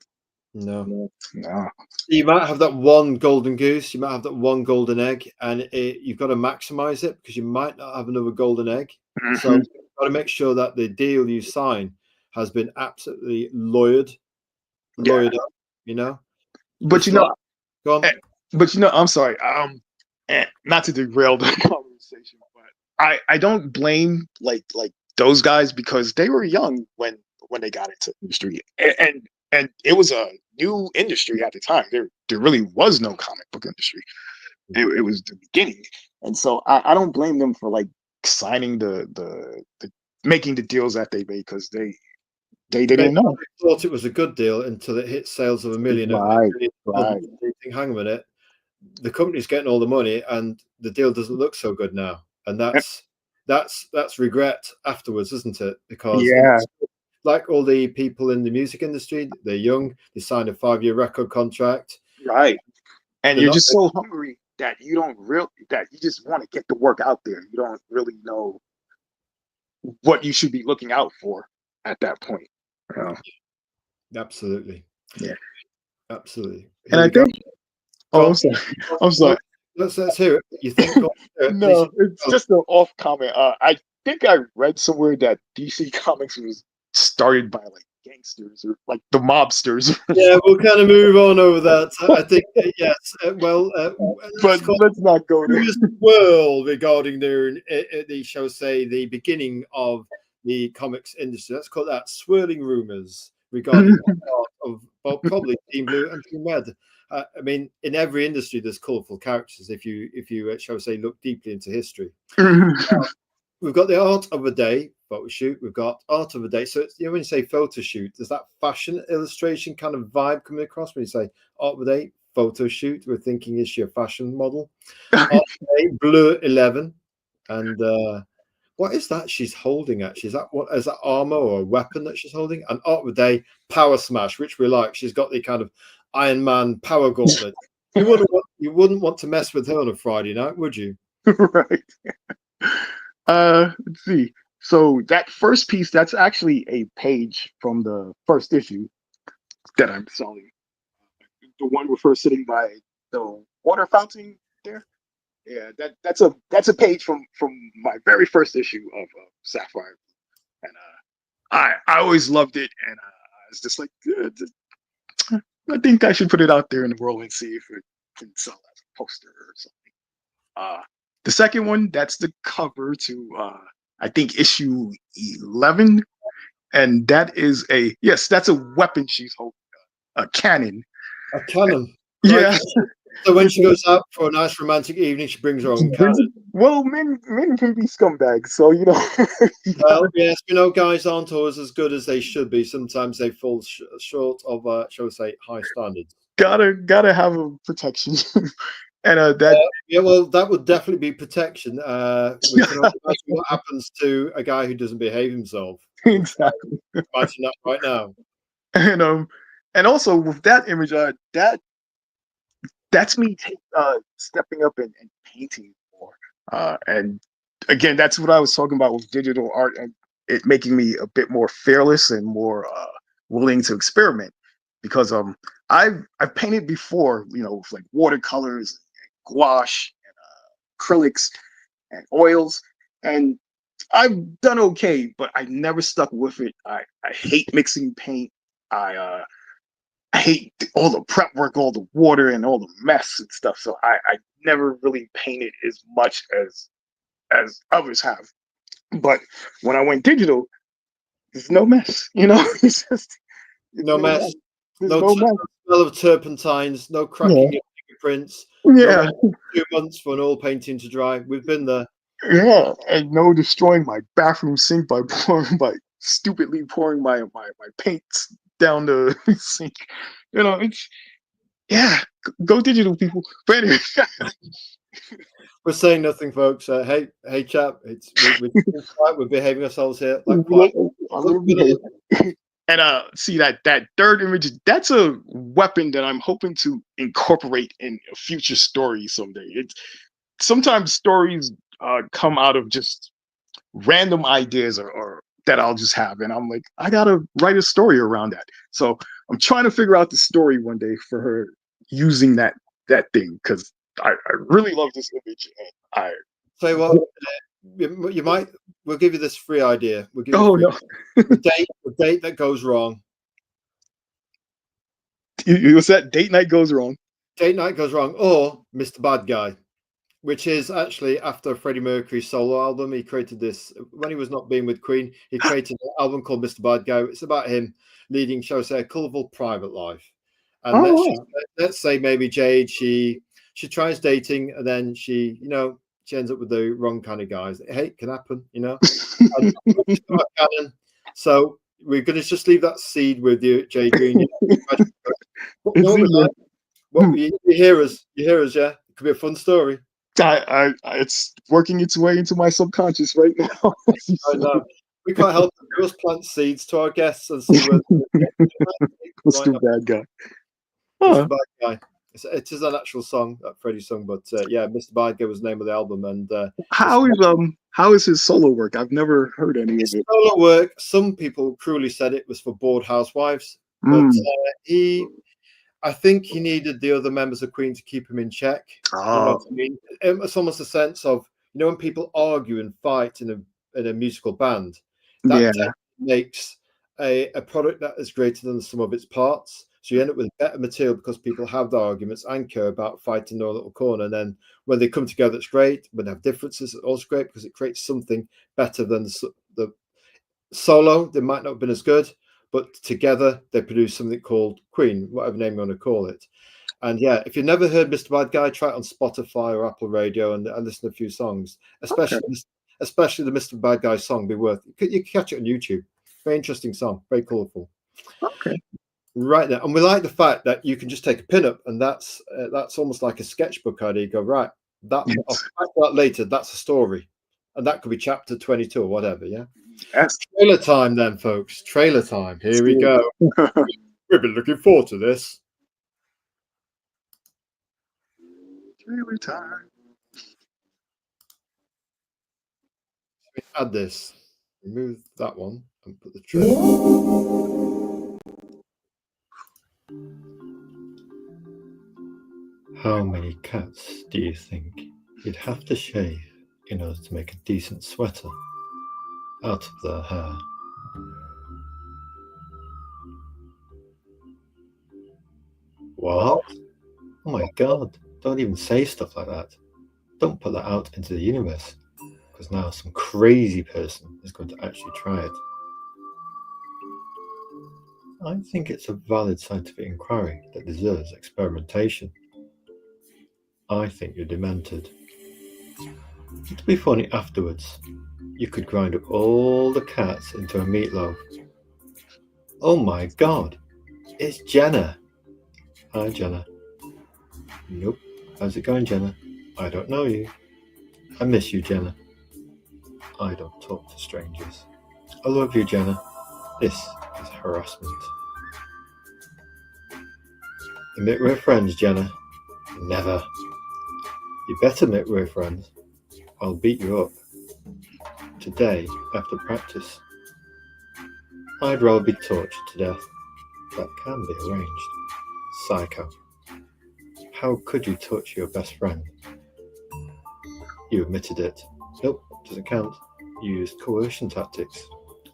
No, No. you might have that one golden goose. You might have that one golden egg, and you've got to maximize it because you might not have another golden egg. So Mhm. you've got to make sure that the deal you sign has been absolutely Yeah. lawyered up. You know, But it's like, go on. eh, I'm sorry. Not to derail the conversation, but I don't blame like those guys because they were young when they got into the industry, and it was a new industry at the time. There really was no comic book industry. It was the beginning, and so I don't blame them for like signing the making the deals that they made because they They didn't know. thought it was a good deal until it hit sales of a million. Right, And right. they think, hang on a minute, the company's getting all the money, and the deal doesn't look so good now. And that's regret afterwards, isn't it? Because Yeah, like all the people in the music industry, they're young. They signed a 5-year record contract. right. And They're you're not. just so hungry that you just want to get the work out there. You don't really know what you should be looking out for at that point. You Absolutely, Yeah. absolutely. And Here I we go. think Go I'm on. sorry. I'm No, sorry. let's hear it. You think? Go on, please. No, it's just an off comment. I think I read somewhere that DC Comics was started by like gangsters or like the mobsters or Yeah, we'll something. kind of move on over that. I think, yes. Well, let's But call let's not go there. rumors world regarding the shall say the beginning of the comics industry. Let's call that swirling rumors regarding the start of, well, probably Team Blue and Team Red. I mean, in every industry, there's colourful characters. If you shall we say look deeply into history, we've got the art of the day photo shoot. We've got art of the day. So it's, when you say photo shoot, there's that fashion illustration kind of vibe coming across when you say art of the day, photo shoot. We're thinking, is she a fashion model? Art of the day, Bleu 11. And what is that she's holding actually? Is that armor or a weapon that she's holding? And art of the day, power smash, which we like. She's got the kind of Iron Man power gauntlet. You wouldn't want to mess with her on a Friday night, would you? Right. Let's see. So that first piece, that's actually a page from the first issue that I'm selling. The one we're first sitting by the water fountain there. Yeah, that's a page from my very first issue of Sapphire, and I always loved it, and I was just like, I think I should put it out there in the world and see if it can sell as a poster or something. The second one, that's the cover to I think issue 11, and that is that's a weapon she's holding, a cannon. A cannon. Yeah. Right. So when she goes out for a nice romantic evening, she brings her own cannon. Well, men can be scumbags, so you know. Well, yes, guys aren't always as good as they should be. Sometimes they fall short of, shall we say, high standards. Gotta have a protection. And well, that would definitely be protection. We can imagine what happens to a guy who doesn't behave himself. Exactly. Imagine that right now. And also with that image, that's me stepping up and painting more. And again, that's what I was talking about with digital art and it making me a bit more fearless and more willing to experiment. Because I've painted before, with like watercolors, and gouache, and acrylics, and oils, and I've done okay, but I never stuck with it. I hate mixing paint. I hate all the prep work, all the water, and all the mess and stuff. So I never really painted as much as others have. But when I went digital, there's no mess. It's just no mess. No smell of turpentines, no cracking your fingerprints. Yeah. No 2 months for an oil painting to dry. We've been there. Yeah, and no destroying my bathroom sink by stupidly pouring my paints down the sink. It's go digital, people. But anyway. We're saying nothing, folks. Hey, chap, we're behaving ourselves here. And see that third image, that's a weapon that I'm hoping to incorporate in a future story someday. It's sometimes stories come out of just random ideas or that I'll just have, and I'm like, I gotta write a story around that. So I'm trying to figure out the story one day for her using that thing because I really love this image. And I say what you might. We'll give you this free idea. We'll give you no. the date that goes wrong. What's that? Date night goes wrong. Date night goes wrong, or Mr. Bad Guy, which is actually after Freddie Mercury's solo album. He created this when he was not being with Queen. He created an album called Mr. Bad Guy. It's about him leading, shall we say, a colourful private life. And let's say maybe Jade, she tries dating and then she ends up with the wrong kind of guys. Hey, it can happen, So we're going to just leave that seed with you, Jay Greene. You hear us, yeah? It could be a fun story. It's working its way into my subconscious right now. I know. We can't help it. We just plant seeds to our guests and see where Mr. Bad Guy. Mr. Bad Guy. It is an actual song that Freddie sung, but Mr. Bad Guy was the name of the album. And how is his solo work? I've never heard any of it. Solo work. Some people cruelly said it was for bored housewives, but I think he needed the other members of Queen to keep him in check. You know what I mean? It's almost a sense of when people argue and fight in a musical band, that makes a product that is greater than the sum of its parts. So you end up with better material because people have the arguments and care about fighting their little corner. And then when they come together, it's great. When they have differences, it's also great because it creates something better than the solo. They might not have been as good, but together they produce something called Queen, whatever name you want to call it. And if you've never heard Mr. Bad Guy, try it on Spotify or Apple Radio and listen to a few songs, especially especially the Mr. Bad Guy song. You can catch it on YouTube. Very interesting song, very colourful. Okay. Right there, and we like the fact that you can just take a pin-up, and that's almost like a sketchbook idea. You go, right, I'll come back to that later. That's a story, and that could be chapter 22 or whatever. Yeah. Yes. Trailer time, then, folks. Trailer time. Here we go. We've been looking forward to this. Trailer time. We add this. Remove that one and put the trailer. How many cats do you think you'd have to shave in order to make a decent sweater out of their hair? What? Oh my god, don't even say stuff like that. Don't put that out into the universe, because now some crazy person is going to actually try it. I think it's a valid scientific inquiry that deserves experimentation. I think you're demented. To be funny afterwards, you could grind up all the cats into a meatloaf. Oh my god, it's Jenna. Hi Jenna. Nope. How's it going, Jenna? I don't know you. I miss you, Jenna. I don't talk to strangers. I love you, Jenna. This is harassment. Admit we're friends, Jenna. Never. You better admit we're friends. I'll beat you up. Today, after practice. I'd rather be tortured to death. That can be arranged. Psycho. How could you touch your best friend? You admitted it. Nope, doesn't count. You used coercion tactics.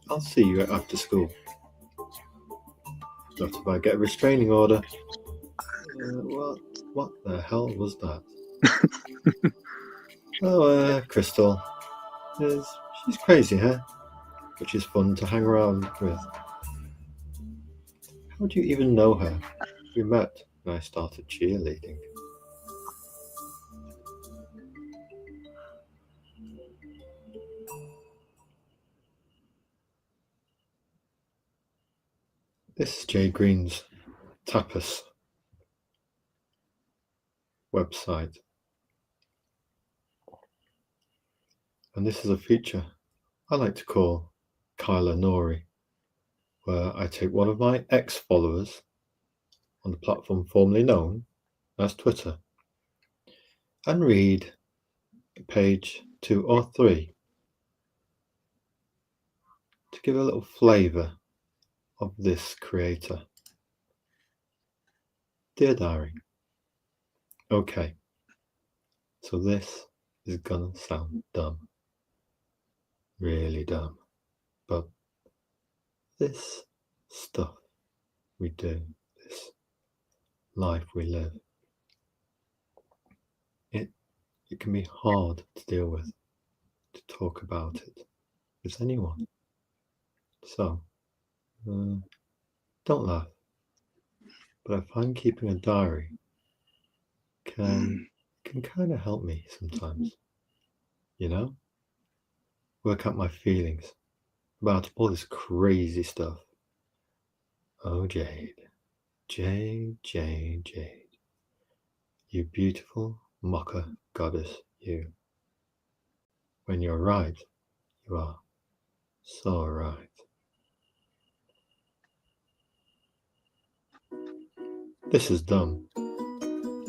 I'll see you after school. Not if I get a restraining order. What the hell was that? Oh, Crystal. She's crazy, huh? But she's fun to hang around with. How do you even know her? We met when I started cheerleading. This is Jay Greene's Tapas website. And this is a feature I like to call Kyla Nori, where I take one of my ex-followers on the platform formerly known as Twitter and read page 2 or 3 to give a little flavour of this creator. Dear Diary. Okay, so this is gonna sound dumb. Really dumb. But this stuff we do, this life we live, it can be hard to deal with, to talk about it with anyone. So, don't laugh. But I find keeping a diary can kind of help me sometimes. You know? Work out my feelings about all this crazy stuff. Oh, Jade. Jade. You beautiful mocker goddess, you. When you're right, you are so right. This is dumb.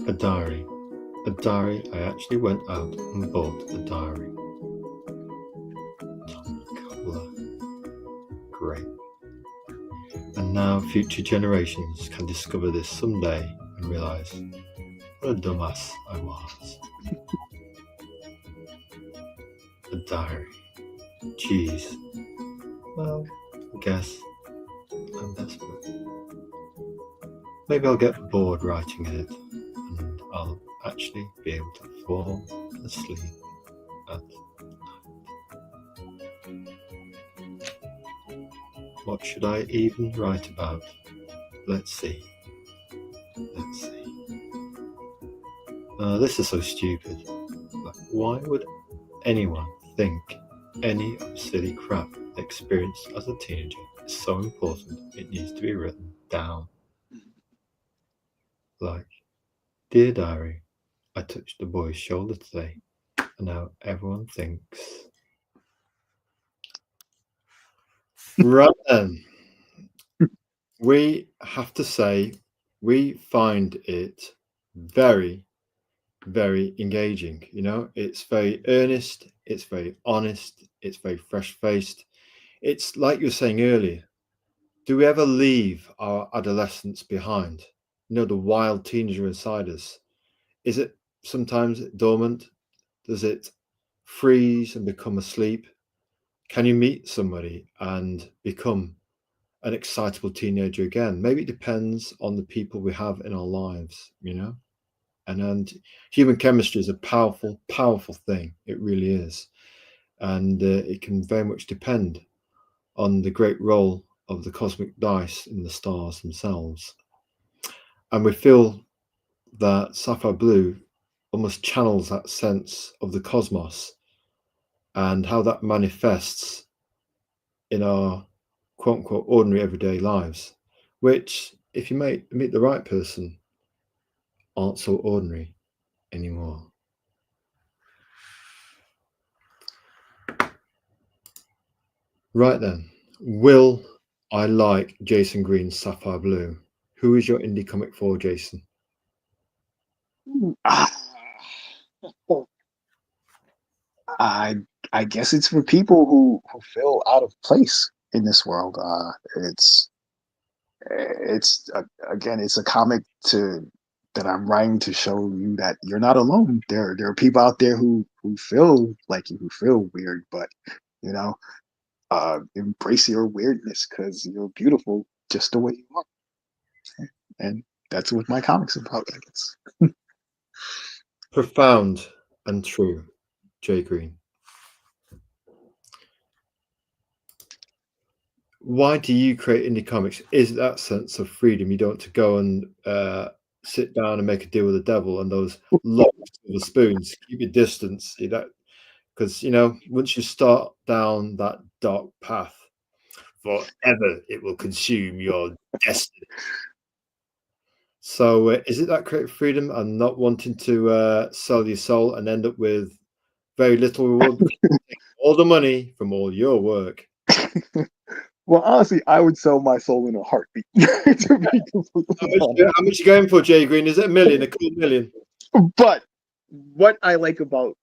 A diary. A diary. I actually went out and bought a diary. Great. And now future generations can discover this someday and realise what a dumbass I was. A diary. Jeez. Well, I guess I'm desperate. Maybe I'll get bored writing in it and I'll actually be able to fall asleep at night. What should I even write about? Let's see. This is so stupid. Like, why would anyone think Any silly crap experienced as a teenager is so important it needs to be written down. Like, dear diary, I touched the boy's shoulder today, and now everyone thinks. Right then, we have to say we find it very, very engaging. You know, it's very earnest, it's very honest, it's very fresh faced. It's like you were saying earlier, do we ever leave our adolescence behind? You know, the wild teenager inside us. Is it sometimes dormant? Does it freeze and become asleep? Can you meet somebody and become an excitable teenager again? Maybe it depends on the people we have in our lives, you know? And human chemistry is a powerful, powerful thing. It really is. And it can very much depend on the great role of the cosmic dice in the stars themselves. And we feel that Sapphire Blue almost channels that sense of the cosmos and how that manifests in our quote unquote ordinary everyday lives, which, if you meet the right person, aren't so ordinary anymore. Right then, will I like Jason Greene's Sapphire Blue? Who is your indie comic for, Jason? Ah, well, I I guess it's for people who feel out of place in this world. Again, it's a comic to that I'm writing to show you that you're not alone. There are people out there who feel like you, who feel weird, but you know, embrace your weirdness because you're beautiful just the way you are. And that's what my comics about, I guess. Profound and true, Jay Green. Why do you create indie comics? Is it that sense of freedom? You don't want to go and sit down and make a deal with the devil and those lots of the spoons. Keep your distance. You know, because you know once you start down that dark path, forever it will consume your destiny. So, is it that creative freedom and not wanting to sell your soul and end up with very little reward because you take all the money from all your work? Well, honestly, I would sell my soul in a heartbeat. To be completely honest. How much you going for, Jay Green? Is it a million? A cool million? But what I like about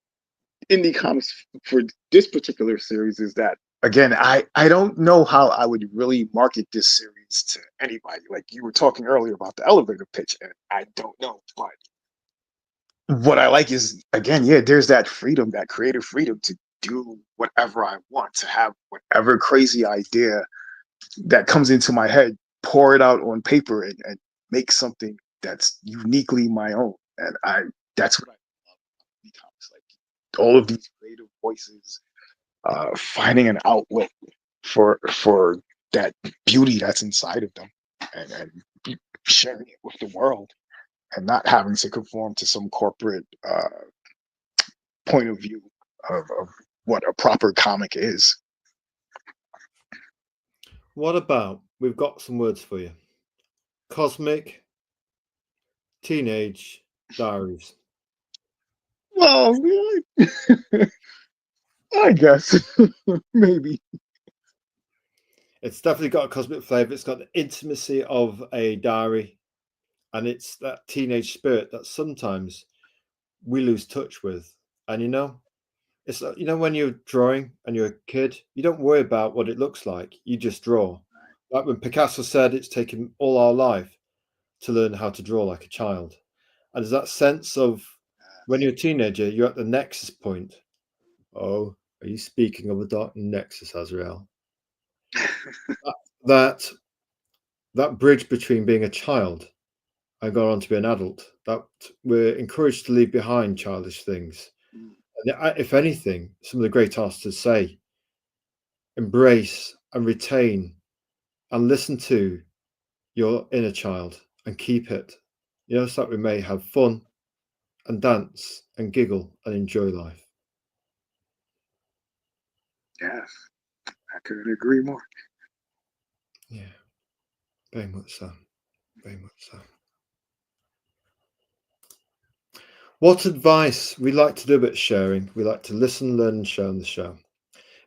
indie comics for this particular series is that, again, I don't know how I would really market this series to anybody. Like you were talking earlier about the elevator pitch, and I don't know. But what I like is, again, yeah, there's that freedom, that creative freedom to do whatever I want, to have whatever crazy idea that comes into my head, pour it out on paper, and make something that's uniquely my own. And that's what I love about comics. Like all of these creative voices, finding an outlet for that beauty that's inside of them, and sharing it with the world, and not having to conform to some corporate point of view of what a proper comic is. What about we've got some words for you? Cosmic Teenage Diaries. Well, I guess maybe. It's definitely got a cosmic flavor. It's got the intimacy of a diary, and it's that teenage spirit that sometimes we lose touch with. And you know, it's like, you know, when you're drawing and you're a kid, you don't worry about what it looks like. You just draw. Like when Picasso said, it's taken all our life to learn how to draw like a child. And there's that sense of when you're a teenager, you're at the nexus point. Oh, are you speaking of the dark nexus, Azrael? That that bridge between being a child and going on to be an adult, that we're encouraged to leave behind childish things. And if anything, some of the great artists say, embrace and retain and listen to your inner child and keep it. You know, so that we may have fun and dance and giggle and enjoy life. Yeah, I couldn't agree more. Yeah, very much so. Very much so. What advice we like to do a bit of sharing? We like to listen, learn, and share on the show.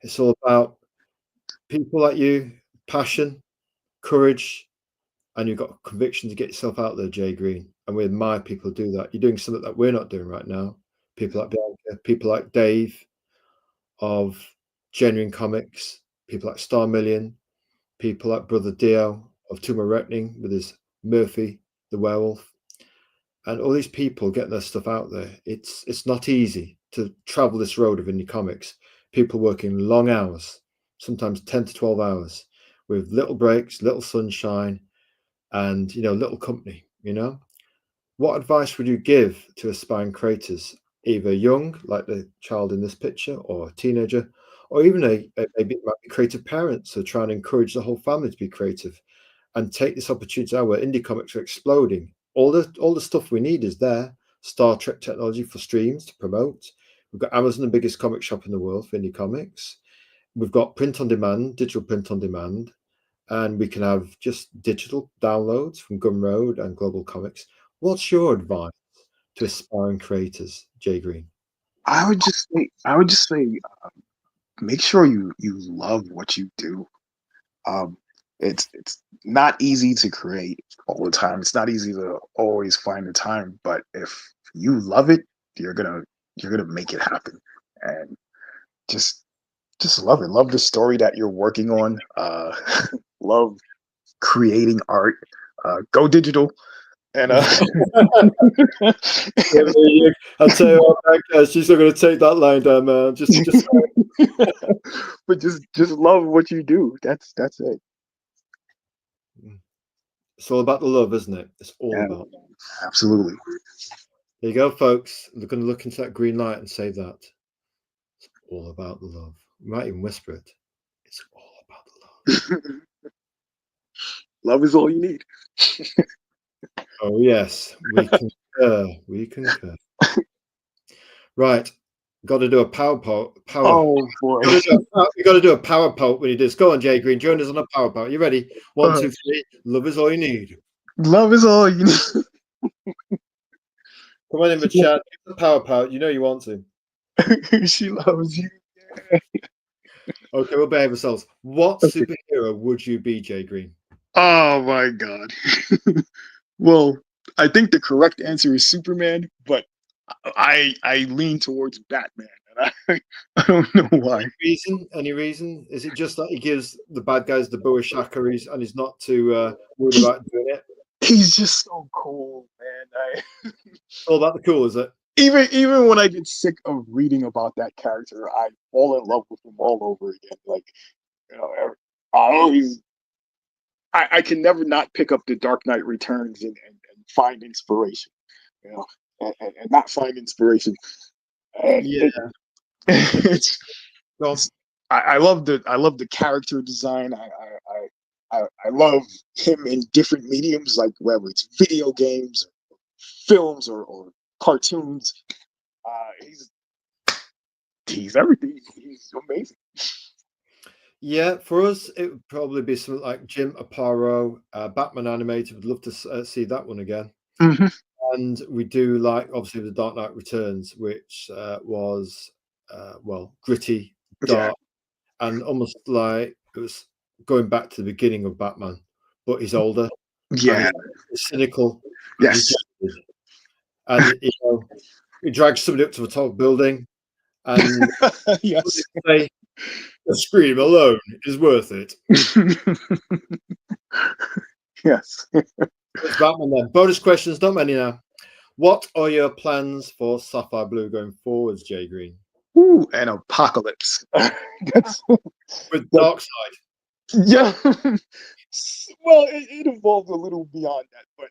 It's all about people like you, passion, courage, and you've got conviction to get yourself out there, Jay Green. And we admire people who do that. You're doing something that we're not doing right now. People like Bianca, people like Dave of Genuine Comics, people like Star Million, people like Brother Dio of Tumor Reckoning with his Murphy, the werewolf, and all these people getting their stuff out there. It's not easy to travel this road of indie comics. People working long hours, sometimes 10 to 12 hours, with little breaks, little sunshine, and little company. What advice would you give to aspiring creators, either young, like the child in this picture, or a teenager, or even maybe it might be creative parents who are trying to encourage the whole family to be creative and take this opportunity now where indie comics are exploding? All the stuff we need is there. Star Trek technology for streams to promote. We've got Amazon, the biggest comic shop in the world for indie comics. We've got print on demand, digital print on demand, and we can have just digital downloads from Gumroad and Global Comics. What's your advice to aspiring creators, Jay Green? I would just say, make sure you love what you do. Um, it's not easy to create all the time. It's not easy to always find the time, but if you love it, you're gonna you're gonna make it happen. And just just love it. Love the story that you're working on. Love creating art. Go digital. And I'll tell you what, Becca, she's not going to take that line down, man. Just but just love what you do. That's it. It's all about the love, isn't it? It's all Yeah, about. absolutely. There you go, folks. We're going to look into that green light and say that it's all about the love. We might even whisper it. It's all about the love. Love is all you need. Oh yes, we concur. We concur. Right, got to do a power power. Oh boy. You got to do a power pout when you do this. Go on, Jay Green. Join us on a power pout. You ready? One, two, three. Love is all you need. Love is all you need. Come on in the chat. Give the power pout. You know you want to. She loves you. Okay, we'll behave ourselves. What superhero would you be, Jay Green? Oh my god. Well, I think the correct answer is Superman, but I lean towards Batman, and I don't know why. Any reason? Is it just that he gives the bad guys the boa shakaris and he's not too worried about doing it? He's just so cool, man. All about the cool, is it? Even when I get sick of reading about that character, I fall in love with him all over again. Like, you know, I always I can never not pick up the Dark Knight Returns and find inspiration, you know, and not find inspiration. And Yeah. it's, Go I love the character design. I love him in different mediums, like whether it's video games, films, or cartoons. He's everything. He's amazing. Yeah, for us, it would probably be something like Jim Aparo, Batman animated. Would love to see that one again. Mhm. And we do like, obviously, the Dark Knight Returns, which was, gritty, Yeah, dark, and almost like it was going back to the beginning of Batman, but he's older and yeah, he's cynical and he's yes, jaded. And he drags somebody up to the top of a building and yes. say, "The scream alone is worth it." Yes. It's Batman then. Bonus questions, not many now. What are your plans for Sapphire Blue going forwards, Jay Green? Ooh, an apocalypse. That's With that, Darkseid. yeah. Well, it evolved a little beyond that, but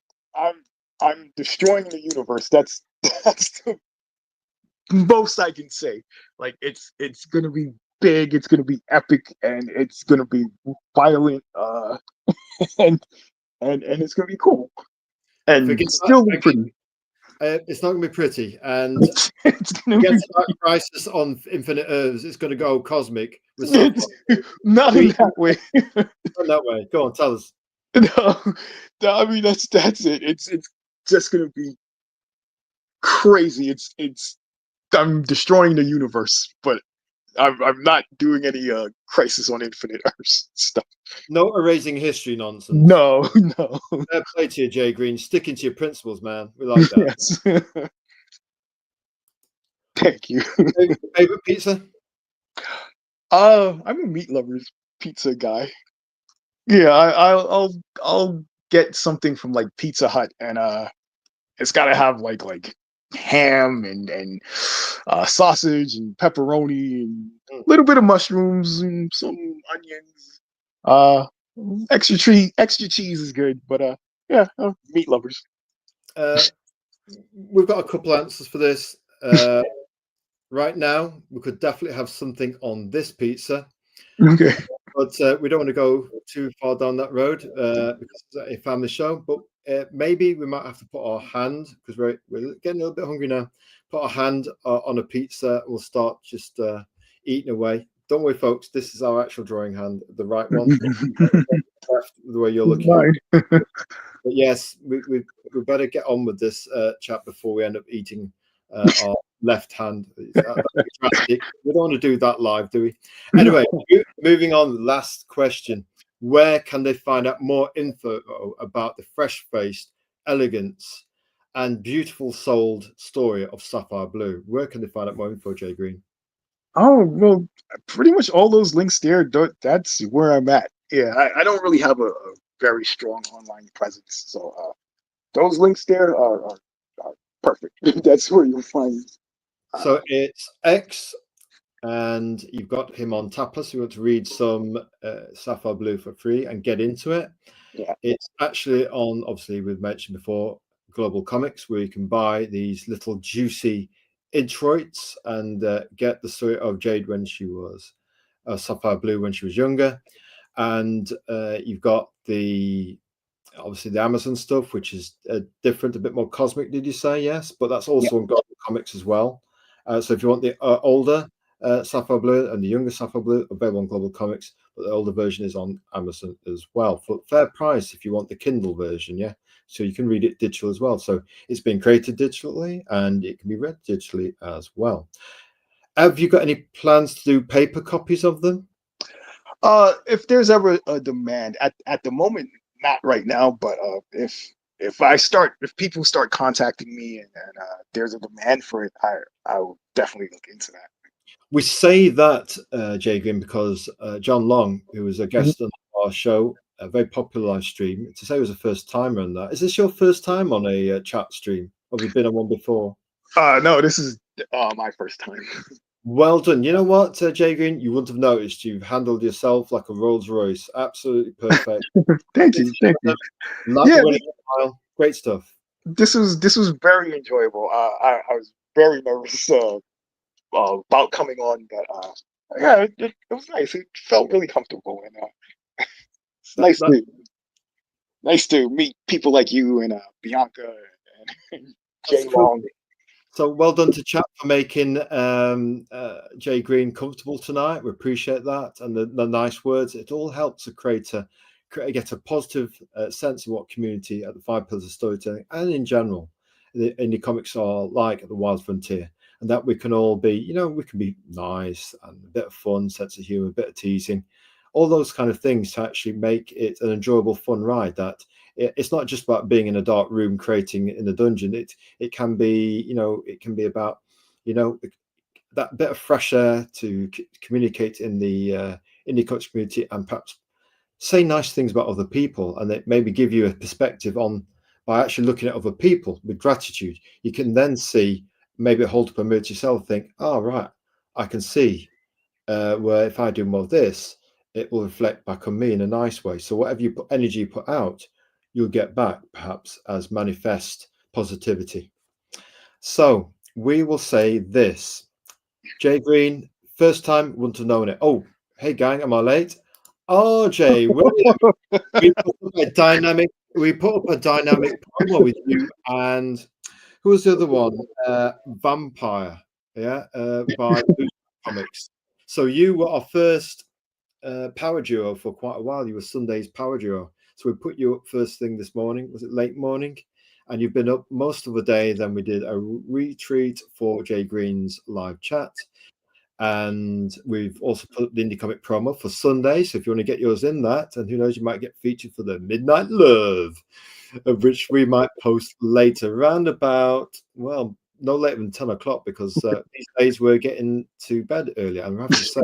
I'm destroying the universe. That's the most I can say. Like it's gonna be big, it's gonna be epic, and it's gonna be violent, and and it's gonna be cool, and Forget still that. pretty. It's not going to be pretty. And It's gonna be. against that crisis on Infinite Earths, it's going to go cosmic with It's Sapphire. not in We that way. Go that way. Go on, tell us. No, I mean that's it. It's just gonna be crazy. It's I'm destroying the universe, but I'm not doing any Crisis on Infinite Earths stuff. No erasing history nonsense. No, no. Fair play to you, Jay Green. Sticking to your principles, man. We like that. Yes. Thank you. Favorite pizza? I'm a meat lovers pizza guy. Yeah, I'll get something from like Pizza Hut, and it's gotta have like ham and sausage and pepperoni and a little bit of mushrooms and some onions. Uh, extra cheese is good, but yeah, meat lovers. Uh, we've got a couple answers for this. Right now, we could definitely have something on this pizza, Okay. but we don't want to go too far down that road because it's a family show. But maybe we might have to put our hand, because we're getting a little bit hungry now. Put our hand on a pizza. We'll start just eating away. Don't worry, folks. This is our actual drawing hand, the right one. Left, the way you're looking at it. But yes, we better get on with this chat before we end up eating our left hand. That'd be drastic. We don't want to do that live, do we? Anyway, moving on. Last question. Where can they find out more info about the fresh-faced elegance and beautiful souled story of Sapphire Blue? Where can they find out more info, Jay Green? Oh, well, pretty much all those links there, that's where I'm at. Yeah, I don't really have a very strong online presence. So those links there are perfect. That's where you'll find. So it's X, and you've got him on Tapas. You want to read some Sapphire Blue for free and get into it. Yeah. It's actually on, obviously, we've mentioned before, Global Comics, where you can buy these little juicy introits and get the story of Jade when she was Sapphire Blue when she was younger. And you've got obviously the Amazon stuff, which is different, a bit more cosmic, did you say? Yes, but that's also on Global Comics as well. So if you want the older Sapphire Blue and the younger Sapphire Blue, available on Global Comics, but the older version is on Amazon as well for fair price if you want the Kindle version. Yeah, so you can read it digital as well. So it's been created digitally and it can be read digitally as well. Have you got any plans to do paper copies of them? If there's ever a demand at the moment, not right now, but if people start contacting me and there's a demand for it, I will definitely look into that. We say that, Jay Green, because John Long, who was a guest on our show, a very popular live stream, to say he was a first timer on that. Is this your first time on a chat stream? Have you been on one before? No, this is my first time. Well done. You know what, Jay Green? You wouldn't have noticed. You've handled yourself like a Rolls Royce. Absolutely perfect. Thank you. Like Yeah, winning a smile. Great stuff. this was very enjoyable. I was very nervous about coming on, but yeah, it was nice. It felt really comfortable, and it's nice to meet people like you and Bianca and Jay cool. Long. So well done to chat for making Jay Green comfortable tonight. We appreciate that, and the nice words. It all helps to get a positive sense of what community at the Five Pillars of Storytelling and in general the indie comics are like at the Wild Frontier, and that we can all be, we can be nice and a bit of fun, sense of humor, a bit of teasing, all those kind of things to actually make it an enjoyable, fun ride. That it's not just about being in a dark room creating in a dungeon. It can be, it can be about, that bit of fresh air to communicate in the indie comics community and perhaps say nice things about other people, and it maybe give you a perspective on, by actually looking at other people with gratitude, you can then see, maybe hold up a mirror to yourself, think, oh, right, I can see where if I do more of this, it will reflect back on me in a nice way. So whatever energy you put out, you'll get back perhaps as manifest positivity. So we will say this. Jay Green, first time, wouldn't have known it. Oh, hey gang, am I late? Oh, Jay, William, we put up a dynamic promo with you and Who was the other one? Vampire, yeah, by Loose Comics. So you were our first power duo for quite a while. You were Sunday's power duo. So we put you up first thing this morning. Was it late morning? And you've been up most of the day. Then we did a retreat for Jay Greene's live chat. And we've also put the Indie Comic promo for Sunday. So if you want to get yours in that, and who knows, you might get featured for the Midnight Love, of which we might post later, around about, well, no later than 10 o'clock, because these days we're getting to bed earlier. And I have to say,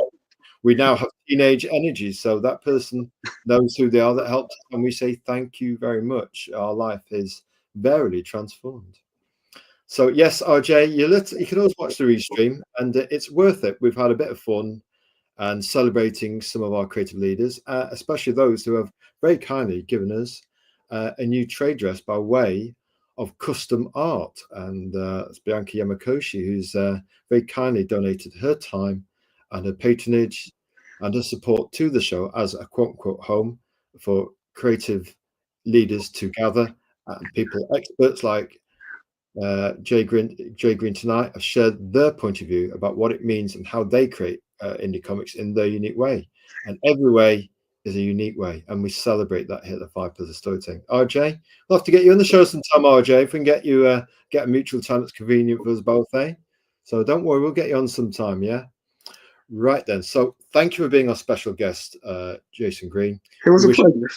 we now have teenage energy. So that person knows who they are that helped us. And we say, thank you very much. Our life is verily transformed. So yes, RJ, you can always watch the restream, and it's worth it. We've had a bit of fun and celebrating some of our creative leaders, especially those who have very kindly given us a new trade dress by way of custom art. And it's Bianca Yamakoshi, who's very kindly donated her time and her patronage and her support to the show as a quote-unquote home for creative leaders to gather, and people, experts like Jay Greene tonight have shared their point of view about what it means and how they create indie comics in their unique way. And every way is a unique way, and we celebrate that here at the Five Pillars of Storytelling. RJ, we'll have to get you on the show sometime, RJ, if we can get you get a mutual time that's convenient for us both, eh? So don't worry, we'll get you on sometime, yeah? Right then. So thank you for being our special guest, Jason Greene. It was a pleasure.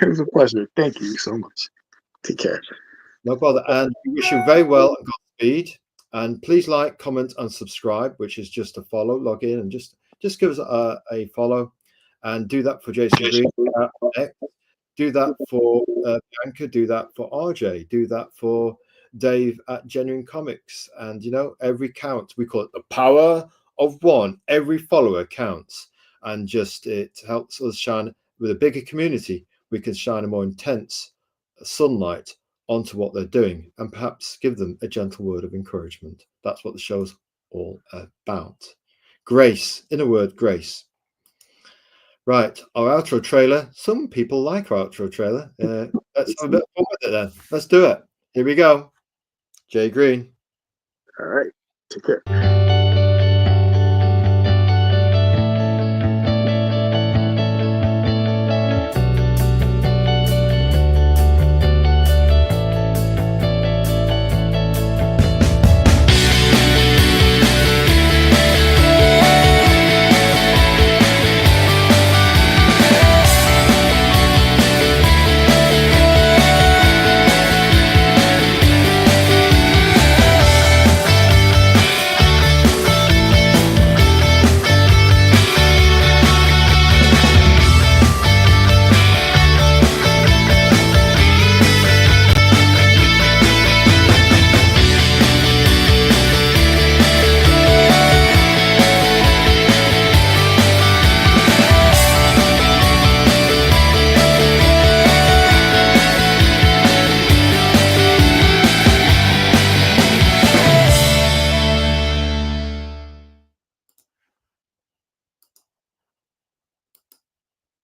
It was a pleasure. Thank you so much. Take care. No bother. And we wish you very well and Godspeed. And please like, comment, and subscribe, which is just a follow. Log in and just give us a follow, and do that for Jason Greene. Do that for Bianca. Do that for RJ. Do that for Dave at Genuine Comics. And every count. We call it the power of one. Every follower counts, and just it helps us shine with a bigger community. We can shine a more intense sunlight onto what they're doing, and perhaps give them a gentle word of encouragement. That's what the show's all about. Grace, in a word, grace. Right, our outro trailer. Some people like our outro trailer. Let's have a bit of fun with it then. Let's do it. Here we go. Jay Greene. All right. Take care.